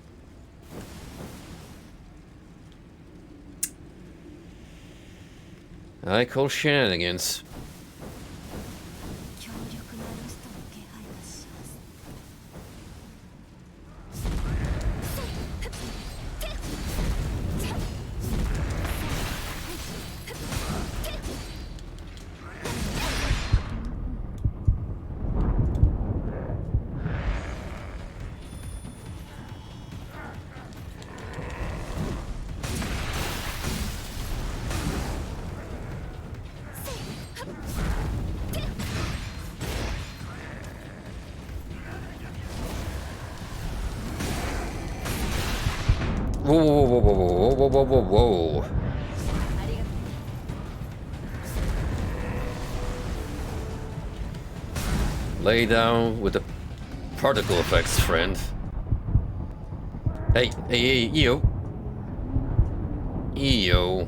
I call shenanigans. 強力なロストの気配がします。 Whoa, whoa, whoa, whoa, whoa, whoa, whoa, whoa, whoa. Lay down with the particle effects, friend. Hey, hey, hey, yo. Yo.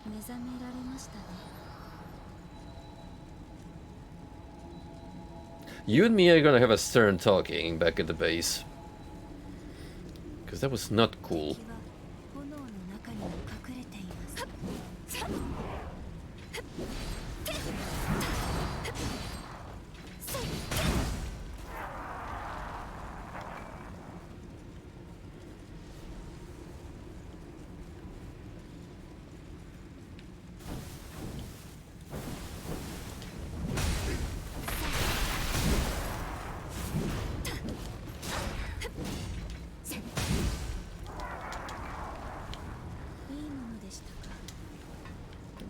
目覚められましたね。 You and me are gonna have a stern talking back at the base. Because that was not cool. 敵は炎の中にも隠れています。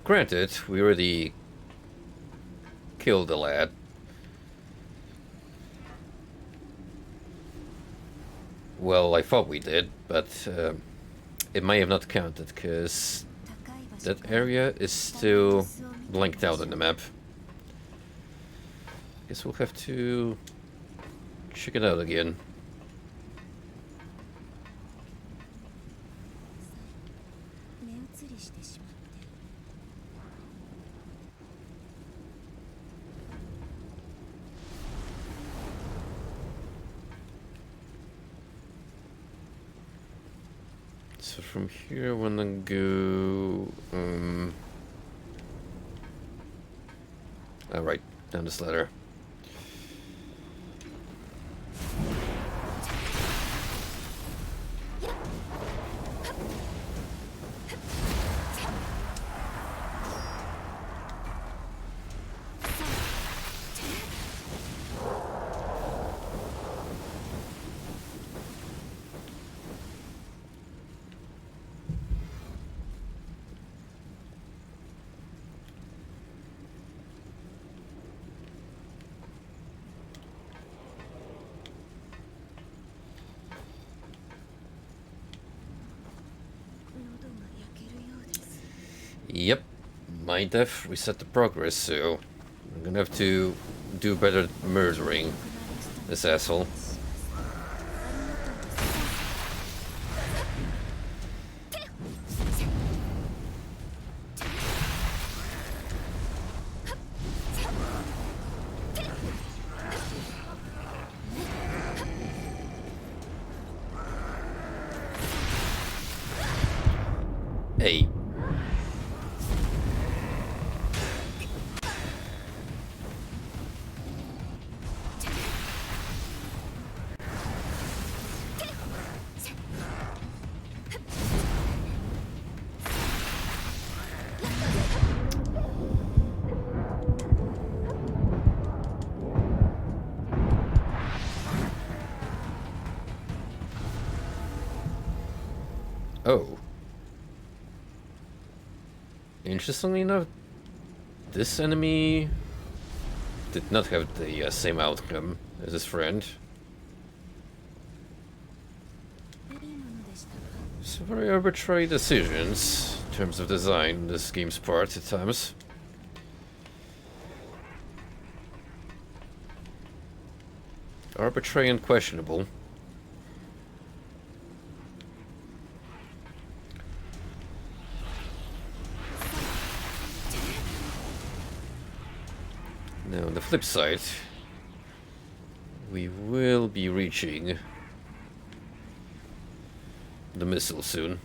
Granted, we already kill the lad. Well, I thought we did, but it may have not counted, because that area is still blanked out on the map. Guess we'll have to check it out again. So from here I wanna go alright, down this ladder. Yep, my death reset the progress, so I'm gonna have to do better murdering this asshole. Hey. Oh. Interestingly enough, this enemy did not have the same outcome as his friend. So very arbitrary decisions in terms of design on this game's part at times. Arbitrary and questionable. Now, on the flip side, we will be reaching the missile soon.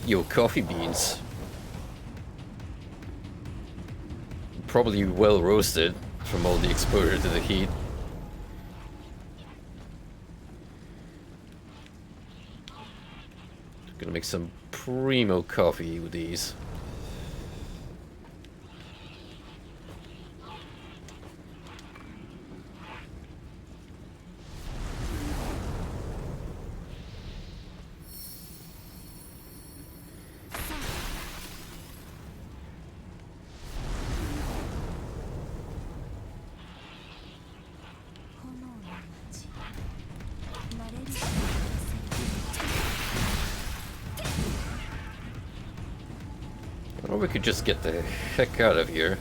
Yo, coffee beans. Probably well roasted from all the exposure to the heat. Gonna make some primo coffee with these. Or we could just get the heck out of here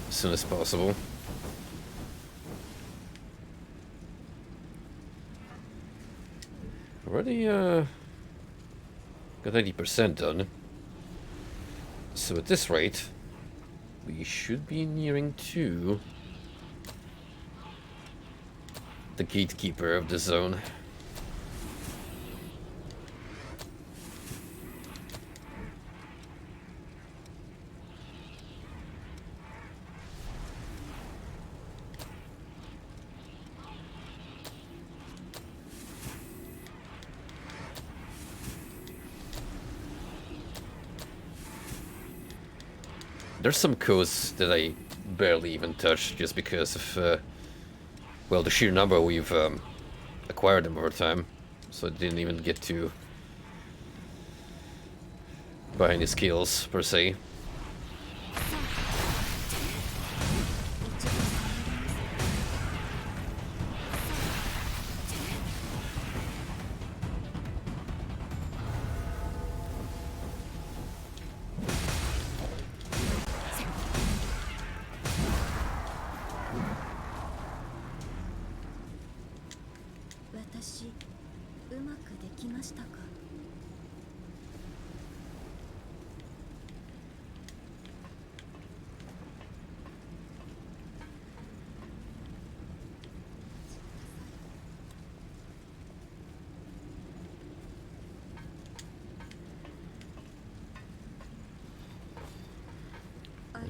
as soon as possible. Already, got 80% done. So at this rate, we should be nearing to the gatekeeper of the zone. there's some codes that I barely even touched just because of, well, the sheer number we've acquired them over time. So I didn't even get to buy any skills, per se.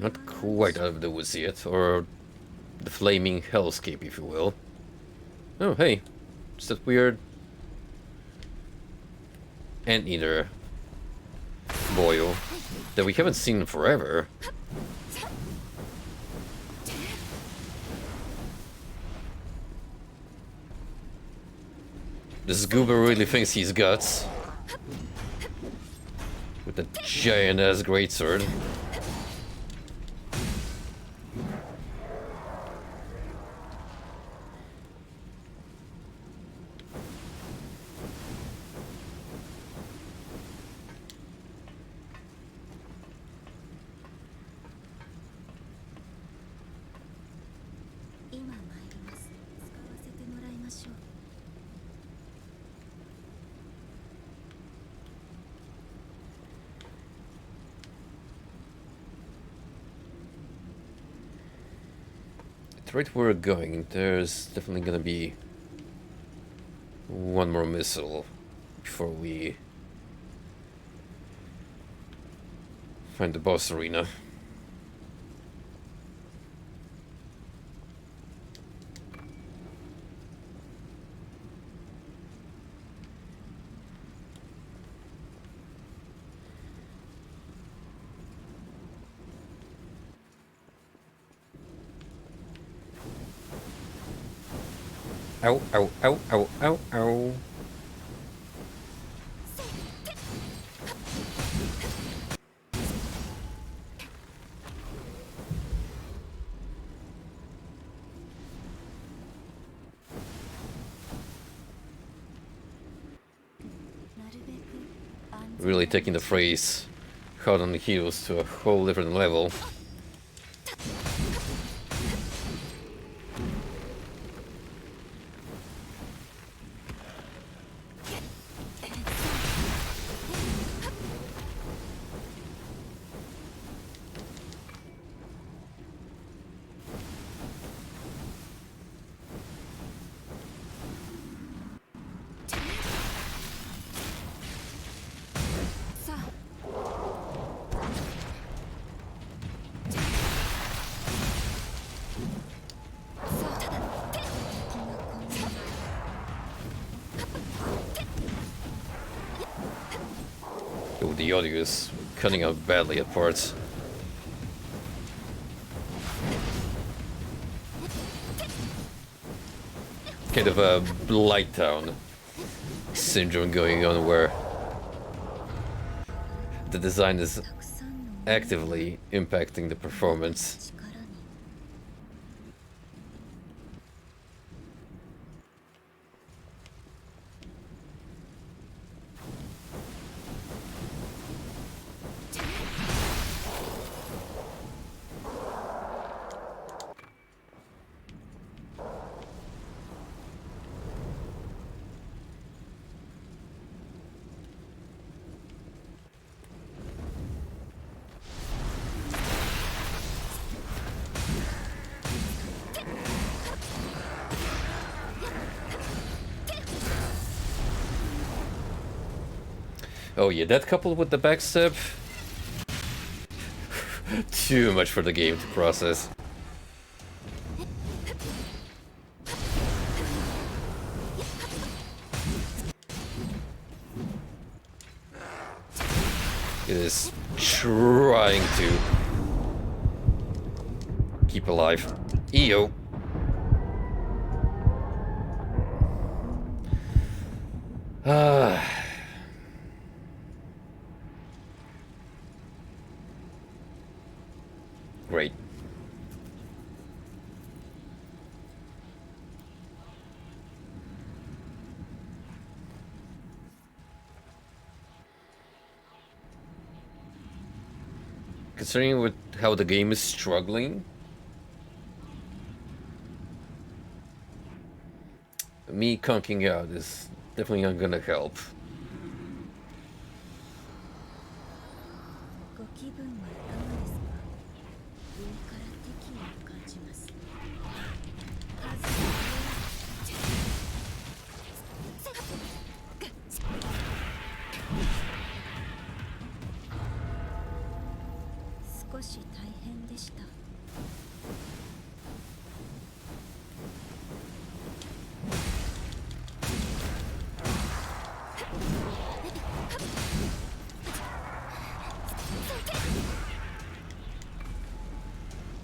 Not quite out of the woods yet, or the flaming hellscape, if you will. Oh, hey, it's that weird anteater boil that we haven't seen in forever. This goober really thinks he's guts with that giant ass greatsword. Right where we're going, there's definitely gonna be one more missile before we find the boss arena. Ow, ow, ow, ow, ow, ow. Really taking the phrase hard on the heels to a whole different level. Oh, the audio is cutting out badly at parts. Kind of a Blighttown syndrome going on where the design is actively impacting the performance. Oh yeah, that coupled with the backstab, too much for the game to process. It is trying to alive. EO. Great. Considering with how the game is struggling, me conking out is definitely not gonna help. ご気分はいかがですか？上から敵意を感じます。少し大変でした。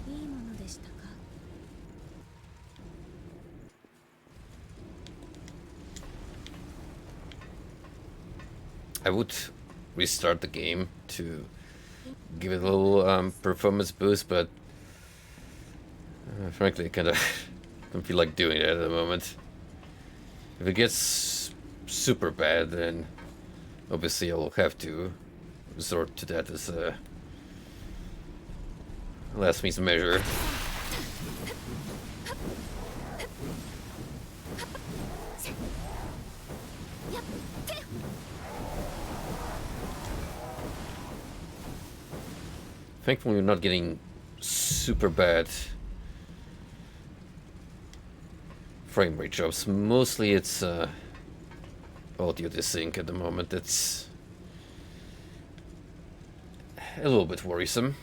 いいものでしたか？ I would restart the game to give it a little performance boost, but frankly, I kind of don't feel like doing that at the moment. If it gets super bad, then obviously I'll have to resort to that as a last means measure. Thankfully, we're not getting super bad frame rate drops. Mostly it's audio desync at the moment. It's a little bit worrisome.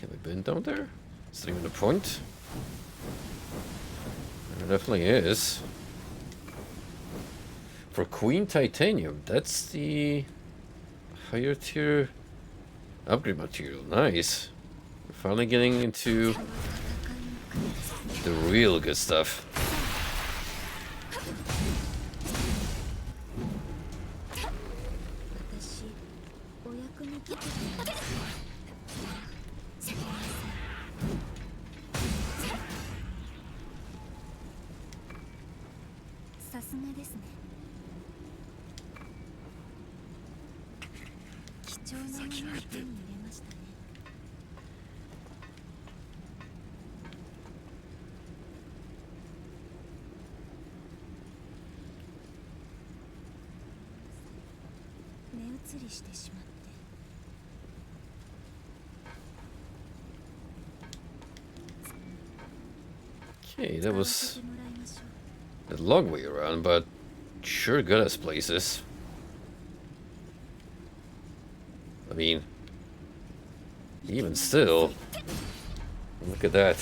Have we been down there? Is that even the point? There definitely is. For Queen Titanium, that's the higher tier upgrade material. Nice. We're finally getting into the real good stuff. Okay, that was a long way around, but sure got us places. I mean, even still, look at that.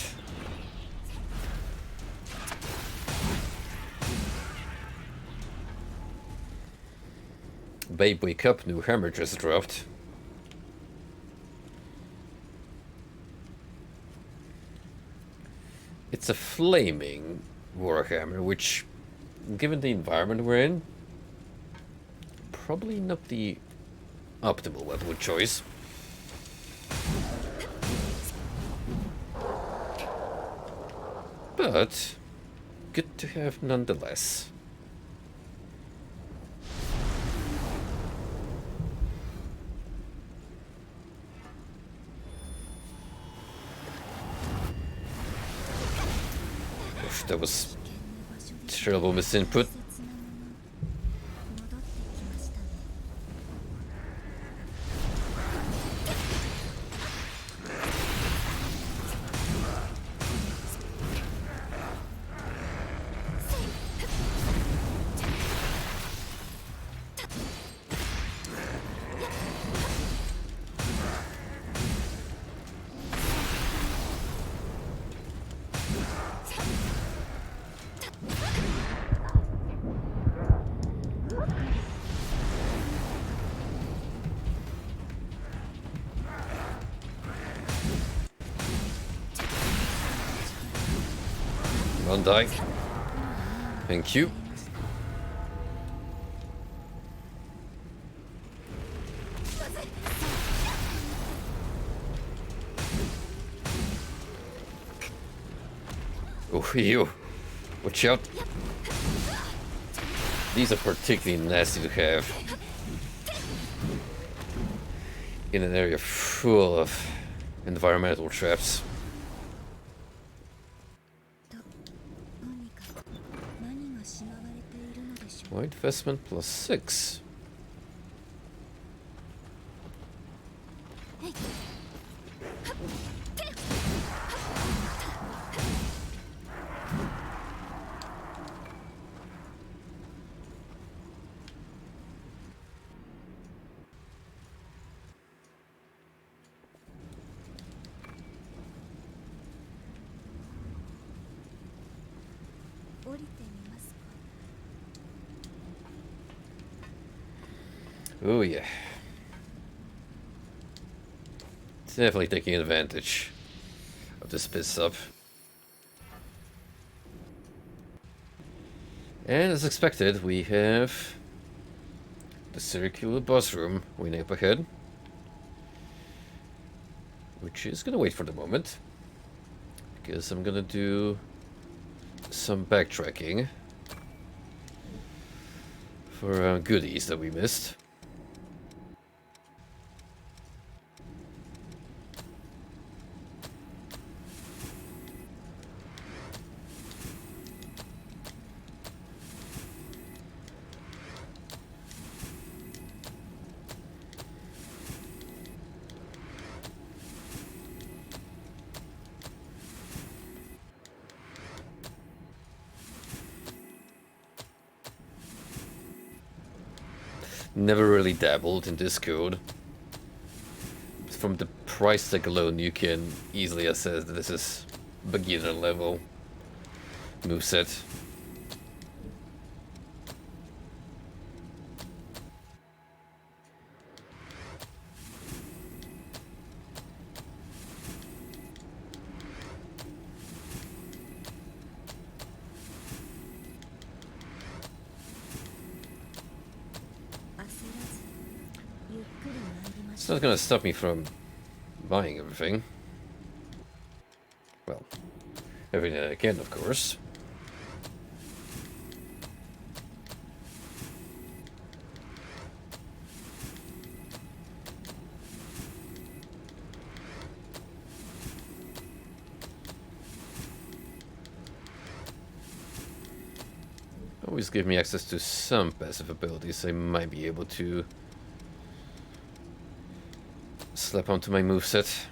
Babe, wake up, new hammer just dropped. It's a flaming Warhammer, which, given the environment we're in, probably not the optimal weapon choice. But good to have nonetheless. Oof, that was terrible misinput. One die. Thank you. Oh, you. Watch out. These are particularly nasty to have in an area full of environmental traps. White vestment +6. Oh yeah. It's definitely taking advantage of this piss up. And as expected, we have the circular boss room waiting up ahead, which is gonna wait for the moment, because I'm gonna do some backtracking for goodies that we missed. Never really dabbled in this code. From the price tag alone, you can easily assess that this is beginner level moveset. It's not gonna stop me from buying everything. Well, everything that I can, of course. Always give me access to some passive abilities I might be able to slap onto my moveset.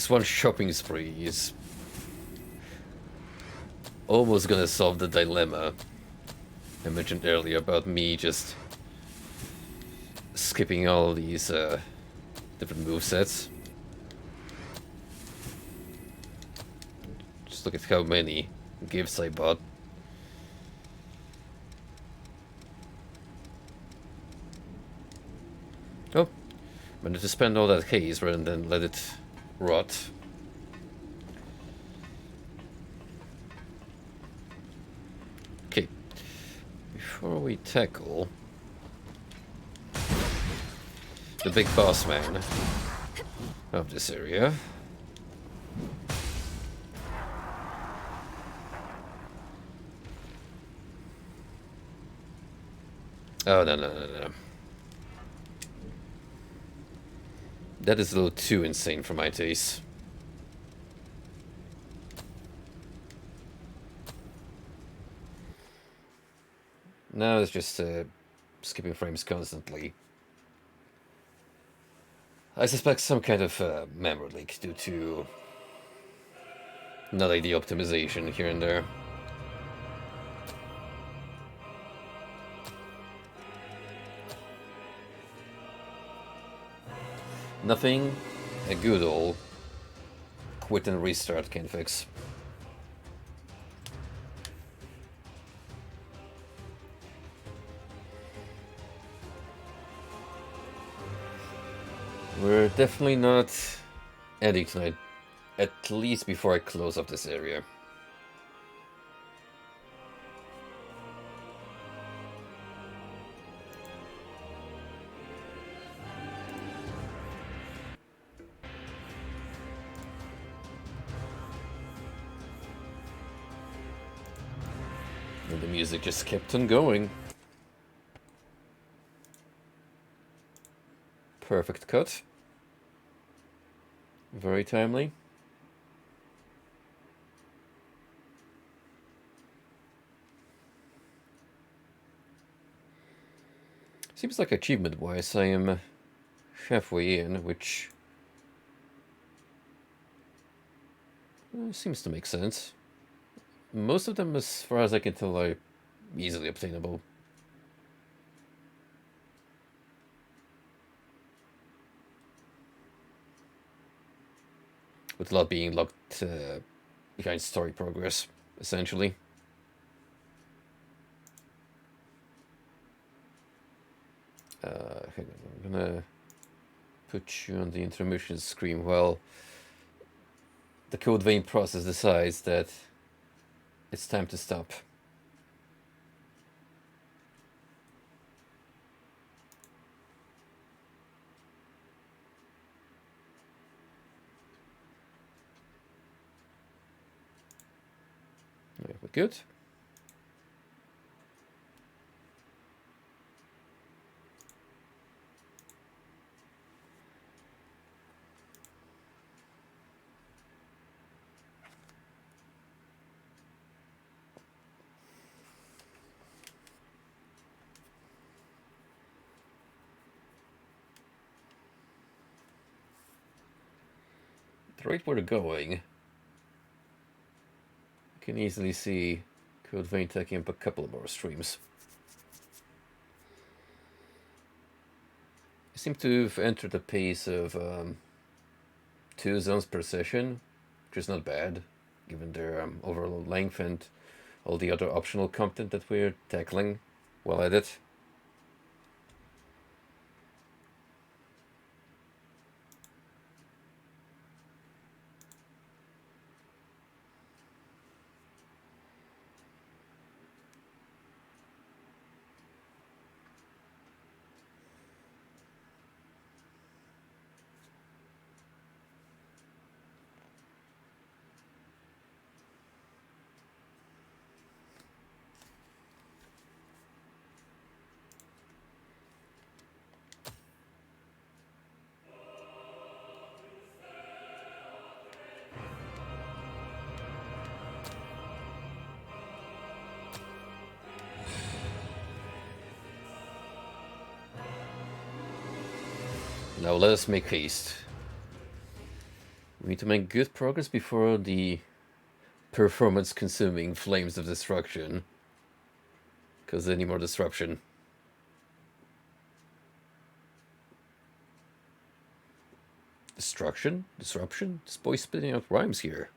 This one shopping spree is almost gonna solve the dilemma I mentioned earlier about me just skipping all these different movesets. Just look at how many gifts I bought. Oh, managed to spend all that haze rather than let it rot. Okay, before we tackle the big boss man of this area, oh, no. That is a little too insane for my taste. Now it's just skipping frames constantly. I suspect some kind of memory leak due to not ideal optimization here and there. Nothing a good old quit and restart can fix. We're definitely not ending tonight, at least before I close up this area. And the music just kept on going. Perfect cut. Very timely. Seems like achievement-wise I am halfway in, which seems to make sense. Most of them, as far as I can tell, are easily obtainable. With a lot being locked behind story progress, essentially. Hang on, I'm gonna put you on the intermission screen while the Code Vein process decides that it's time to stop. Yeah, we're good. The rate we're going, you can easily see Code Vein taking up a couple more streams. I seem to have entered a pace of 2 zones per session, which is not bad, given their overall length and all the other optional content that we're tackling while at it. Now let us make haste. We need to make good progress before the performance-consuming flames of destruction cause any more disruption. Destruction? Disruption? This boy's spitting out rhymes here.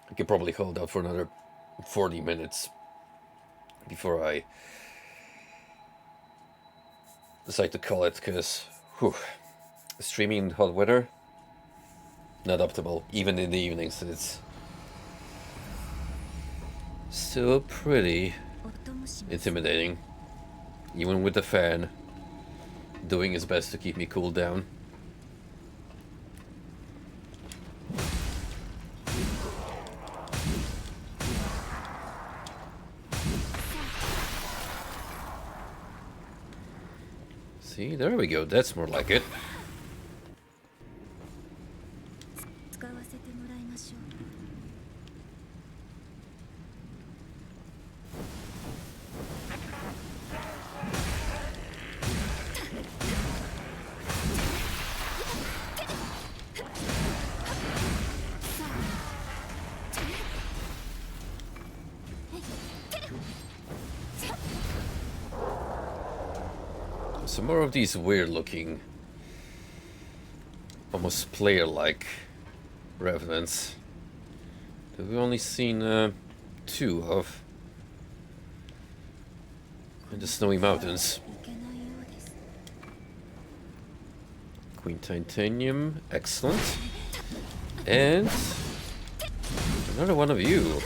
I could probably hold out for another 40 minutes before I decide to call it, because streaming in hot weather, not optimal. Even in the evenings, it's still pretty intimidating, even with the fan doing his best to keep me cooled down. See, there we go. That's more like it. 使わせてもらいましょう。Some more of these weird-looking, almost player-like revenants that we've only seen 2 of in the Snowy Mountains. Queen Titanium, excellent. And another one of you.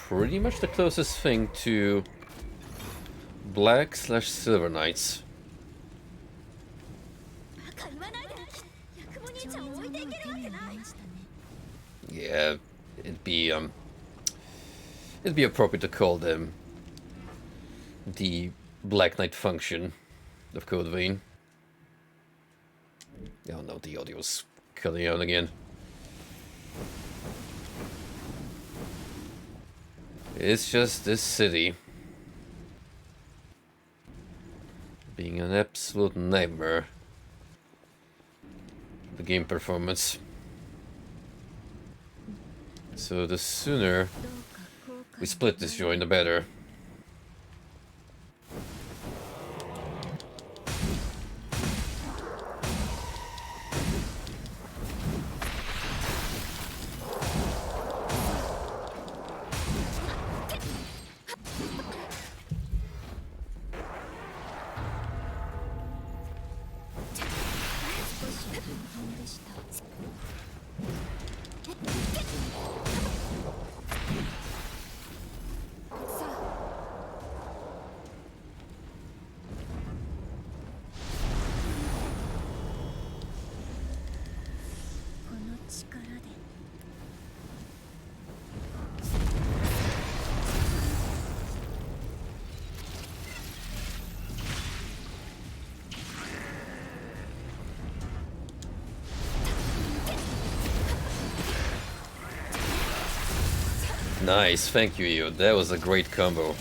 Pretty much the closest thing to Black/Silver Knights. Yeah, it'd be appropriate to call them the Black Knight function of Code Vein. Oh no, the audio's cutting out again. It's just this city being an absolute nightmare. The game performance. So the sooner we split this joint, the better. Nice, thank you, Io. That was a great combo.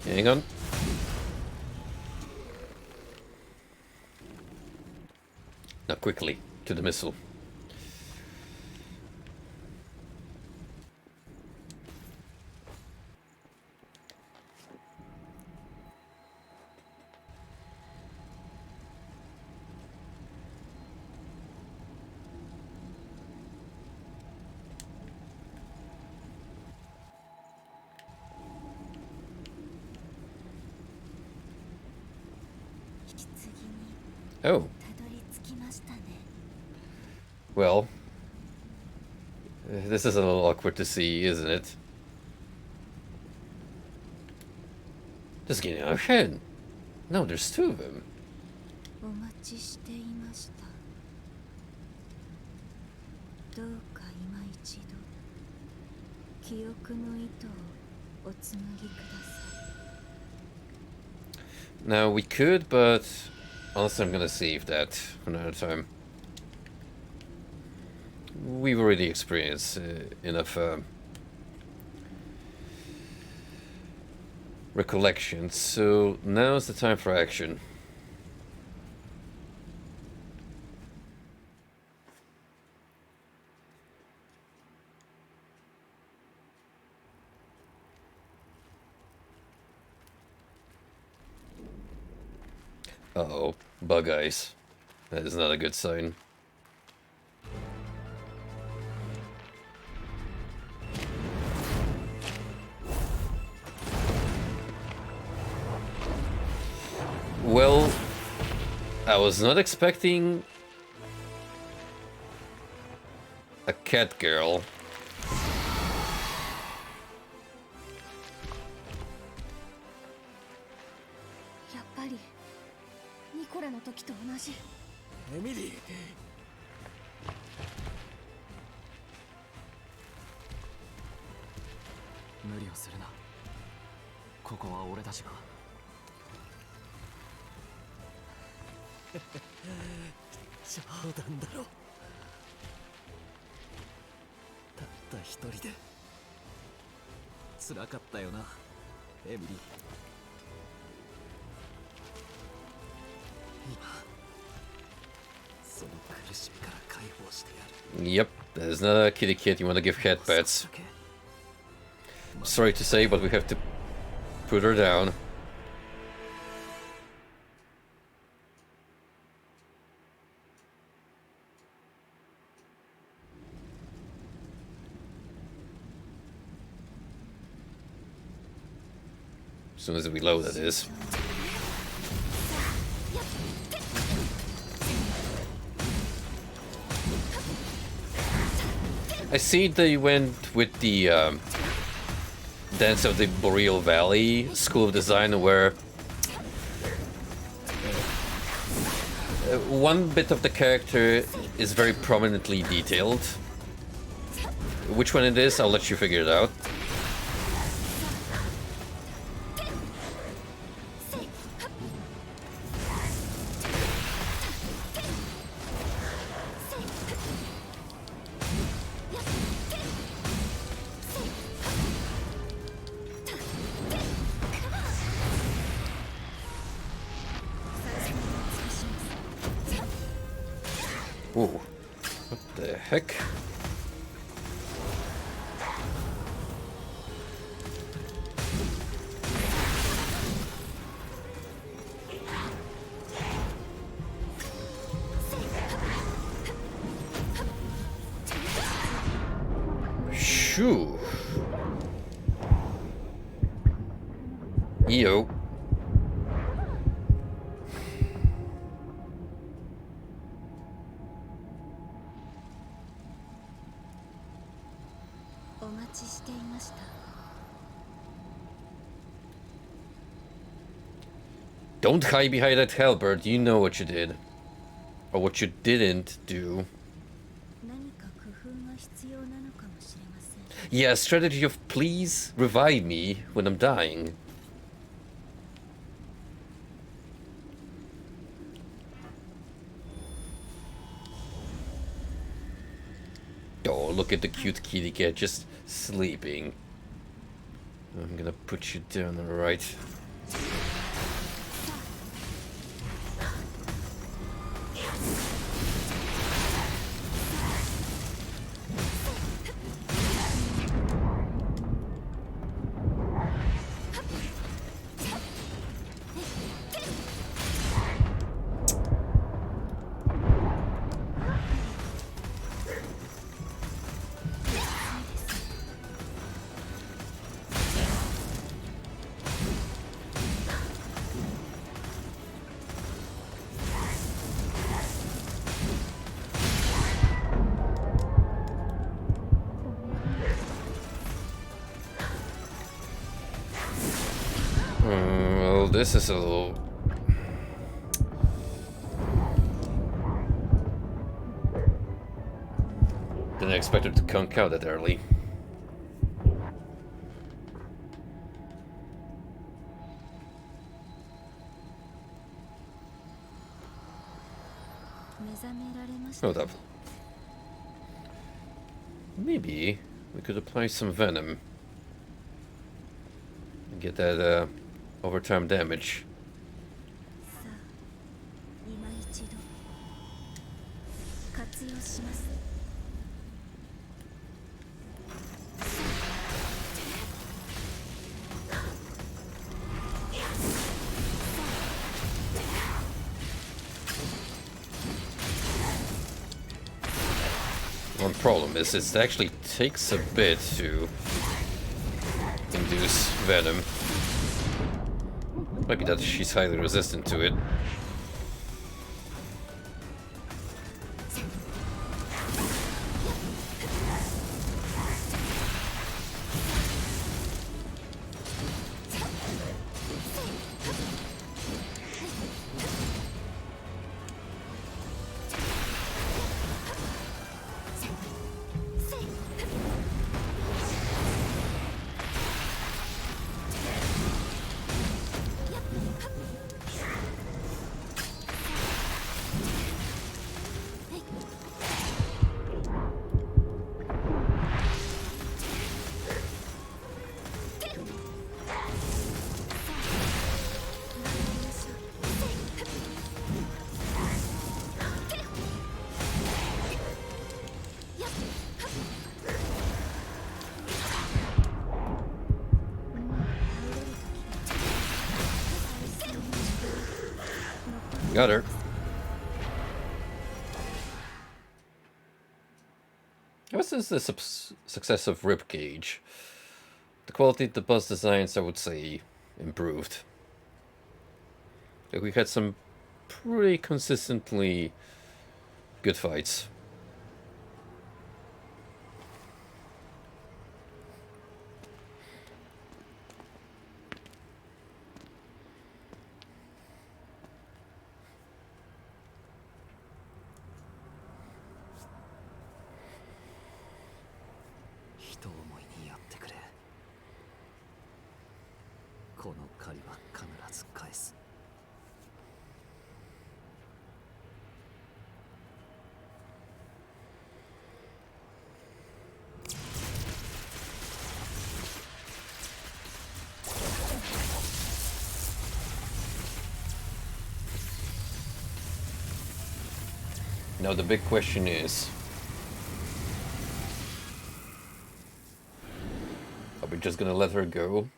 Hang on. Now quickly, to the missile. Oh, たどり着きましたね。 well. This is a little awkward to see, isn't it? Just getting out of hand. No, there's two of them. お待ちしていました。どうか今一度記憶の糸をお紡ぎください。 Now we could, but honestly, I'm gonna save that for another time. We've already experienced enough recollections, so now's the time for action. Uh-oh, bug eyes. That is not a good sign. Well, I was not expecting a cat girl. やっぱりニコラの時と同じ。エミリー、無理をするな。ここは俺たちが。冗談だろ。たった一人で辛かったよな、エミリー。今その苦しみから解放してやる。 Yep, that is not a kitty cat you want to give cat pets. Sorry to say, but we have to put her down. As soon as we load, that is. I see they went with the Dance of the Boreal Valley School of Design, where one bit of the character is very prominently detailed. Which one it is, I'll let you figure it out. Ooh, what the heck? Shoo. Yo. お待ちしていました。 Don't hide behind that halberd, you know what you did. Or what you didn't do. 何か工夫が必要なのかもしれません。 Yeah, strategy of please revive me when I'm dying. Oh, look at the cute kitty cat just sleeping. I'm gonna put you down, alright. this is a little... Didn't expect it to conk out that early. Hold up. Maybe we could apply some venom and get that overtime damage. One problem is it actually takes a bit to induce venom. Maybe that she's highly resistant to it. Got her. This is the success of Ribcage. The quality of the boss designs, I would say, improved. Like, we had some pretty consistently good fights. Now the big question is, are we just gonna let her go?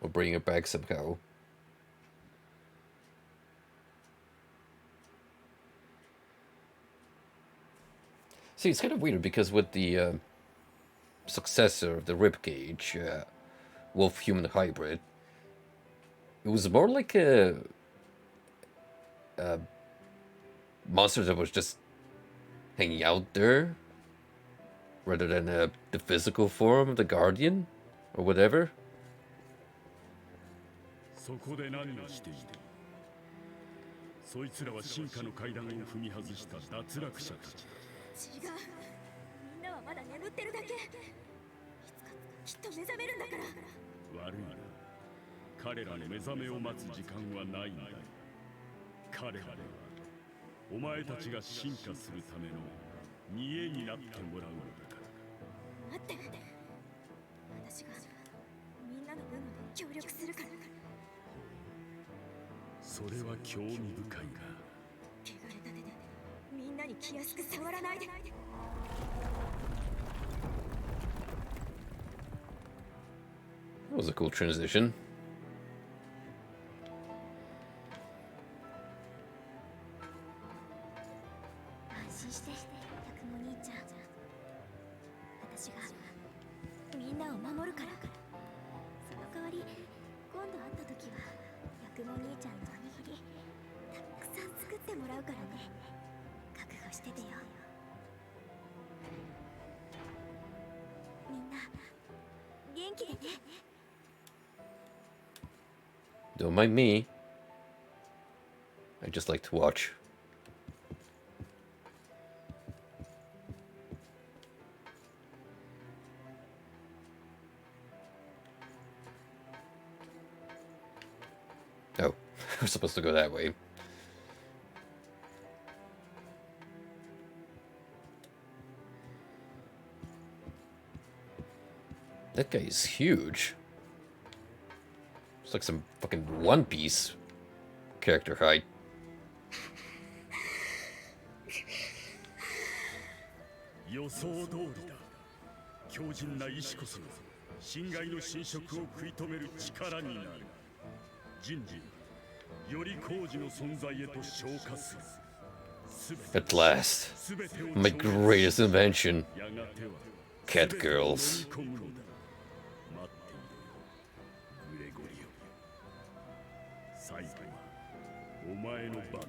Or bring her back somehow? See, it's kind of weird because with the successor of the Ribcage, Wolf-Human Hybrid, it was more like a monster that was just hanging out there rather than the physical form of the Guardian or whatever. そこで何をしているそいつらは進化の階段を踏み外した脱落者たちだ違うみんなはまだ眠ってるだけいつかきっと目覚めるんだから悪いな彼らの目覚めを待つ時間はないんだ彼らはお前たちが進化するための見栄になってもらうのだから待って私がみんなの分まで協力するからそれは興味深いが汚れた手でみんなに気安く触らないで That was a cool transition. 安心してヤクモ兄ちゃん私がみんなを守るからその代わり今度会った時はヤクモ兄ちゃんのおにぎりたくさん作ってもらうからね覚悟しててよみんな元気でね Don't mind me. I just like to watch. Oh, we're supposed to go that way. That guy is huge. It's like some fucking One Piece character height. 予想通りだ。強靭な意志こそが侵害の侵食を食い止める力になる。人事より工事の存在へと昇華する。 At last, my greatest invention, cat girls. 最後はお前の番だ。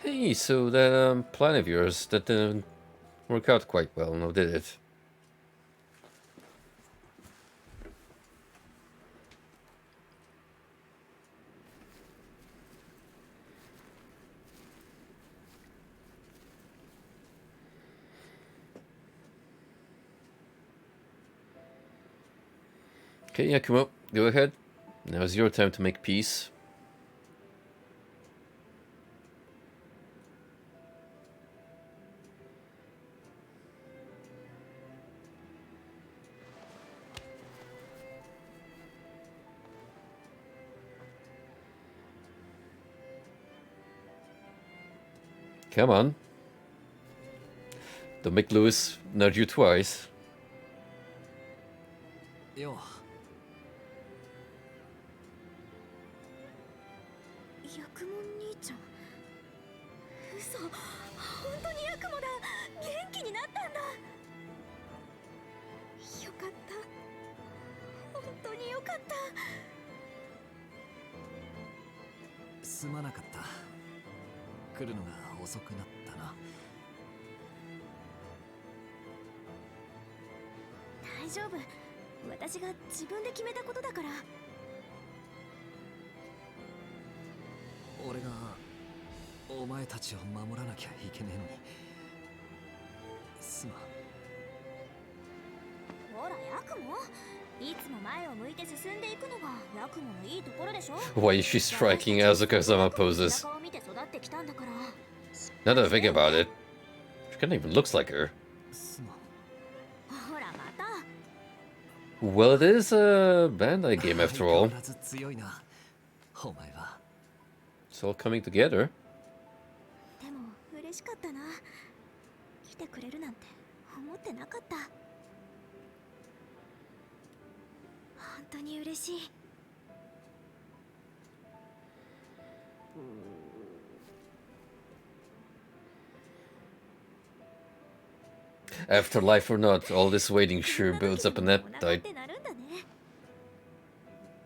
Hey, so that plan of yours, that didn't work out quite well, now did it? Okay, Yakumo, go ahead. Now's your time to make peace. Come on. Don't make Lewis nudge you twice. よヤクモ兄ちゃん。嘘、本当にヤクモだ。元気になったんだ。よかった。本当によかった。すまなかった。来るのが遅くなったな。大丈夫。私が自分で決めたことだから。俺がお前たちを守らなきゃいけねえのに。すまん。ほらヤクモ、いつも前を向いて進んでいくのがヤクモのいいところでしょ。 Why is she striking Asuka-sama poses? 顔を見て育ってきたんだから。 Now that I think about it, she kind of even looks like her. すまん。ほらまた。 Well, it is a Bandai game after all. 相変わらず強いな、お前は。 It's all coming together. でも嬉しかったな。来てくれるなんて思ってなかった。本当に嬉しい。 Afterlife or not, all this waiting sure builds up an appetite.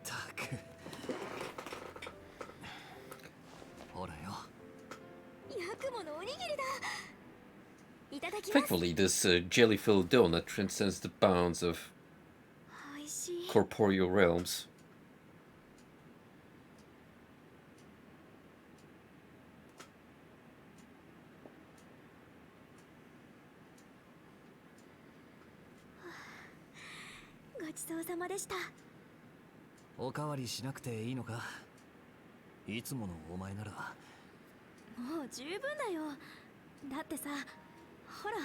たく。ほらよ。ヤクモのおにぎりだ。いただきます。 Thankfully, this jelly-filled donut transcends the bounds of 美味しい。 corporeal realms. ごちそうさまでした。おかわりしなくていいのか。いつものお前なら。もう十分だよ。だってさ、ほら。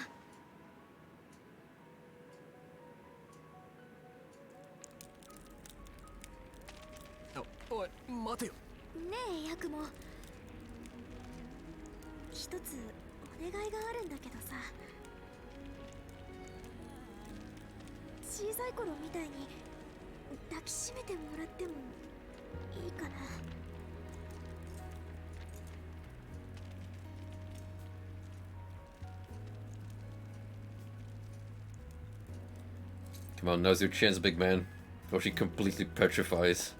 おい、待てよ。ねえヤクモ、一つお願いがあるんだけどさ。小さい頃みたいに抱きしめてもらってもいいかな。Come on, now's your chance, big man. Or she completely petrifies.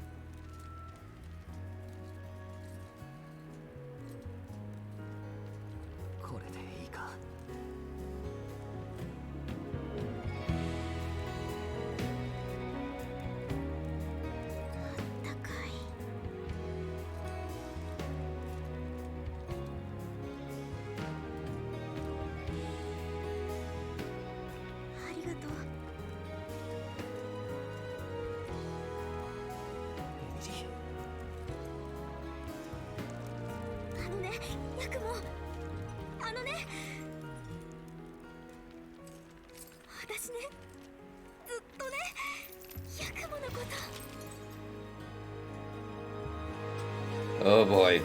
Oh boy.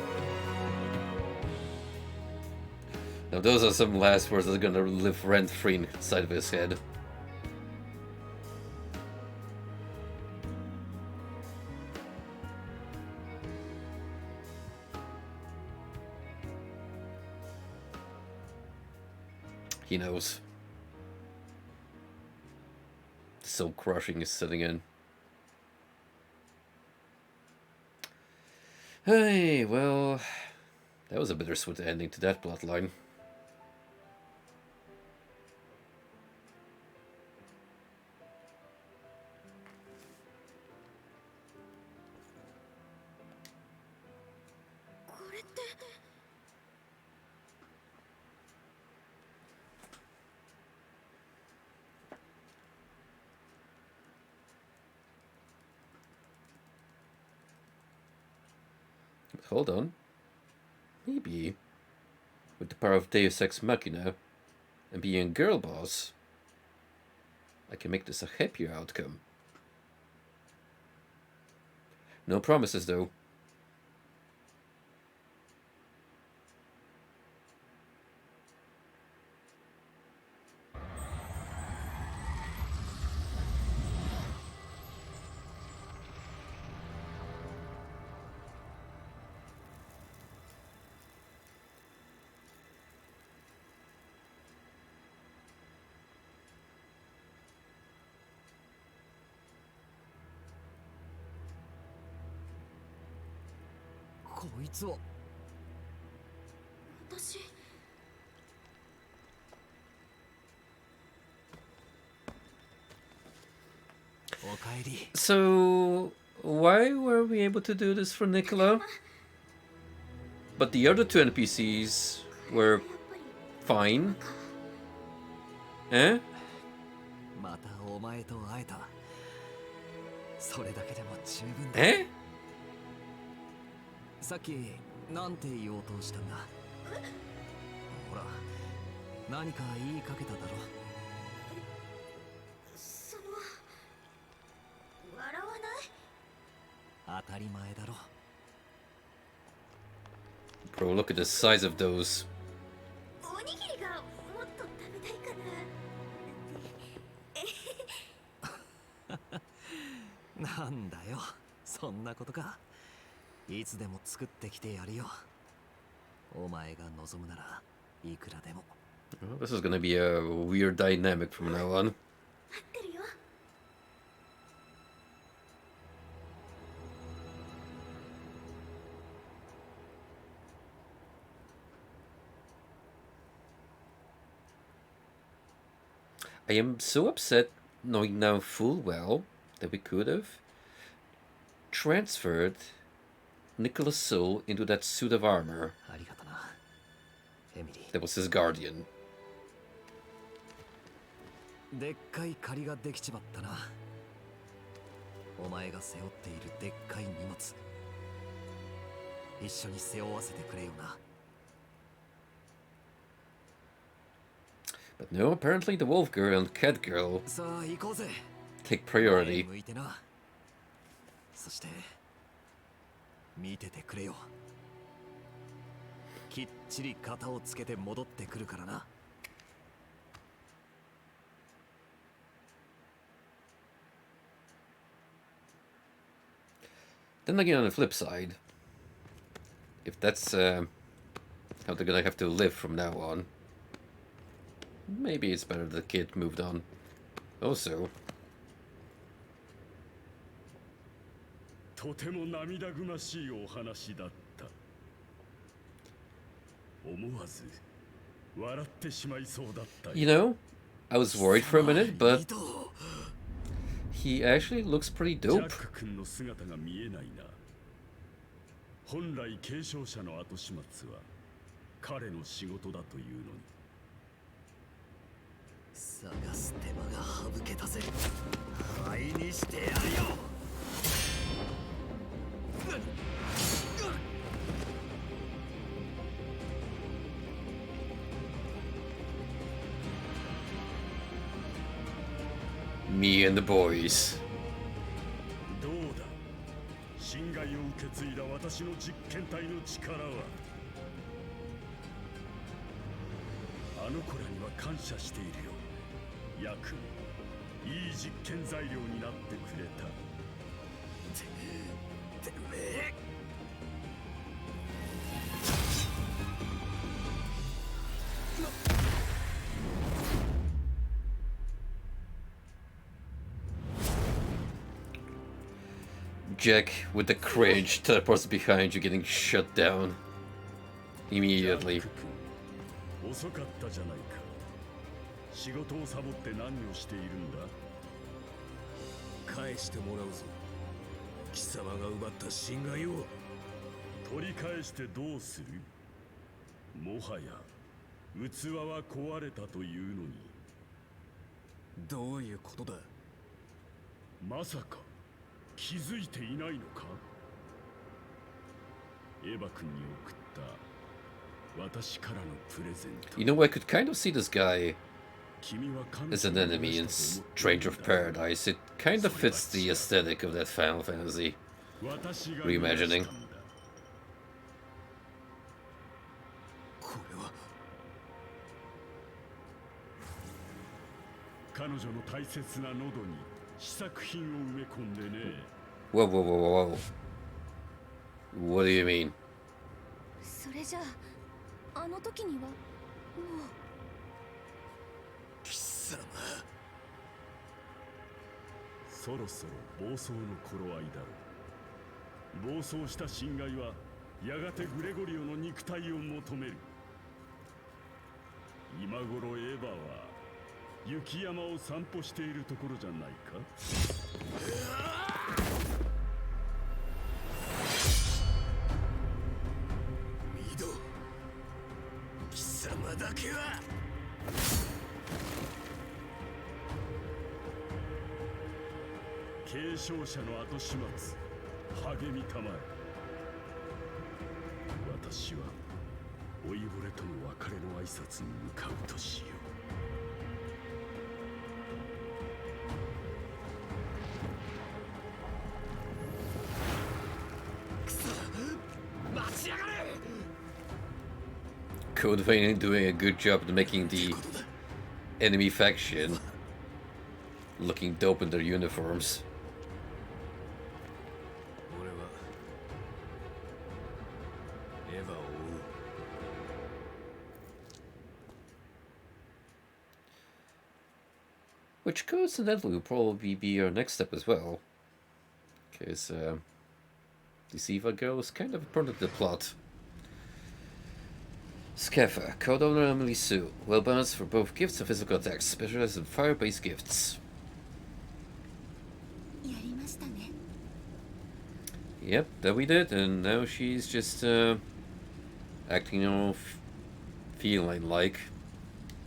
Now those are some last words that are gonna live rent-free inside of his head. He knows. Soul crushing is setting in. Hey, well, that was a bittersweet ending to that plotline. Hold on. Maybe with the power of Deus Ex Machina and being a girl boss, I can make this a happier outcome. No promises though. So, why were we able to do this for Nicola? But the other two NPCs were fine? Eh? またお前と会えた。それだけでも十分だ。Eh? さっきなんて言おうとしたんだ。ほら、何か言いかけただろ。その笑わない？当たり前だろ。Bro, look at the size of those. おにぎりがもっと食べたいかな。なんだよ、そんなことか。いつでも作ってきてやるよ。お前が望むならいくらでも。Well, this is gonna be a weird dynamic from now on. 待ってるよ。I am so upset knowing now full well that we could have transferred Nicola's soul into that suit of armor. ありがとな、エミリ That was his guardian. ー。でっかい借りができちまったな。お前が背負っているでっかい荷物、一緒に背負わせてくれよな。But no, apparently the wolf girl and cat girl さあ行こうぜ。 take 前 priority. 向いてな。そして見ててくれよ。きっちり型をつけて戻ってくるからな。Then again, on the flip side, if that's how they're gonna have to live from now on, maybe it's better the kid moved on. Also, とても涙ぐましいお話だった。思わず笑ってしまいそうだった。You know, I was worried for a minute, but he actually looks pretty ジャ dope. ック君の姿が見えないな。本来継承者の後始末は彼の仕事だというのに。探す手間が省けたぜ。灰にしてやるよ。Me and the boys. どうだ、侵害を受け継いだ私の実験体の力は。あの子らには感謝しているよ。ヤク、いい実験材料になってくれた。てめえ。Jack, with the cringe, teleports behind you, getting shut down immediately. 遅かったじゃないか。仕事をサボって何をしているんだ。返してもらうぞ。貴様が奪った侵害を。取り返してどうする。もはや器は壊れたというのに。どういうことだ。まさか気づいていないのか。エヴァ君に送った私からのプレゼント。 You know, I could kind of see this guy as an enemy in Stranger of Paradise. It kind of fits the aesthetic of that Final Fantasy reimagining. これは彼女の大切な喉に試作品を埋め込んでね。 Whoa, whoa, whoa, whoa, whoa. What do you mean? それじゃあ、あの時にはもう。貴様。そろそろ暴走の頃合いだろう。暴走した侵害はやがてグレゴリオの肉体を求める。今頃エヴァは雪山を散歩しているところじゃないか。ミド、貴様だけは。継承者の後始末、励みたまえ。私は老いぼれとの別れの挨拶に向かうとしよう。Code Vein doing a good job at making the enemy faction looking dope in their uniforms. 俺はエヴァを追う。Which coincidentally will probably be our next step as well. Because this Eva girl is kind of important to the plot. Scaffa, code owner Emily Sue. Well balanced for both gifts and physical attacks, specialized in fire-based gifts. やりましたね。 Yep, that we did, and now she's just acting all feline like.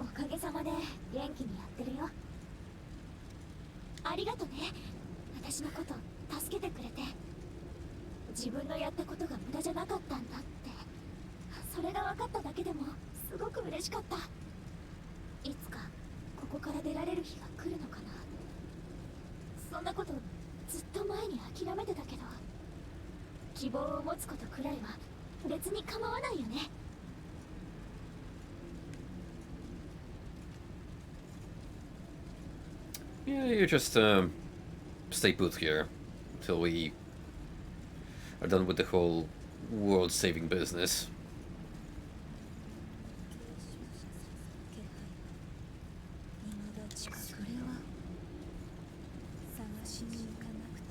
おかげさまで元気にやってるよ。ありがとね。私のこと助けてくれて。自分のやったことが無駄じゃなかったんだって。それが分かっただけでもすごく嬉しかった。いつかここから出られる日が来るのかな。そんなことずっと前に諦めてたけど、希望を持つことくらいは別に構わないよね。Yeah, you just stay put here until we are done with the whole world-saving business. それは探しに行かなくて。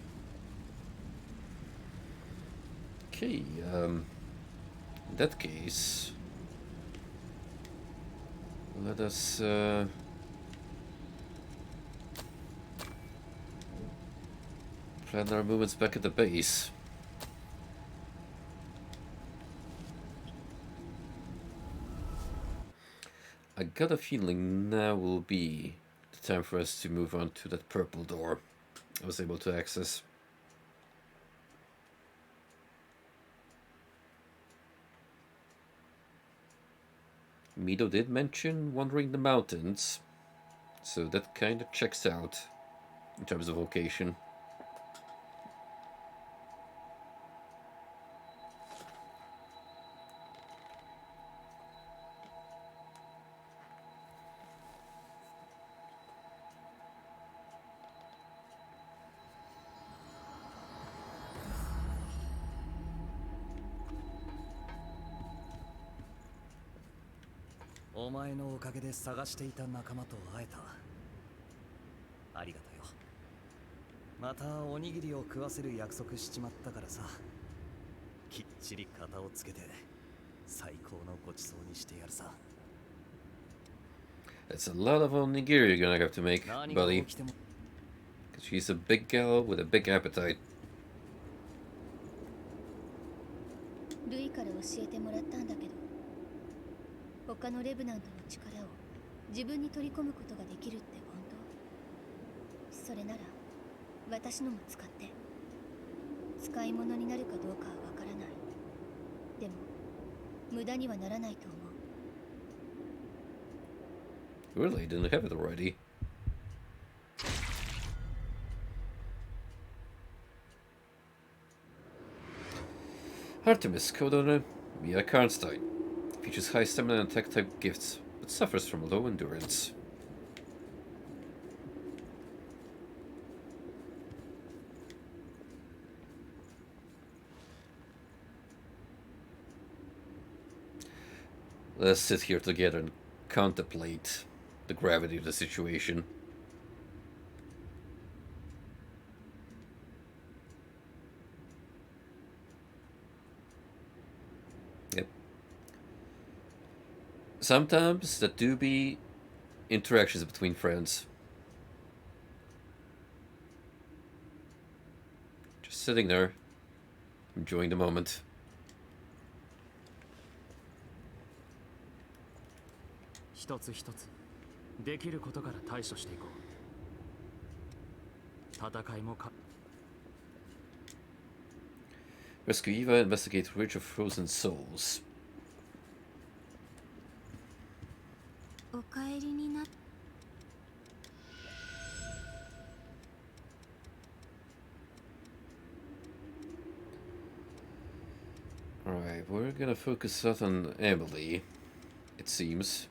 In that case, let us plan our movements back at the base. I got a feeling now will be the time for us to move on to that purple door I was able to access. Mido did mention wandering the mountains, so that kind of checks out in terms of location.「お前のおかげで探していた仲間と会えた。ありがとよ。またおにぎりを食わせる約束しちまったからさ。きっちり型をつけて最高のごちそうにしてやるさ。That's a lot of onigiri you're gonna have to make, buddy. Because she's a big gal with a big appetite. ルイから教えてもらったんだけど、他のレブナントの力を自分に取り込むことができるって本当？それなら私のも使って使い物になるかどうかはわからない。でも無駄にはならないと思う。 Really? Didn't have it already. Artemis, Codona, Mia Karnstein. Features high stamina and attack type gifts, but suffers from low endurance. Let's sit here together and contemplate the gravity of the situation. Yep. Sometimes that do be interactions between friends. Just sitting there, enjoying the moment. 一つ一つできることから対処していこう。戦いもか。 Rescue Eva, investigate Ridge of Frozen Souls. お帰りになっ Alright, we're gonna focus out on Emily, it seems.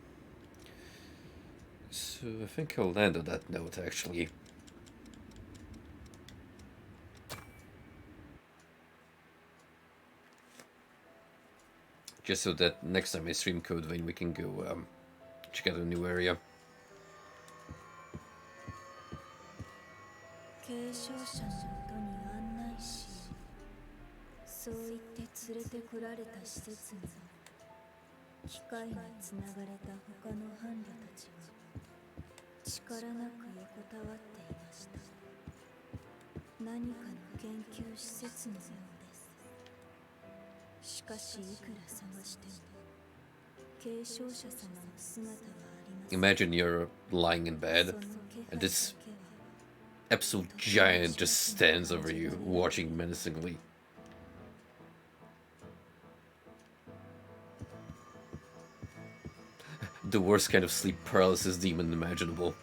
So I think I'll land on that note, actually. Just so that next time I stream Code Vein, we can go check out a new area. 継承者のもとに案内し、そう言って連れてこられた施設に機械につながれた他の伴侶たちは力なく横たわっていました。何かの研究施設のようです。しかしいくら探しても継承者様の姿はありません。 Imagine you're lying in bed and this absolute giant just stands over you, watching menacingly. The worst kind of sleep paralysis demon imaginable.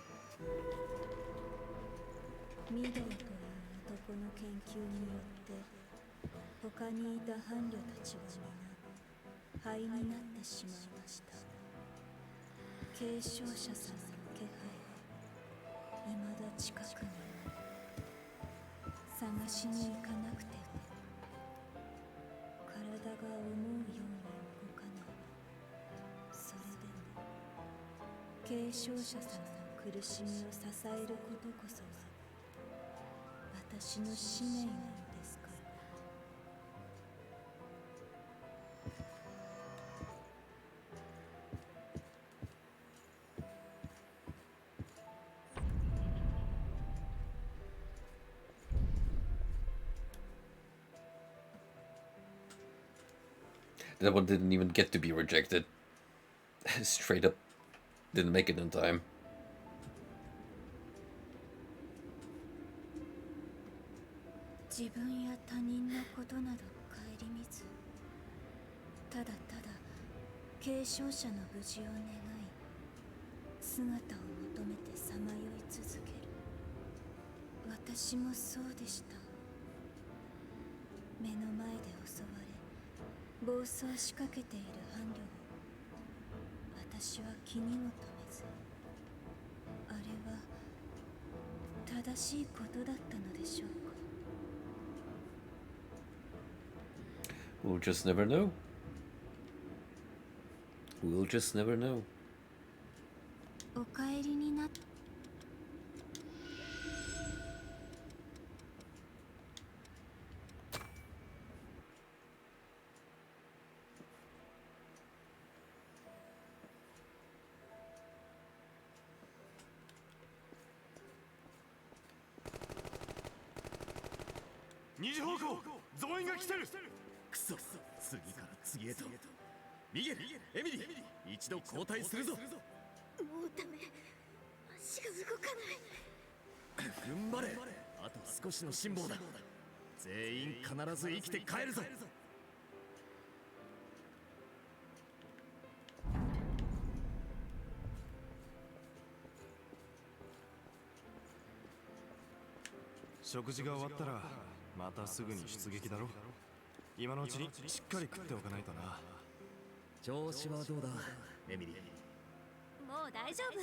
ミドウという男の研究によって他にいた伴侶たちは皆灰になってしまいました。継承者様の気配は未だ近くに探しに行かなくては体が思うように動かない。それでも継承者様の苦しみを支えることこそが私の使命なのですから。that one didn't even get to be rejected. Straight up didn't make it in time. 自分や他人のことなど顧みず、ただただ継承者の無事を願い、姿を求めてさまよい続ける。私もそうでした。目の前で襲われ暴走しかけている伴侶を私は気にも留めず、あれは正しいことだったのでしょうか。 We'll just never know. We'll just never know. お帰りになっ二次方向増援が来てる。くそ、次から次へと。ミゲル、エミリー、一度交代するぞ。もうダメ、足が動かない。踏ん張れ。あと少しの辛抱だ。全員必ず生きて帰るぞ。食事が終わったらまたすぐに出撃だろ。今のうちにしっかり食っておかないとな。調子はどうだ、エミリー。もう大丈夫。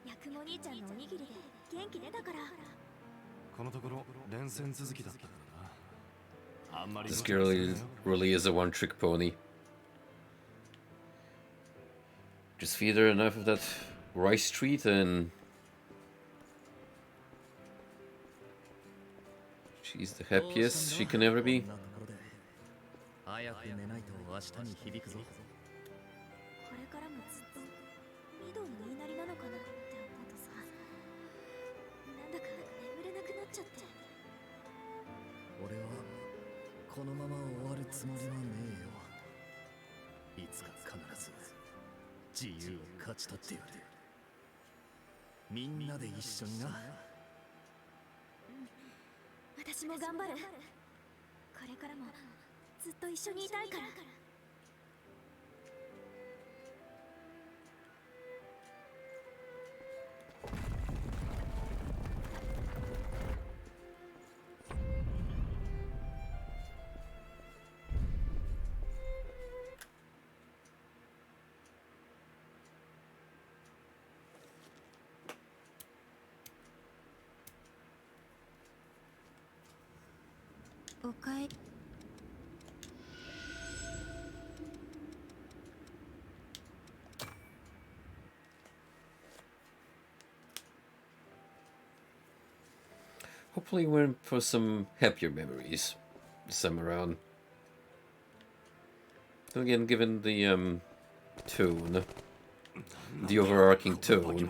ヤクモ兄ちゃんのおにぎりで元気出たから。このところ連戦続きだったからな。あんまり This girl really is a one-trick pony. Just feed her enough of that rice treat and she's the happiest she can ever be. 早く寝ないと明日に響くぞ。これからもずっとミドの言いなりなのかなって思うとさ、なんだか眠れなくなっちゃって。俺はこのまま終わるつもりはねえよ。いつか必ず自由を勝ち取ってやる。みんなで一緒にな。私も頑張る。これからもずっと一緒にいたいから。おかえり。Hopefully went for some happier memories this time around. Then again, given the tone, the overarching tone,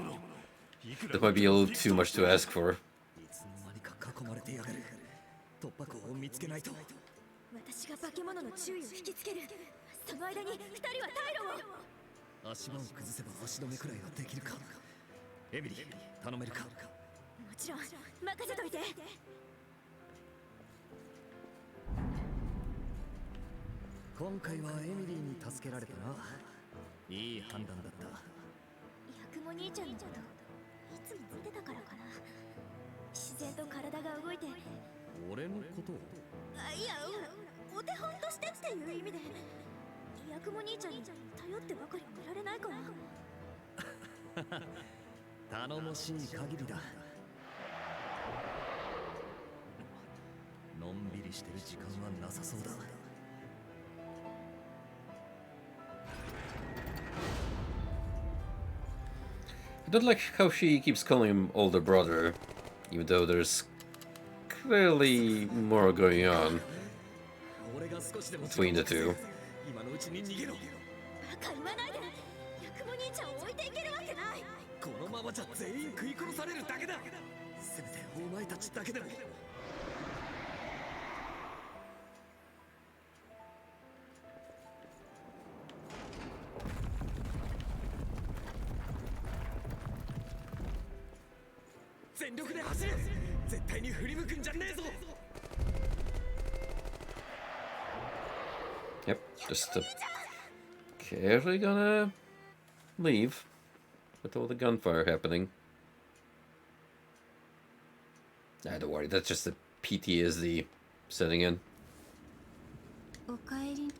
that might be a little too much to ask for. 突破口を見つけないと。私が化け物の注意を引きつける。その間に二人は退路を。足場を崩せば足止めくらいはできるか。エミリー、頼めるか。もちろん、任せといて。今回はエミリーに助けられたな。いい判断だった。ヤクモ兄ちゃんのこといつも見てたからかな。自然と体が動いて。俺のことを？いや、お手本としてっていう意味で。ヤクモ兄ちゃんに頼ってばかりいられないから。頼もしい限りだ。のんびりしてる時間はなさそうだ。I don't like how she keeps calling him older brother, even though there's clearly more going on between the two. 今のうちに逃げろ。バカ言わないで。ヤクモ兄ちゃんを置いていけるわけない。このままじゃ全員食い殺されるだけだ。せめてお前たちだけでも。全力で走れ。絶対に振り向くんじゃねえぞ。 Yep, just carefully gonna leave with all the gunfire happening. Ah, don't worry, that's just the PTSD setting in. おかえり。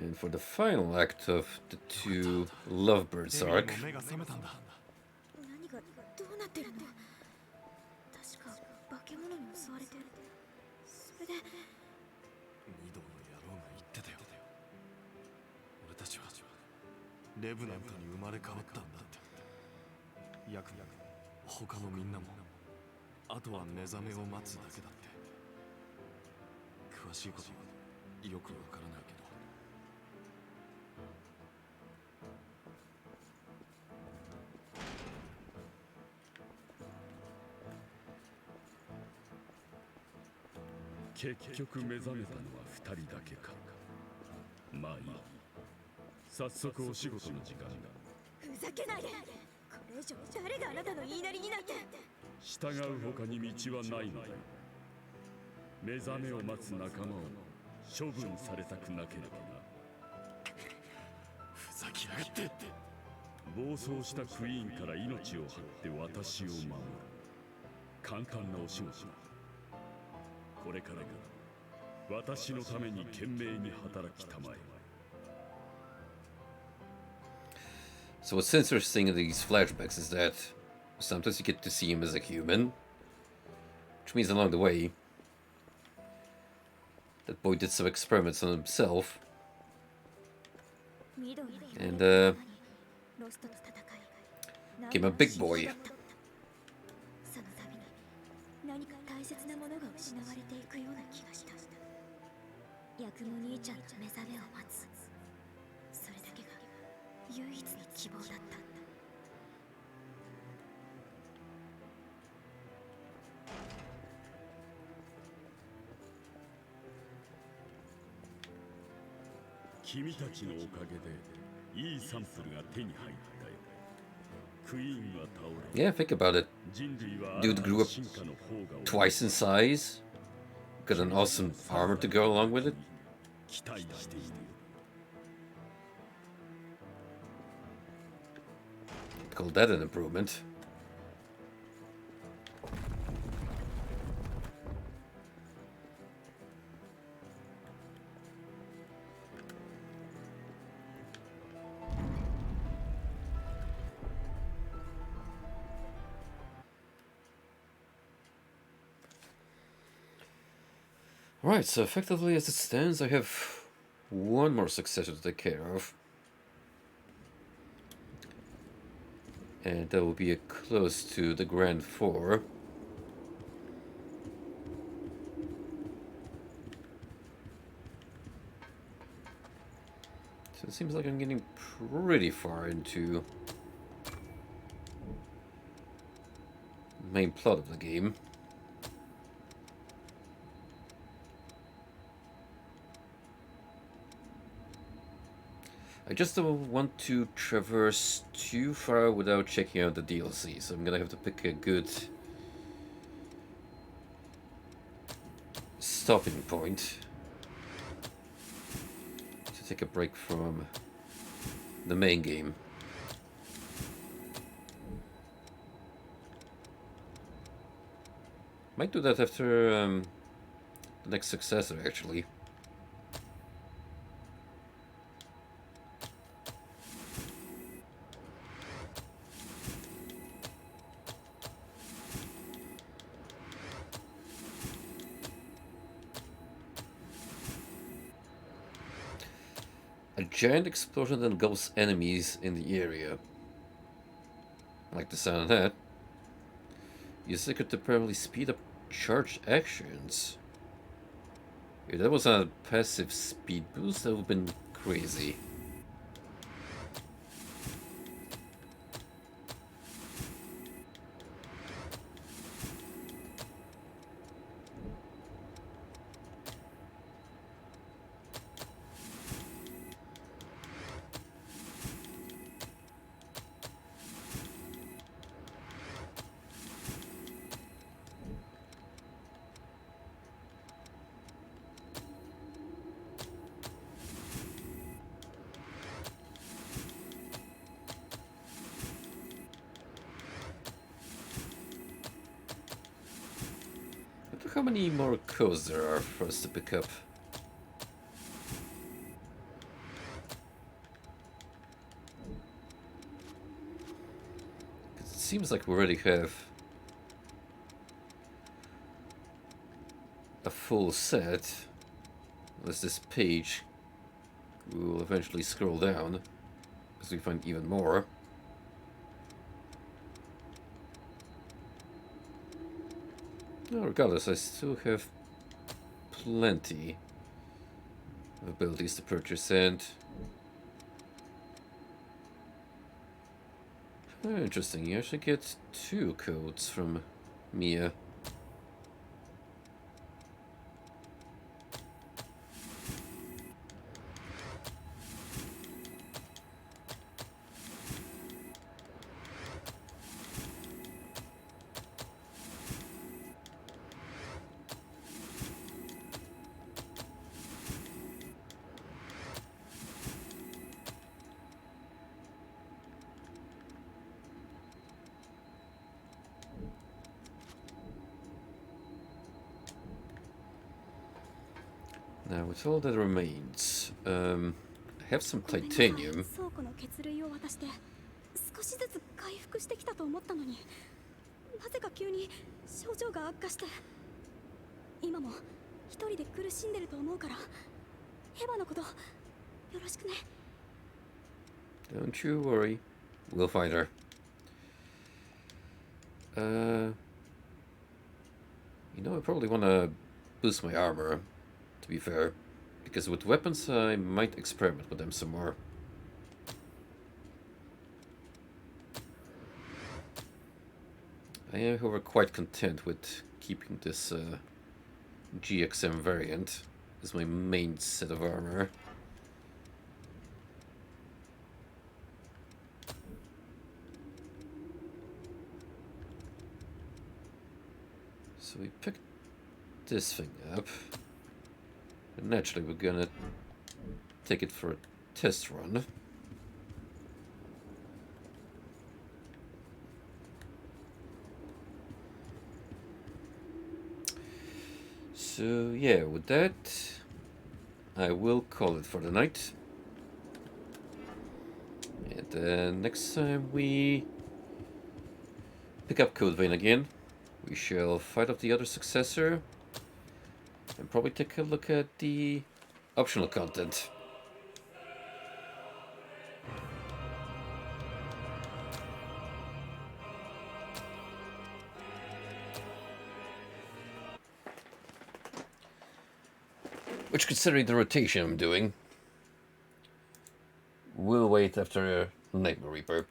And for the final act of the two Lovebirds arc, 何がどうなってるの？確か化け物に襲われて、それで二度の野郎が言ってたよ。俺たちはレブナントに生まれ変わったんだって。ヤク他のみんなもあとは目覚めを待つだけだって。詳しいことはよくわからないけど。結局目覚めたのは2人だけか。まあいい。早速お仕事の時間だ。ふざけないで。これ以上誰があなたの言いなりになって。従う他に道はないのだよ。目覚めを待つ仲間を処分されたくなければな。ふざけやがって。暴走したクイーンから命を張って私を守る。簡単なお仕事だ。これからが私のために懸命に働きたまえ。 So what's interesting in these flashbacks is that sometimes you get to see him as a human, which means along the way, that boy did some experiments on himself, and became a big boy. 何か大切なものが失われていくような気がした。ヤクモ兄ちゃんの目覚めを待つ。それだけが唯一の希望だったんだ。君たちのおかげでいいサンプルが手に入ったよ。クイーンは倒れ。 Yeah, think about it. Dude grew up twice in size, got an awesome armor to go along with it. 期待しているよ。 Call that an improvement. Right, so effectively as it stands, I have one more successor to take care of. And that will be close to the Grand Four. So it seems like I'm getting pretty far into the main plot of the game. I just don't want to traverse too far without checking out the DLC, so I'm gonna have to pick a good stopping point to take a break from the main game. Might do that after the next successor, actually. A giant explosion that engulfs enemies in the area. I like the sound of that. Use it could temporarily speed up charged actions. If that was a passive speed boost, that would have been crazy. How many more codes there are for us to pick up? It seems like we already have a full set. Unless this page will eventually scroll down as we find even more. No, regardless, I still have plenty of abilities to purchase, and interesting, you actually get 2 codes from Mia. Now, with all that remains, I have some titanium. 倉庫の血類を渡して少しずつ回復してきたと思ったのに、なぜか急に症状が悪化して、今も一人で苦しんでると思うから、エヴァのことよろしくね。Don't you worry, we'll find her. You know, I probably want to boost my armor, to be fair, because with weapons I might experiment with them some more. I am, however, quite content with keeping this GXM variant as my main set of armor. So we picked this thing up, and naturally we're gonna take it for a test run. So yeah, with that, I will call it for the night. And next time we pick up Code Vein again, we shall fight off the other successor and probably take a look at the optional content. Which, considering the rotation I'm doing, we'll wait after Nightmare Reaper.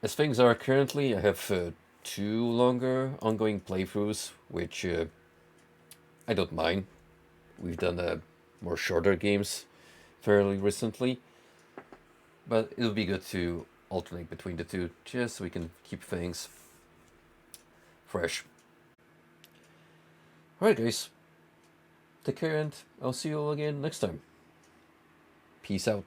As things are currently, I have 2 longer ongoing playthroughs, which I don't mind. We've done more shorter games fairly recently, but it'll be good to alternate between the two, just so we can keep things fresh. Alright guys, take care and I'll see you all again next time. Peace out.